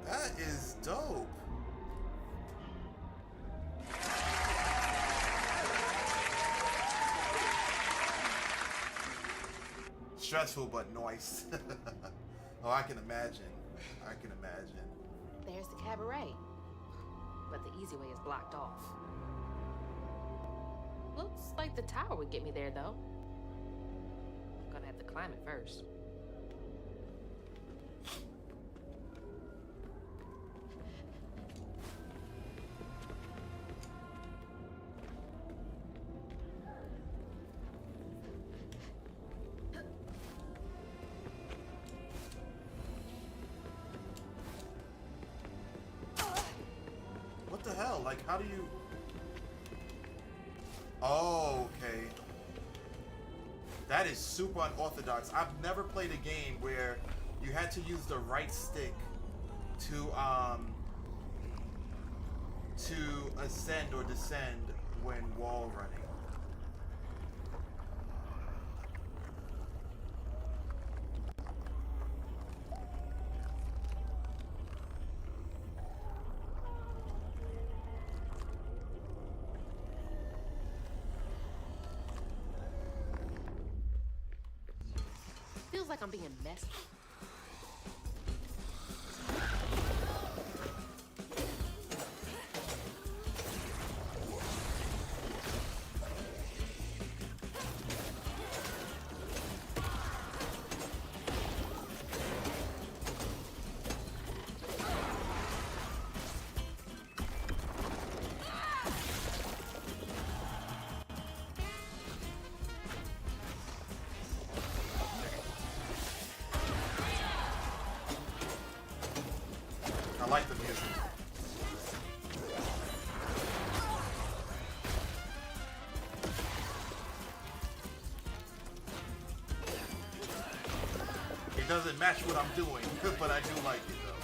That is dope. Stressful but nice. Oh, I can imagine. There's the cabaret. But the easy way is blocked off. Looks like the tower would get me there, though. I'm gonna have to climb it first. like, how do you... Oh, okay. That is super unorthodox. I've never played a game where you had to use the right stick to ascend or descend when wall running. Feels like I'm being messed with. I like the music. It doesn't match what I'm doing, but I do like it though.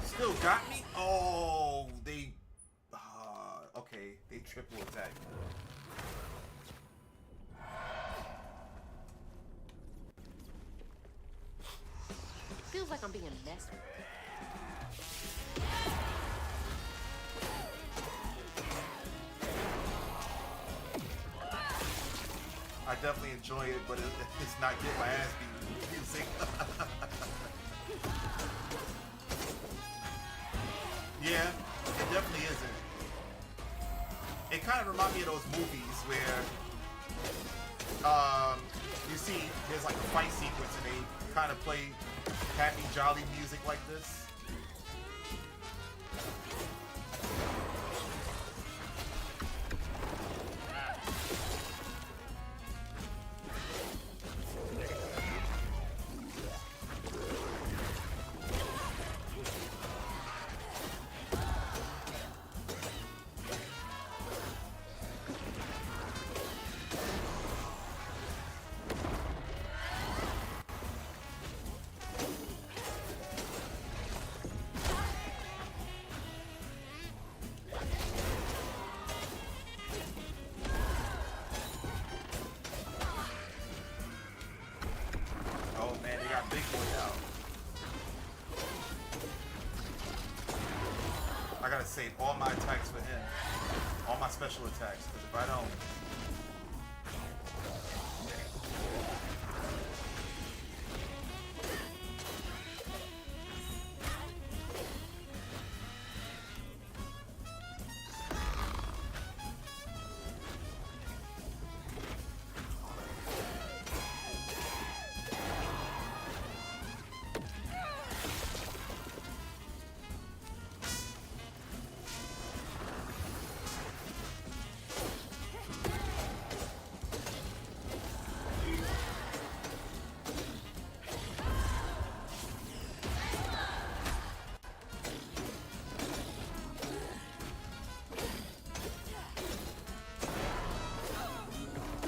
Still got me? Oh, they... okay, they triple attack. Feels like I'm being messed with. I definitely enjoy it, but it's not get my ass beat music. Yeah, it definitely isn't. It kind of reminds me of those movies where you see there's like a fight sequence and they kind of play happy, jolly music like this. Oh man, they got big boy out. I gotta save all my attacks for him. All my special attacks, because if I don't...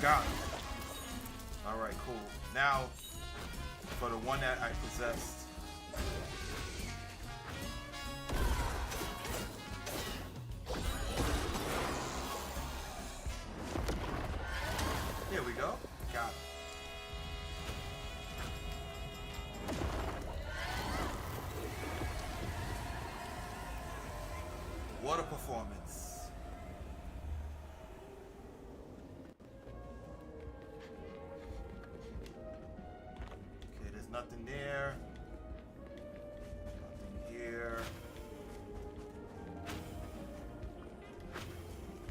Got it. Alright, cool. Now, for the one that I possessed. Here we go. Got it. What a performance. Nothing there. Nothing here.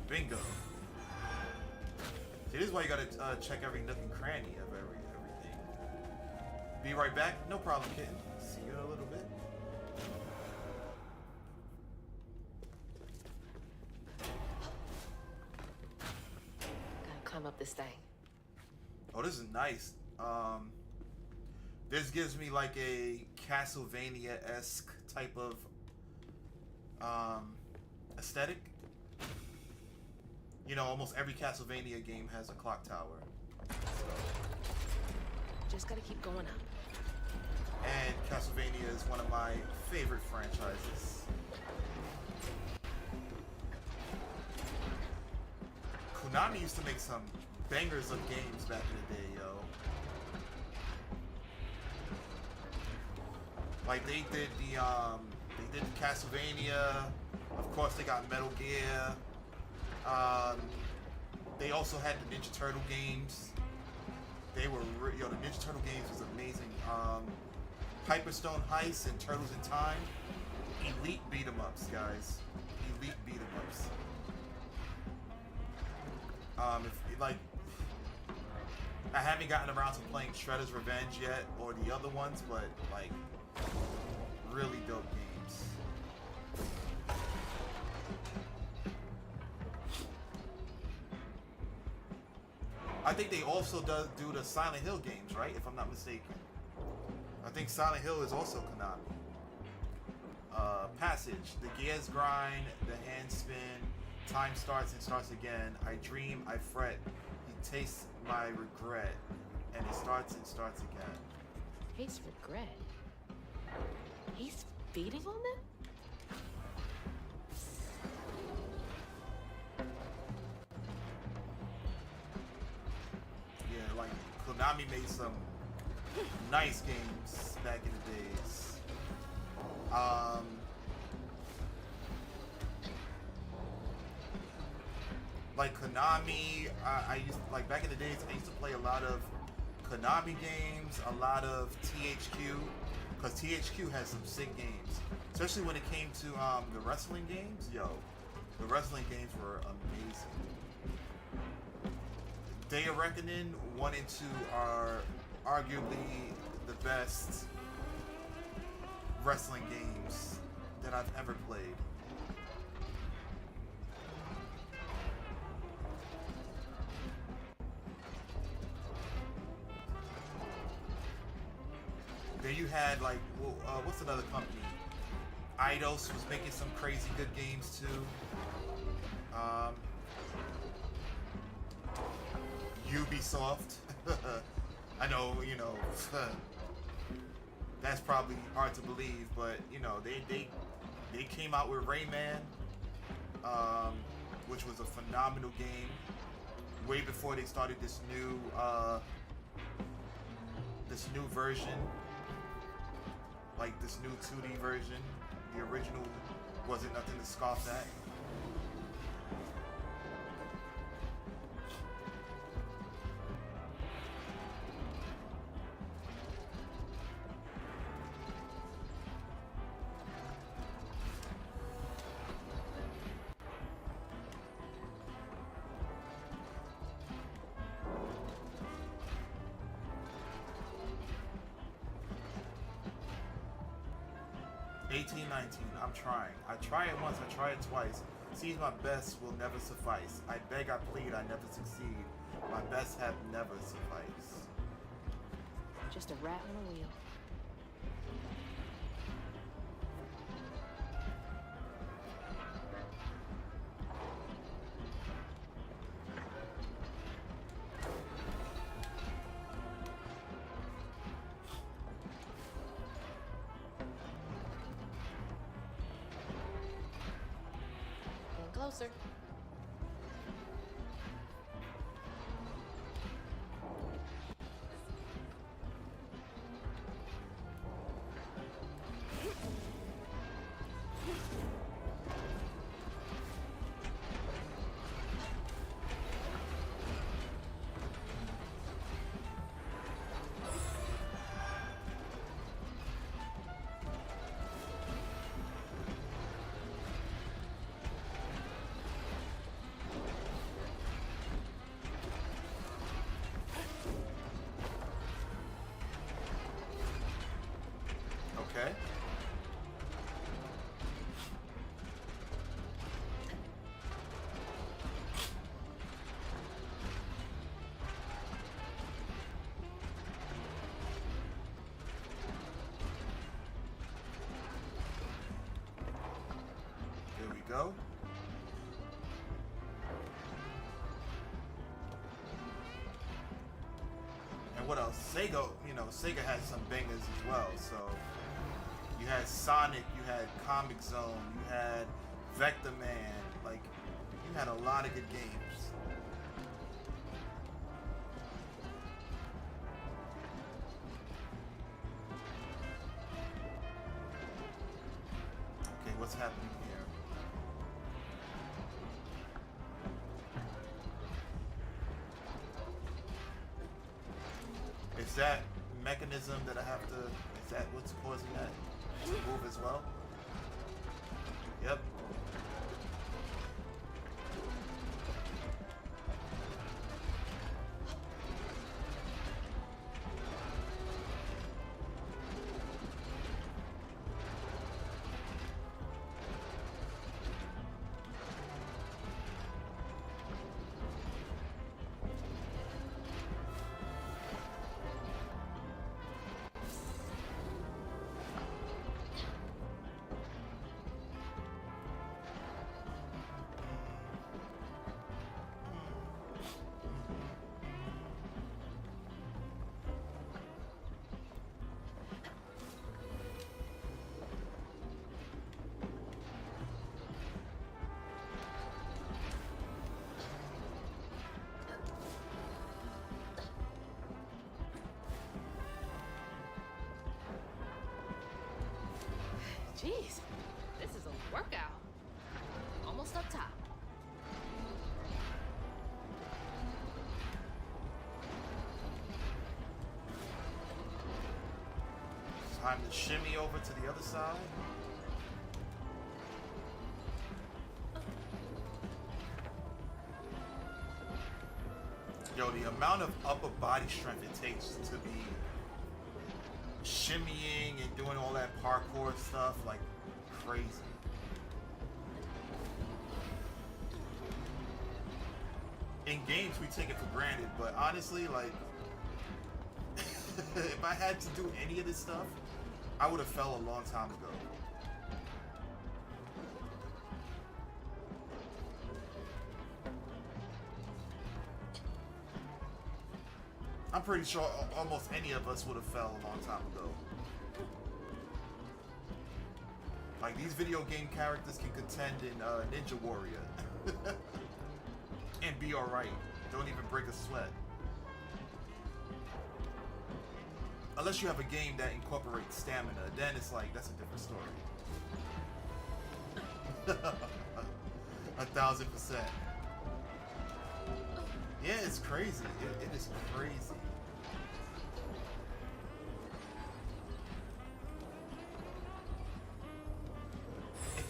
Bingo. See, this is why you gotta check every nook and cranny of everything. Be right back. No problem, kitten. See you in a little bit. Gotta climb up this thing. Oh, this is nice. This gives me like a Castlevania-esque type of aesthetic. You know, almost every Castlevania game has a clock tower. Just gotta keep going up. And Castlevania is one of my favorite franchises. Konami used to make some bangers of games back in the day, yo. Like they did the Castlevania. Of course, they got Metal Gear. They also had the Ninja Turtle games. They were the Ninja Turtle games was amazing. Hyperstone Heist and Turtles in Time. Elite beat 'em ups, guys. Elite beat 'em ups. I haven't gotten around to playing Shredder's Revenge yet, or the other ones, but like, really dope games. I think they also do the Silent Hill games, right? If I'm not mistaken. I think Silent Hill is also Konami. Passage, the gears grind, the hand spin, time starts and starts again. I dream, I fret, he tastes my regret, and it starts and starts again. Taste regret. He's feeding on them? Yeah, like Konami made some nice games back in the days. Like Konami, I used like back in the days. I used to play a lot of Konami games, a lot of THQ, because THQ has some sick games, especially when it came to the wrestling games. Yo, the wrestling games were amazing. Day of Reckoning 1 and 2 are arguably the best wrestling games that I've ever played. Then you had like, what's another company? Eidos was making some crazy good games too. Ubisoft. I know, you know, that's probably hard to believe, but you know, they came out with Rayman, which was a phenomenal game. Way before they started this new version. Like this new 2D version. The original wasn't nothing to scoff at. I'm trying. I try it once, I try it twice. Sees my best will never suffice. I beg, I plead, I never succeed. My best have never sufficed. Just a rat on a wheel. Closer. And what else? Sega, Sega had some bangers as well. So you had Sonic, you had Comic Zone, you had Vector Man. Like, you had a lot of good games. Okay, what's happening here? Is that mechanism that I have to, is that what's causing that to move as well? Yep. Jeez, this is a workout. Almost up top. Time to shimmy over to the other side. Yo, the amount of upper body strength it takes to be shimmying and doing all that parkour stuff, like, crazy. In games, we take it for granted, but honestly, like, if I had to do any of this stuff, I would have fell a long time ago. I'm pretty sure almost any of us would have fell a long time ago. Like, these video game characters can contend in Ninja Warrior. And be alright. Don't even break a sweat. Unless you have a game that incorporates stamina, then it's like, that's a different story. 1000%. Yeah, it's crazy. It is crazy.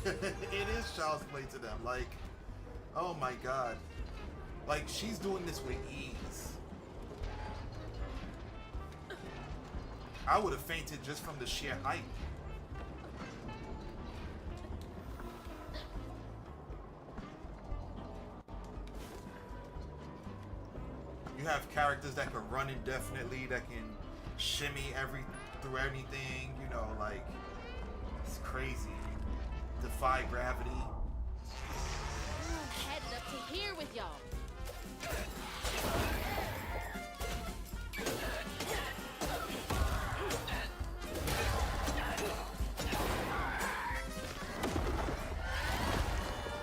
It is child's play to them. Like, oh my god. Like, she's doing this with ease. I would have fainted just from the sheer height. You have characters that can run indefinitely, that can shimmy through anything, you know, like, it's crazy. Defy gravity. Headed up to here with y'all.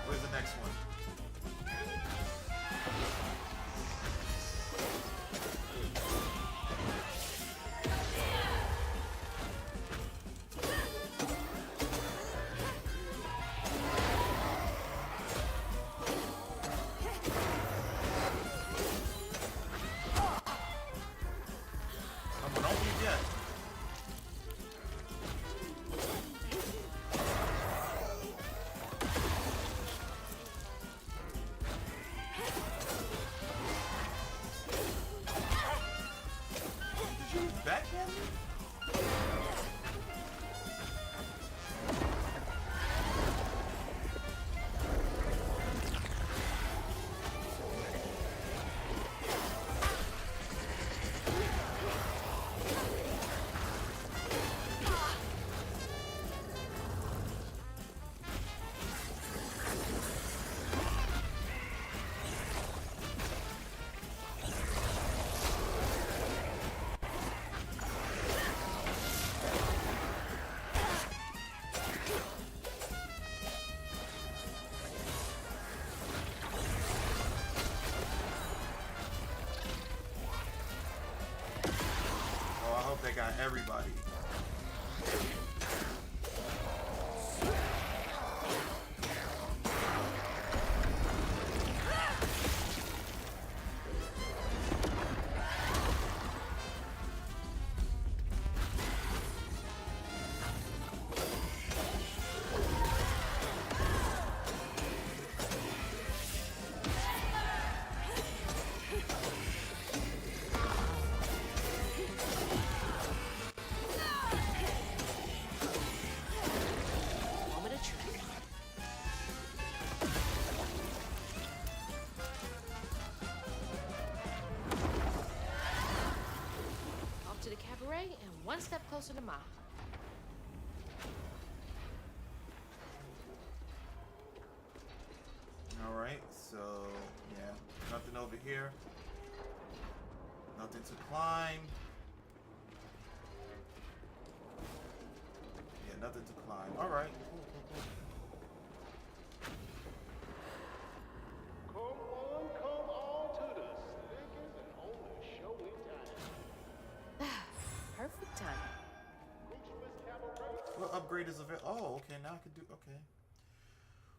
Where's the next one? Come on, don't leave yet. Did you backhand me? That got everybody. Moment of truth. Off to the cabaret and one step closer to Ma. All right, so yeah, nothing over here. Nothing to climb. Yeah, nothing to climb. All right. Come on to the slickest and only show in town. Perfect time. Coochmas Cabaret. What upgrade is available? Oh, okay. Now I can do. Okay.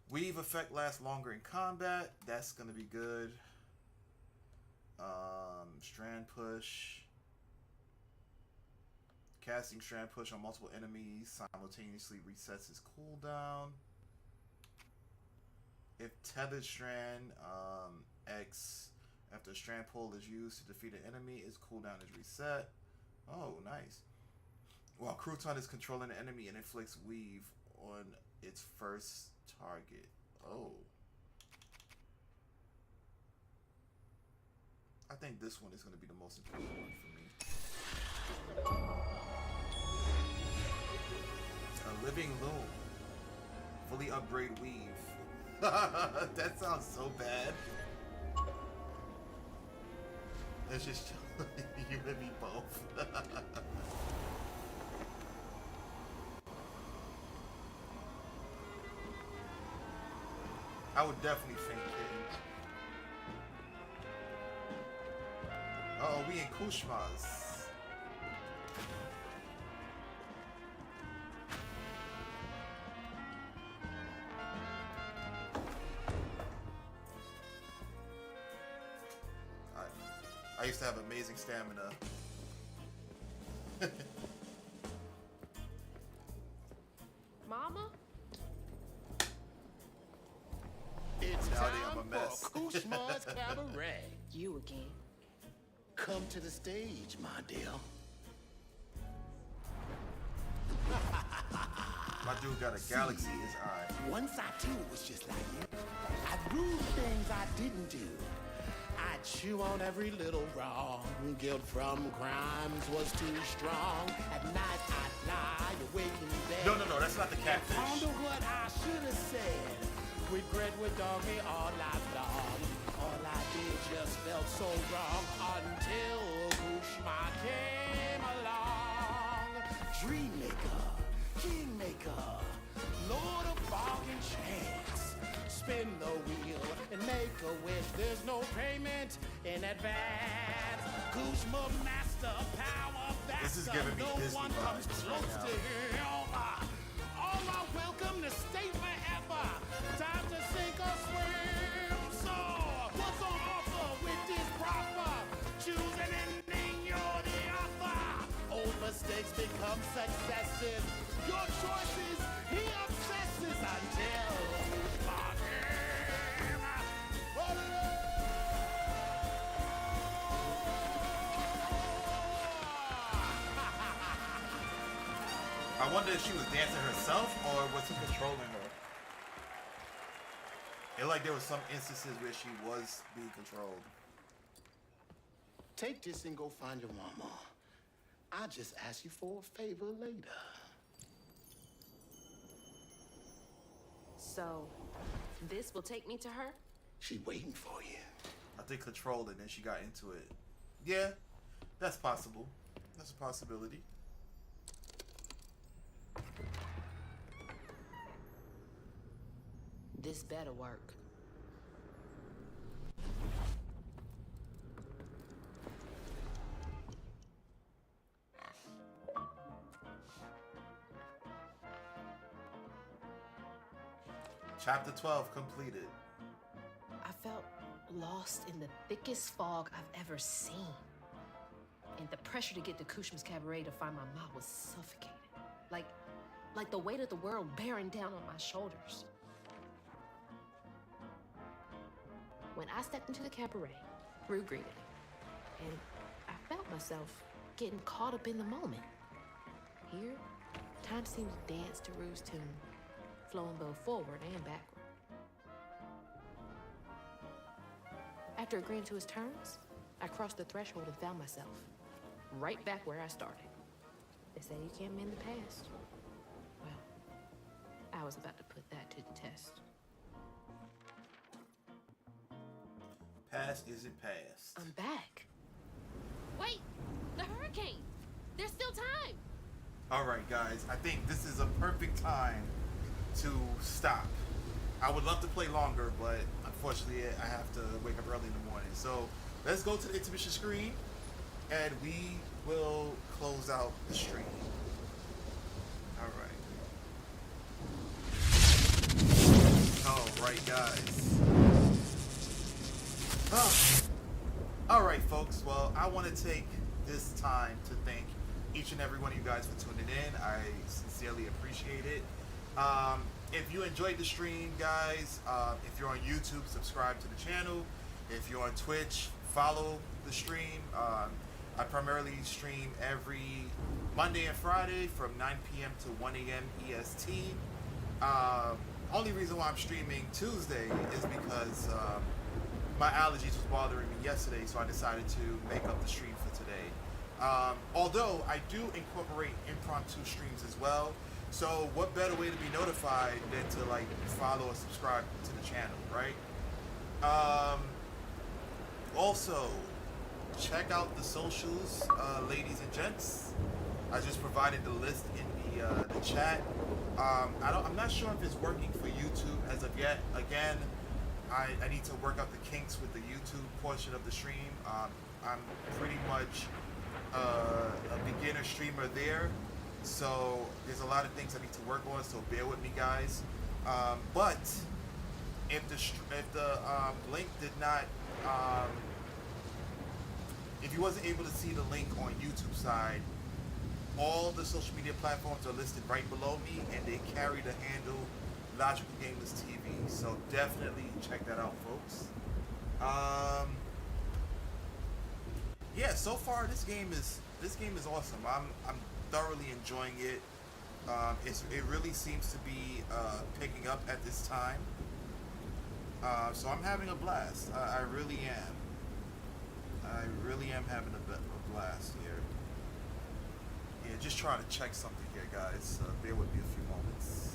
Weave effect lasts longer in combat. That's gonna be good. Strand push. Casting strand push on multiple enemies simultaneously resets his cooldown. If tethered strand X after a strand pull is used to defeat an enemy, its cooldown is reset. Oh, nice. While Crouton is controlling an enemy and inflicts weave on its first target. Oh. I think this one is going to be the most important one for me. A living loom. Fully upgrade weave. That sounds so bad. Let's just you and me both. I would definitely faint kitten. Uh-oh, we in Kushmas. I used to have amazing stamina. Mama? It's Now time I'm a mess. for Kushma's Cabaret. You again. Come to the stage, my dear. My dude got a galaxy in his eye. Once I too was just like you. I'd rule things I didn't do. I'd chew on every little wrong. Guilt from crimes was too strong. At night I'd lie awake in bed. No, that's not the catfish. Ponder what I should have said. Regret would dog me all night long. All I did just felt so wrong until Kushma came along. Dreammaker, kingmaker, lord of bargain chance. Spin the wheel and make a wish. There's no payment in advance. Kushma master power faster. This is giving me no Disney one comes vibes close right now. to him. All are welcome to stay forever. Time to sink or swim. So, what's on offer with this proper? Choose an ending, you're the author. Old mistakes become successes. Your choices, he obsesses until I wonder if she was dancing herself or was he controlling her? It like there was some instances where she was being controlled. Take this and go find your mama. I'll just ask you for a favor later. So, this will take me to her? She waiting for you. I think controlled it and she got into it. Yeah, that's possible. That's a possibility. This better work. Chapter 12 completed. I felt lost in the thickest fog I've ever seen. And the pressure to get to Kushma's Cabaret to find my mom was suffocating. Like the weight of the world bearing down on my shoulders. When I stepped into the cabaret, Rue greeted me. And I felt myself getting caught up in the moment. Here, time seemed to dance to Rue's tune, flowing both forward and backward. After agreeing to his terms, I crossed the threshold and found myself right back where I started. They say you can't mend the past. Well, I was about to put that to the test. Past isn't past. I'm back. Wait, the hurricane. There's still time. All right, guys. I think this is a perfect time to stop. I would love to play longer, but unfortunately, I have to wake up early in the morning. So let's go to the intermission screen, and we will close out the stream. All right. All right, guys. All right, folks. Well, I want to take this time to thank each and every one of you guys for tuning in. I sincerely appreciate it. If you enjoyed the stream, guys, if you're on YouTube, subscribe to the channel. If you're on Twitch, follow the stream. I primarily stream every Monday and Friday from 9 p.m. to 1 a.m. EST. Only reason why I'm streaming Tuesday is because my allergies was bothering me yesterday, so I decided to make up the stream for today. Although I do incorporate impromptu streams as well, so what better way to be notified than to like follow or subscribe to the channel, right? Also, check out the socials, ladies and gents. I just provided the list in the chat. I'm not sure if it's working for YouTube as of yet. Again, I need to work out the kinks with the YouTube portion of the stream. I'm pretty much a beginner streamer there, so there's a lot of things I need to work on, so bear with me, guys. But if the link did not, if you wasn't able to see the link on YouTube side, all the social media platforms are listed right below me, and they carry the handle Logical Gamers TV, so definitely check that out, folks. Yeah, so far this game is awesome. I'm thoroughly enjoying it. It really seems to be picking up at this time. So I'm having a blast. I really am. I really am having a blast here. Yeah, just trying to check something here, guys. Bear with me a few moments.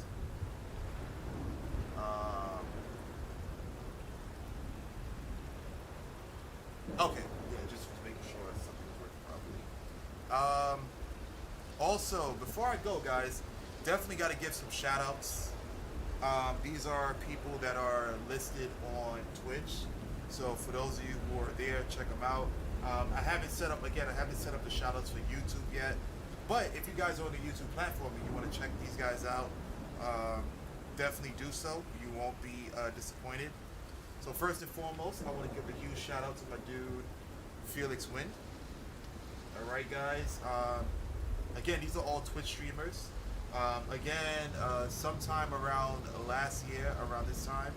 Okay, yeah, just making sure something's working properly. Also, before I go, guys, definitely got to give some shout outs. These are people that are listed on Twitch, so for those of you who are there, check them out. I haven't set up the shout outs for YouTube yet, but if you guys are on the YouTube platform and you want to check these guys out, definitely do so. You won't be disappointed. So first and foremost, I want to give a huge shout out to my dude Felix Wind. All right, guys. Again, these are all Twitch streamers. Sometime around last year, around this time,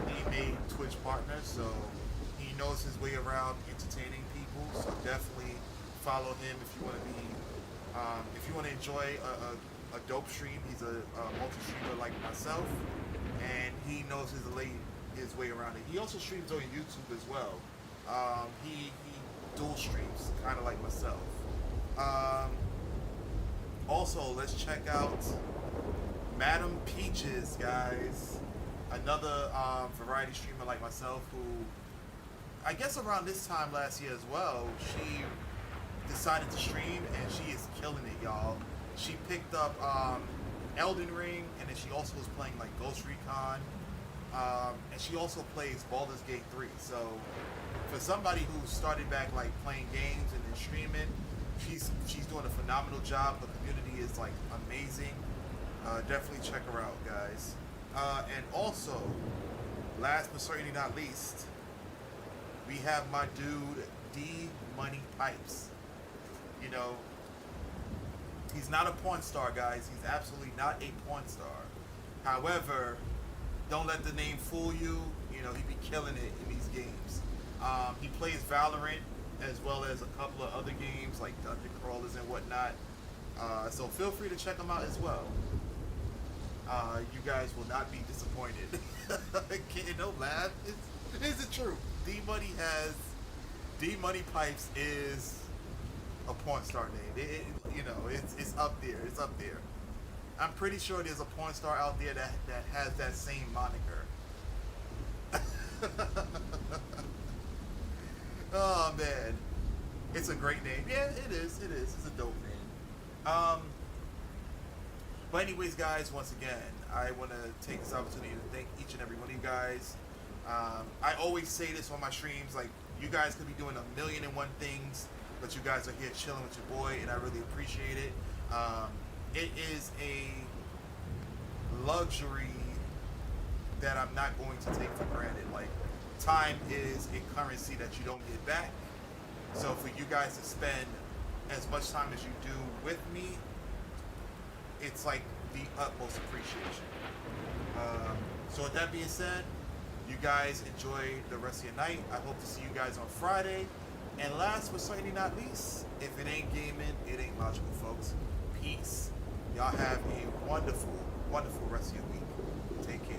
he made Twitch partners, so he knows his way around entertaining people. So definitely follow him if you want to be, if you want to enjoy a dope stream. He's a multi-streamer like myself, and he knows his way around it. He also streams on YouTube as well. He dual streams, kind of like myself. Also, let's check out Madam Peaches, guys. Another variety streamer like myself who, I guess around this time last year as well, she decided to stream and she is killing it, y'all. She picked up Elden Ring, and then she also was playing like Ghost Recon, and she also plays Baldur's Gate 3. So for somebody who started back like playing games and then streaming, she's doing a phenomenal job. The community is like amazing. Definitely check her out, guys. And also, last but certainly not least, we have my dude D Money Pipes. You know, he's not a porn star, guys. He's absolutely not a porn star. However, don't let the name fool you. You know, he be killing it in these games. He plays Valorant as well as a couple of other games like Dungeon Crawlers and whatnot. So feel free to check him out as well. You guys will not be disappointed. Don't laugh. Is it true? D Money Pipes is a porn star name. You know, it's up there. It's up there. I'm pretty sure there's a porn star out there that has that same moniker. Oh man, it's a great name. Yeah, it is. It is. It's a dope name. But anyways, guys, once again, I want to take this opportunity to thank each and every one of you guys. I always say this on my streams, like, you guys could be doing 1,000,001 things, but you guys are here chilling with your boy, and I really appreciate it. It is a luxury that I'm not going to take for granted. Like, time is a currency that you don't get back. So for you guys to spend as much time as you do with me, it's like the utmost appreciation. So with that being said, you guys enjoy the rest of your night. I hope to see you guys on Friday. And last but certainly not least, if it ain't gaming, it ain't logical, folks. Peace. Y'all have a wonderful, wonderful rest of your week. Take care.